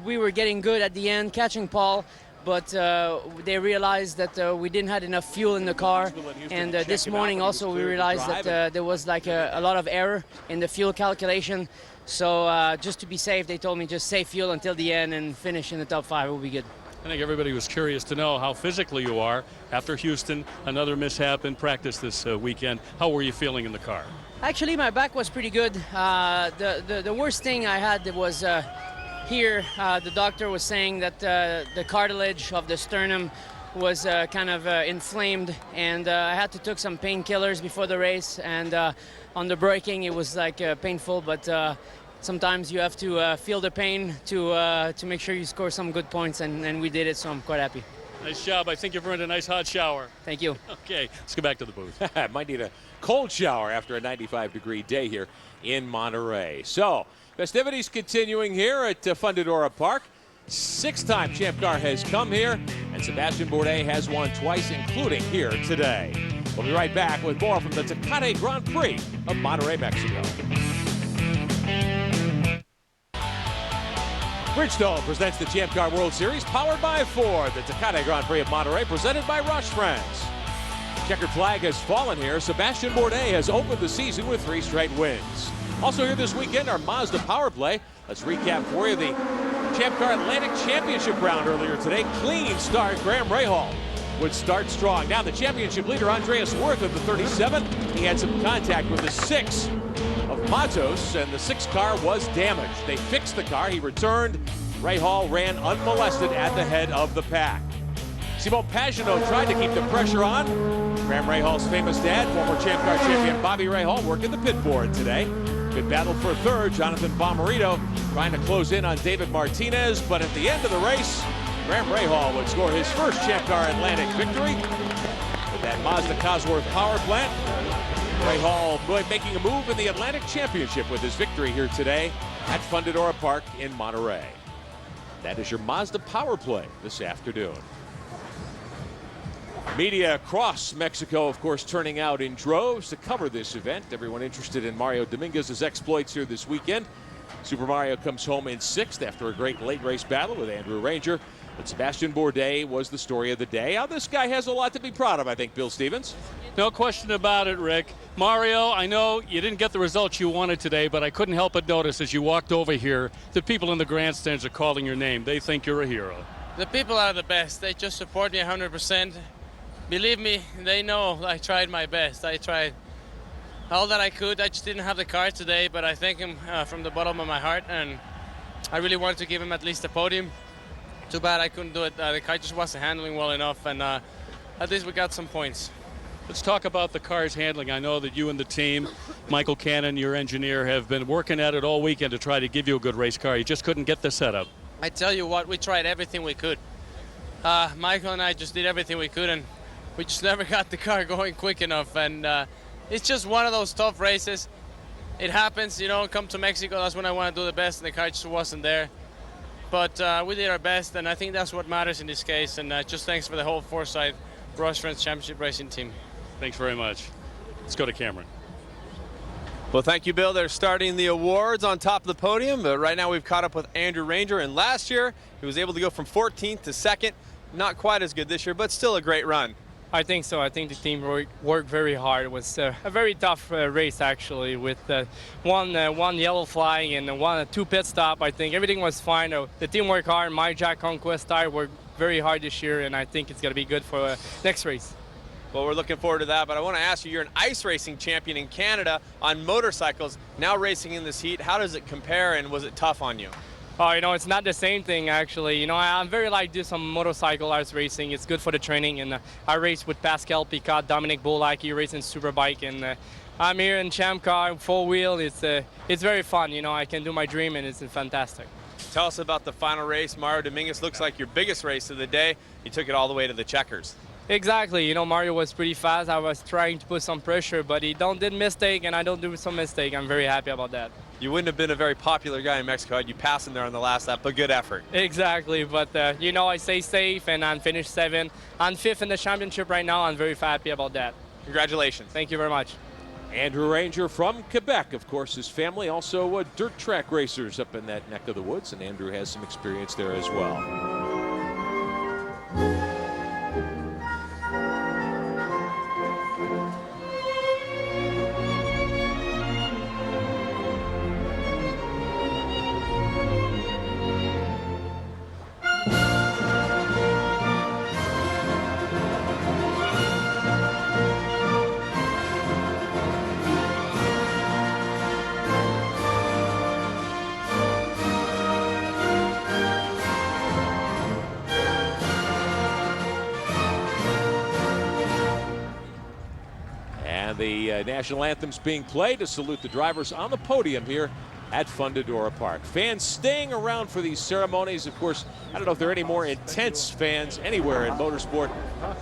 we were getting good at the end, catching Paul, but they realized that we didn't have enough fuel in the car. And this morning also we realized that there was like a lot of error in the fuel calculation. So just to be safe, they told me just save fuel until the end and finish in the top 5 will be good. I think everybody was curious to know how physically you are after Houston, another mishap in practice this weekend. How were you feeling in the car? Actually, my back was pretty good. The worst thing I had was here. The doctor was saying that the cartilage of the sternum was kind of inflamed, and I had to take some painkillers before the race. And on the braking, it was like painful, but sometimes you have to feel the pain to make sure you score some good points, and we did it, so I'm quite happy. Nice job. I think you've earned a nice hot shower. Thank you. Okay, let's go back to the booth. Might need a cold shower after a 95-degree day here in Monterrey. So, festivities continuing here at Fundidora Park. 6-time Champ Car has come here, and Sebastian Bourdais has won twice, including here today. We'll be right back with more from the Tecate Grand Prix of Monterrey, Mexico. Bridgestone presents the Champ Car World Series, powered by Ford. The Tecate Grand Prix of Monterrey, presented by Rush Friends. Checkered flag has fallen here. Sebastian Bourdais has opened the season with 3 straight wins. Also here this weekend, our Mazda Power Play. Let's recap for you the Champ Car Atlantic Championship round earlier today. Clean start. Graham Rahal would start strong. Now the championship leader, Andreas Wirth of the 37. He had some contact with the 6 of Matos, and the 6 car was damaged. They fixed the car. He returned. Rahal ran unmolested at the head of the pack. Simon Pagenaud tried to keep the pressure on. Graham Rahal's famous dad, former Champ Car champion Bobby Rahal, working the pit board today. Good battle for third. Jonathan Bomarito trying to close in on David Martinez, but at the end of the race, Graham Rahal would score his first Champ Car Atlantic victory with that Mazda Cosworth power plant. Rahal making a move in the Atlantic Championship with his victory here today at Fundidora Park in Monterrey. That is your Mazda Power Play this afternoon. Media across Mexico, of course, turning out in droves to cover this event. Everyone interested in Mario Dominguez's exploits here this weekend. Super Mario comes home in 6th after a great late race battle with Andrew Ranger. But Sebastian Bourdais was the story of the day. Now, this guy has a lot to be proud of, I think, Bill Stevens. No question about it, Rick. Mario, I know you didn't get the results you wanted today, but I couldn't help but notice as you walked over here, the people in the grandstands are calling your name. They think you're a hero. The people are the best. They just support me 100%. Believe me, they know I tried my best. I tried all that I could. I just didn't have the car today, but I thank him from the bottom of my heart, and I really wanted to give him at least a podium. Too bad I couldn't do it. The car just wasn't handling well enough, and at least we got some points. Let's talk about the car's handling. I know that you and the team, Michael Cannon, your engineer, have been working at it all weekend to try to give you a good race car. You just couldn't get the setup. I tell you what, we tried everything we could. Michael and I just did everything we could, and we just never got the car going quick enough. And it's just one of those tough races. It happens, you know, come to Mexico, that's when I want to do the best, and the car just wasn't there. But we did our best, and I think that's what matters in this case. And just thanks for the whole Forsyth Rush Friends Championship Racing team. Thanks very much. Let's go to Cameron. Well, thank you, Bill. They're starting the awards on top of the podium, but right now we've caught up with Andrew Ranger, and last year he was able to go from 14th to 2nd. Not quite as good this year, but still a great run. I think so. I think the team worked very hard. It was a very tough race, actually, with one yellow flag and two pit stop. I think everything was fine. The team worked hard. My Jack Conquest tire worked very hard this year, and I think it's going to be good for next race. Well, we're looking forward to that, but I want to ask you, you're an ice racing champion in Canada on motorcycles, now racing in this heat. How does it compare, and was it tough on you? Oh, it's not the same thing, actually. I'm very like to do some motorcycle ice racing. It's good for the training, and I race with Pascal Picot, Dominic Bolak, he racing Superbike, and I'm here in Champ Car, full wheel. It's very fun, I can do my dream, and it's fantastic. Tell us about the final race. Mario Dominguez looks like your biggest race of the day. You took it all the way to the checkers. Exactly. Mario was pretty fast. I was trying to put some pressure, but he did mistake, and I don't do some mistake. I'm very happy about that. You wouldn't have been a very popular guy in Mexico had you passed him there on the last lap, but good effort. Exactly, but I stay safe, and I'm finished 7th. I'm 5th in the championship right now. I'm very happy about that. Congratulations. Thank you very much. Andrew Ranger from Quebec, of course, his family also dirt track racers up in that neck of the woods, and Andrew has some experience there as well. The national anthem's being played to salute the drivers on the podium here at Fundidora Park. Fans staying around for these ceremonies. Of course, I don't know if there are any more intense fans anywhere in motorsport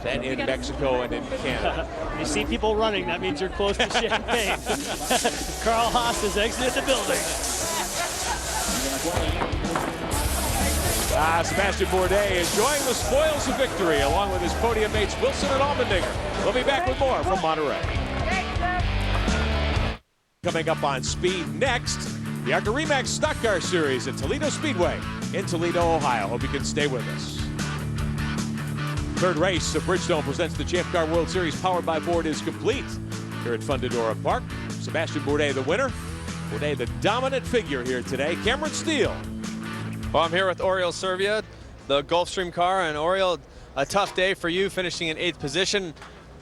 than in Mexico and in Canada. You see people running, that means you're close to champagne. Carl Haas has exited the building. Sebastian Bourdais enjoying the spoils of victory along with his podium mates Wilson and Allmendinger. We'll be back with more from Monterrey. Coming up on Speed next, the ARCA Remax Stock Car Series at Toledo Speedway in Toledo, Ohio. Hope you can stay with us. Third race of Bridgestone presents the Champ Car World Series powered by Ford is complete here at Fundidora Park. Sebastian Bourdais the winner. Bourdais the dominant figure here today. Cameron Steele. Well, I'm here with Oriol Servia, the Gulfstream car, and Oriol, a tough day for you, finishing in 8th position.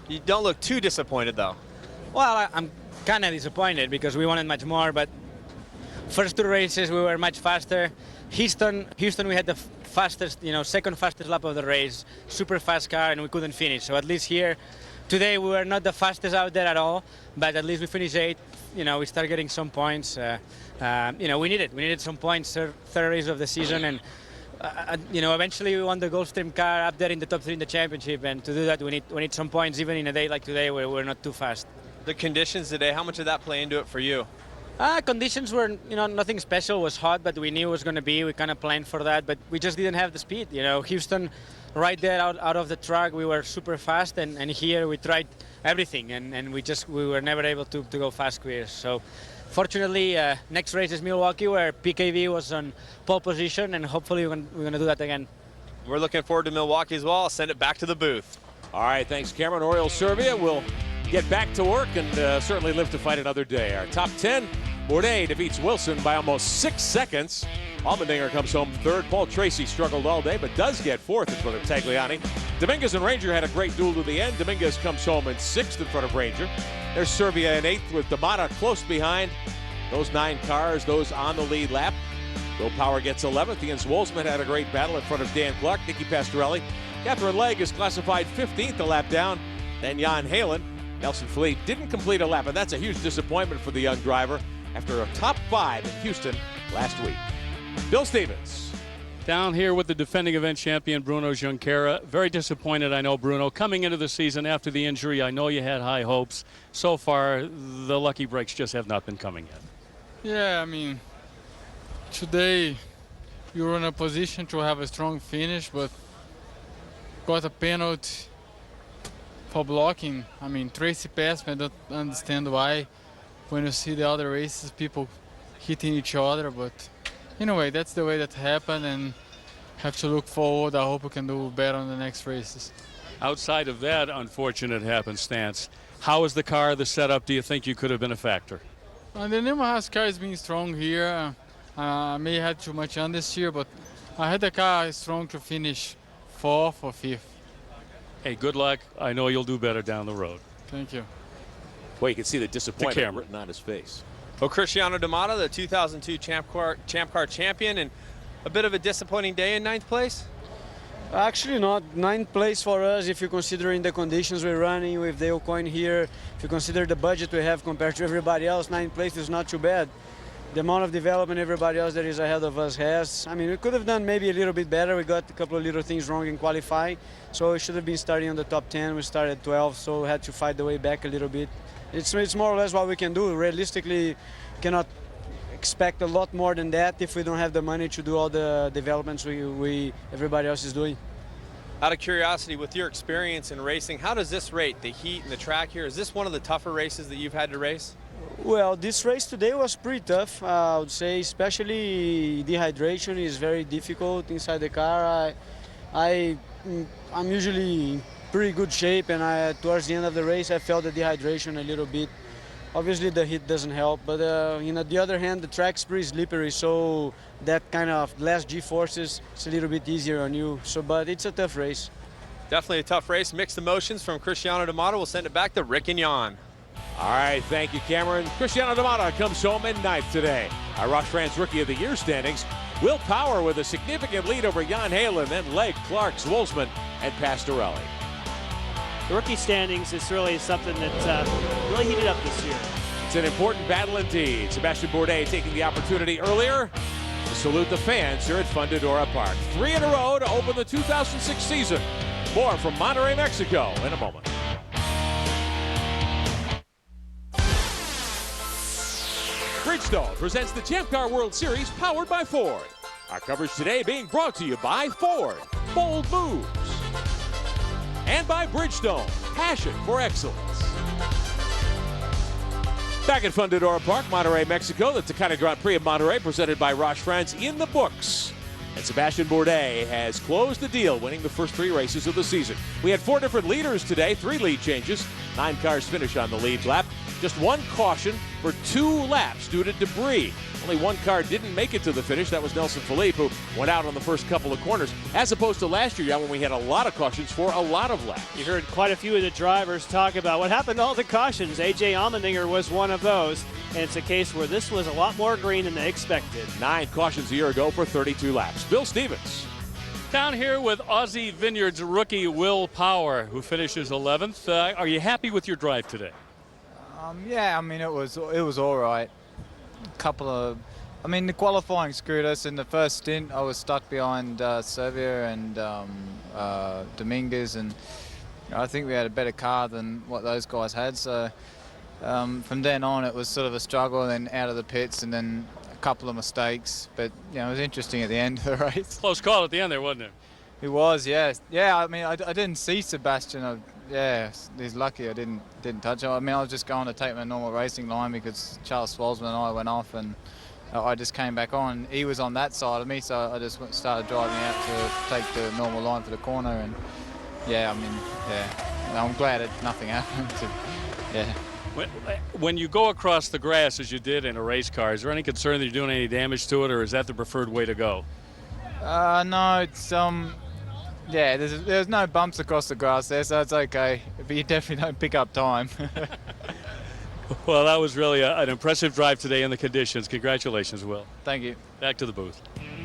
You don't look too disappointed, though. Well, I'm kind of disappointed because we wanted much more, but first 2 races we were much faster. Houston we had the fastest, second fastest lap of the race, super fast car, and we couldn't finish. So at least here, today we were not the fastest out there at all, but at least we finished 8th. We start getting some points. We needed some points, third race of the season, and eventually we won the Gulfstream car up there in the top 3 in the championship, and to do that we need some points, even in a day like today where we're not too fast. The conditions today, how much did that play into it for you? Conditions were, nothing special. It was hot, but we knew it was going to be. We kind of planned for that, but we just didn't have the speed. Houston, right there out of the track, we were super fast, and here we tried everything, and we were never able to go fast clear. So fortunately, next race is Milwaukee, where PKV was on pole position, and hopefully we're going to do that again. We're looking forward to Milwaukee as well. I'll send it back to the booth. All right, thanks, Cameron. Oriol Servia will get back to work and certainly live to fight another day. Our top 10, Bourdais defeats Wilson by almost 6 seconds. Allmendinger comes home 3rd. Paul Tracy struggled all day, but does get 4th in front of Tagliani. Dominguez and Ranger had a great duel to the end. Dominguez comes home in 6th in front of Ranger. There's Servia in 8th with D'Amata close behind. Those 9 cars, those on the lead lap. Will Power gets 11th. Ian Zwolsman had a great battle in front of Dan Clark. Nicky Pastorelli. Catherine Legg is classified 15th a lap down. Then Jan Halen. Nelson Fleet didn't complete a lap, and that's a huge disappointment for the young driver after a top 5 in Houston last week. Bill Stevens. Down here with the defending event champion, Bruno Junqueira. Very disappointed, I know, Bruno. Coming into the season after the injury, I know you had high hopes. So far, the lucky breaks just have not been coming yet. Yeah, I mean, today we were in a position to have a strong finish, but got a penalty for blocking. I mean, Tracy passed me. I don't understand why. When you see the other races, people hitting each other, but anyway, that's the way that happened, and have to look forward. I hope we can do better on the next races. Outside of that unfortunate happenstance, how is the car, the setup? Do you think you could have been a factor? The Yamaha car has been strong here. I may have had too much on this year, but I had the car strong to finish 4th or 5th. Hey, good luck. I know you'll do better down the road. Thank you. Well, you can see the disappointment camera. written on his face. Well, Cristiano D'Amato, the 2002 Champ Car champion, and a bit of a disappointing day in 9th place? Actually not. 9th place for us, if you consider in the conditions we're running with the coin here, if you consider the budget we have compared to everybody else, 9th place is not too bad. The amount of development everybody else that is ahead of us has, I mean, we could have done maybe a little bit better. We got a couple of little things wrong in qualifying, so we should have been starting on the top 10. We started 12, so we had to fight the way back a little bit. It's more or less what we can do. Realistically, cannot expect a lot more than that if we don't have the money to do all the developments everybody else is doing. Out of curiosity, with your experience in racing, how does this rate, the heat and the track here, is this one of the tougher races that you've had to race? Well, this race today was pretty tough, I would say, especially dehydration is very difficult inside the car. I'm usually in pretty good shape, and towards the end of the race I felt the dehydration a little bit. Obviously the heat doesn't help, but on the other hand, the track's pretty slippery, so that kind of less G-forces, it's a little bit easier on you. But it's a tough race. Definitely a tough race. Mixed emotions from Cristiano D'Amato. We'll send it back to Rick and Jan. All right, thank you, Cameron. Cristiano D'Amato comes home in 9th today. Our Roche France Rookie of the Year standings. Will Power with a significant lead over Jan Halen, then Legg, Clark, Zwolsman, and Pastorelli. The rookie standings is really something that really heated up this year. It's an important battle indeed. Sebastian Bourdais taking the opportunity earlier to salute the fans here at Fundidora Park. 3 in a row to open the 2006 season. More from Monterrey, Mexico in a moment. Bridgestone presents the Champ Car World Series powered by Ford. Our coverage today being brought to you by Ford. Bold moves. And by Bridgestone, passion for excellence. Back at Fundidora Park, Monterrey, Mexico, the Tecate Grand Prix of Monterrey presented by Roche France in the books. And Sebastian Bourdais has closed the deal, winning the first 3 races of the season. We had 4 different leaders today, 3 lead changes, 9 cars finish on the lead lap. Just 1 caution for 2 laps due to debris. Only 1 car didn't make it to the finish. That was Nelson Philippe, who went out on the first couple of corners, as opposed to last year when we had a lot of cautions for a lot of laps. You heard quite a few of the drivers talk about what happened to all the cautions. A.J. Allmendinger was one of those, and it's a case where this was a lot more green than they expected. 9 cautions a year ago for 32 laps. Bill Stevens. Down here with Aussie Vineyards rookie Will Power, who finishes 11th. Are you happy with your drive today? Yeah, I mean, it was all right. The qualifying screwed us. In the first stint, I was stuck behind Servia and Dominguez, and I think we had a better car than what those guys had. So from then on, it was sort of a struggle, and then out of the pits, and then a couple of mistakes. But it was interesting at the end of the race. Close call at the end there, wasn't it? It was, yeah. Yeah, I mean, I didn't see Sebastian. Yeah, he's lucky I didn't touch him. I mean, I was just going to take my normal racing line because Charles Swalsman and I went off, and I just came back on. He was on that side of me, so I just started driving out to take the normal line for the corner. And yeah, I mean, yeah, I'm glad nothing happened. Yeah. When you go across the grass as you did in a race car, is there any concern that you're doing any damage to it, or is that the preferred way to go? No, it's yeah, there's no bumps across the grass there, so it's okay. But you definitely don't pick up time. Well, that was really an impressive drive today in the conditions. Congratulations, Will. Thank you. Back to the booth.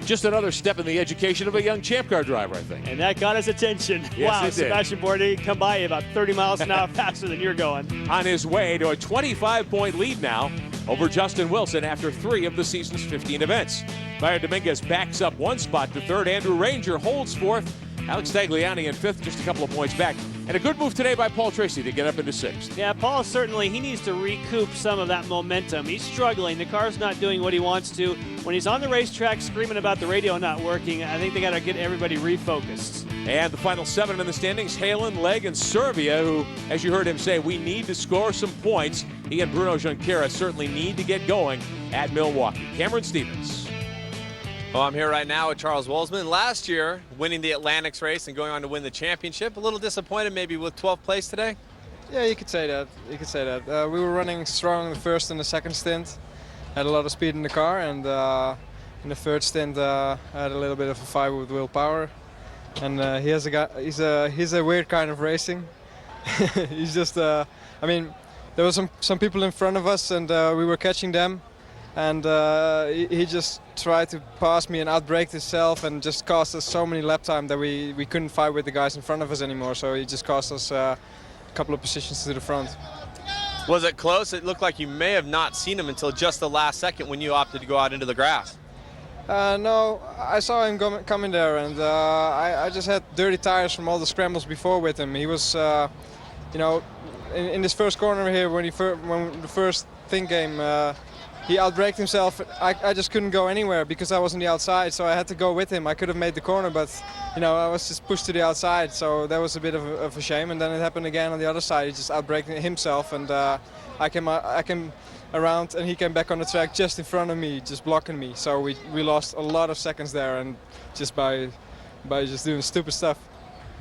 Just another step in the education of a young Champ Car driver, I think. And that got his attention. Yes, wow, it did. Sebastian Bourdais come by you about 30 miles an hour faster than you're going. On his way to a 25-point lead now over Justin Wilson after 3 of the season's 15 events. Mario Dominguez backs up 1 spot to 3rd. Andrew Ranger holds 4th. Alex Tagliani in 5th, just a couple of points back. And a good move today by Paul Tracy to get up into 6th. Yeah, Paul certainly, he needs to recoup some of that momentum. He's struggling. The car's not doing what he wants to. When he's on the racetrack screaming about the radio not working, I think they got to get everybody refocused. And the final 7 in the standings, Halen, Legg, and Servia, who, as you heard him say, we need to score some points. He and Bruno Junqueira certainly need to get going at Milwaukee. Cameron Stevens. Well, I'm here right now with Charles Wolzman. Last year, winning the Atlantics race and going on to win the championship. A little disappointed maybe with 12th place today? Yeah, you could say that. You could say that. We were running strong in the first and the second stint. Had a lot of speed in the car, and in the third stint, I had a little bit of a fight with Will Power. And he has a guy. He's a weird kind of racing. He's just. I mean, there were some people in front of us, and we were catching them. And he just tried to pass me and outbraked himself and just cost us so many lap time that we couldn't fight with the guys in front of us anymore. So he just cost us a couple of positions to the front. Was it close? It looked like you may have not seen him until just the last second when you opted to go out into the grass. No, I saw him coming there, and I just had dirty tires from all the scrambles before with him. He was, you know, in this first corner here when the first thing came, he outbraked himself. I just couldn't go anywhere because I was on the outside, so I had to go with him. I could have made the corner, but you know, I was just pushed to the outside, so that was a bit of a shame. And then it happened again on the other side. He just outbraked himself, and I came around, and he came back on the track just in front of me, just blocking me. So we lost a lot of seconds there, and just by just doing stupid stuff.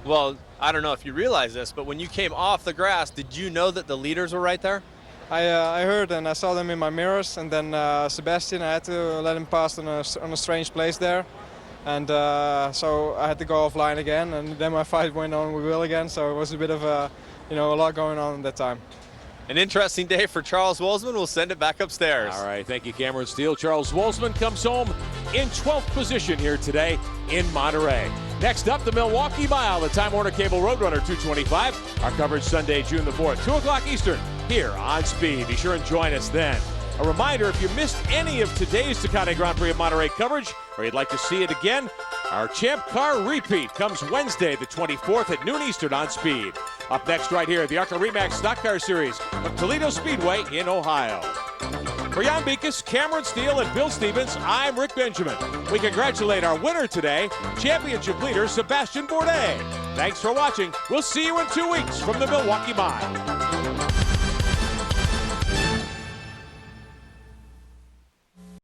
Well, I don't know if you realize this, but when you came off the grass, did you know that the leaders were right there? I heard and I saw them in my mirrors, and then Sebastian, I had to let him pass on a strange place there, and so I had to go offline again, and then my fight went on with Will again, so it was a bit of a lot going on at that time. An interesting day for Charles Wolzman. We'll send it back upstairs. All right, thank you, Cameron Steele. Charles Wolzman comes home in 12th position here today in Monterrey. Next up, the Milwaukee Mile, the Time Warner Cable Roadrunner 225. Our coverage Sunday, June the 4th, 2 o'clock Eastern, here on Speed. Be sure and join us then. A reminder, if you missed any of today's Tecate Grand Prix of Monterrey coverage, or you'd like to see it again, our Champ Car repeat comes Wednesday, the 24th at noon Eastern on Speed. Up next right here, the ARCA Remax Stock Car Series of Toledo Speedway in Ohio. For Jan Beekes, Cameron Steele, and Bill Stevens, I'm Rick Benjamin. We congratulate our winner today, championship leader Sebastian Bourdais. Thanks for watching. We'll see you in 2 weeks from the Milwaukee Mile.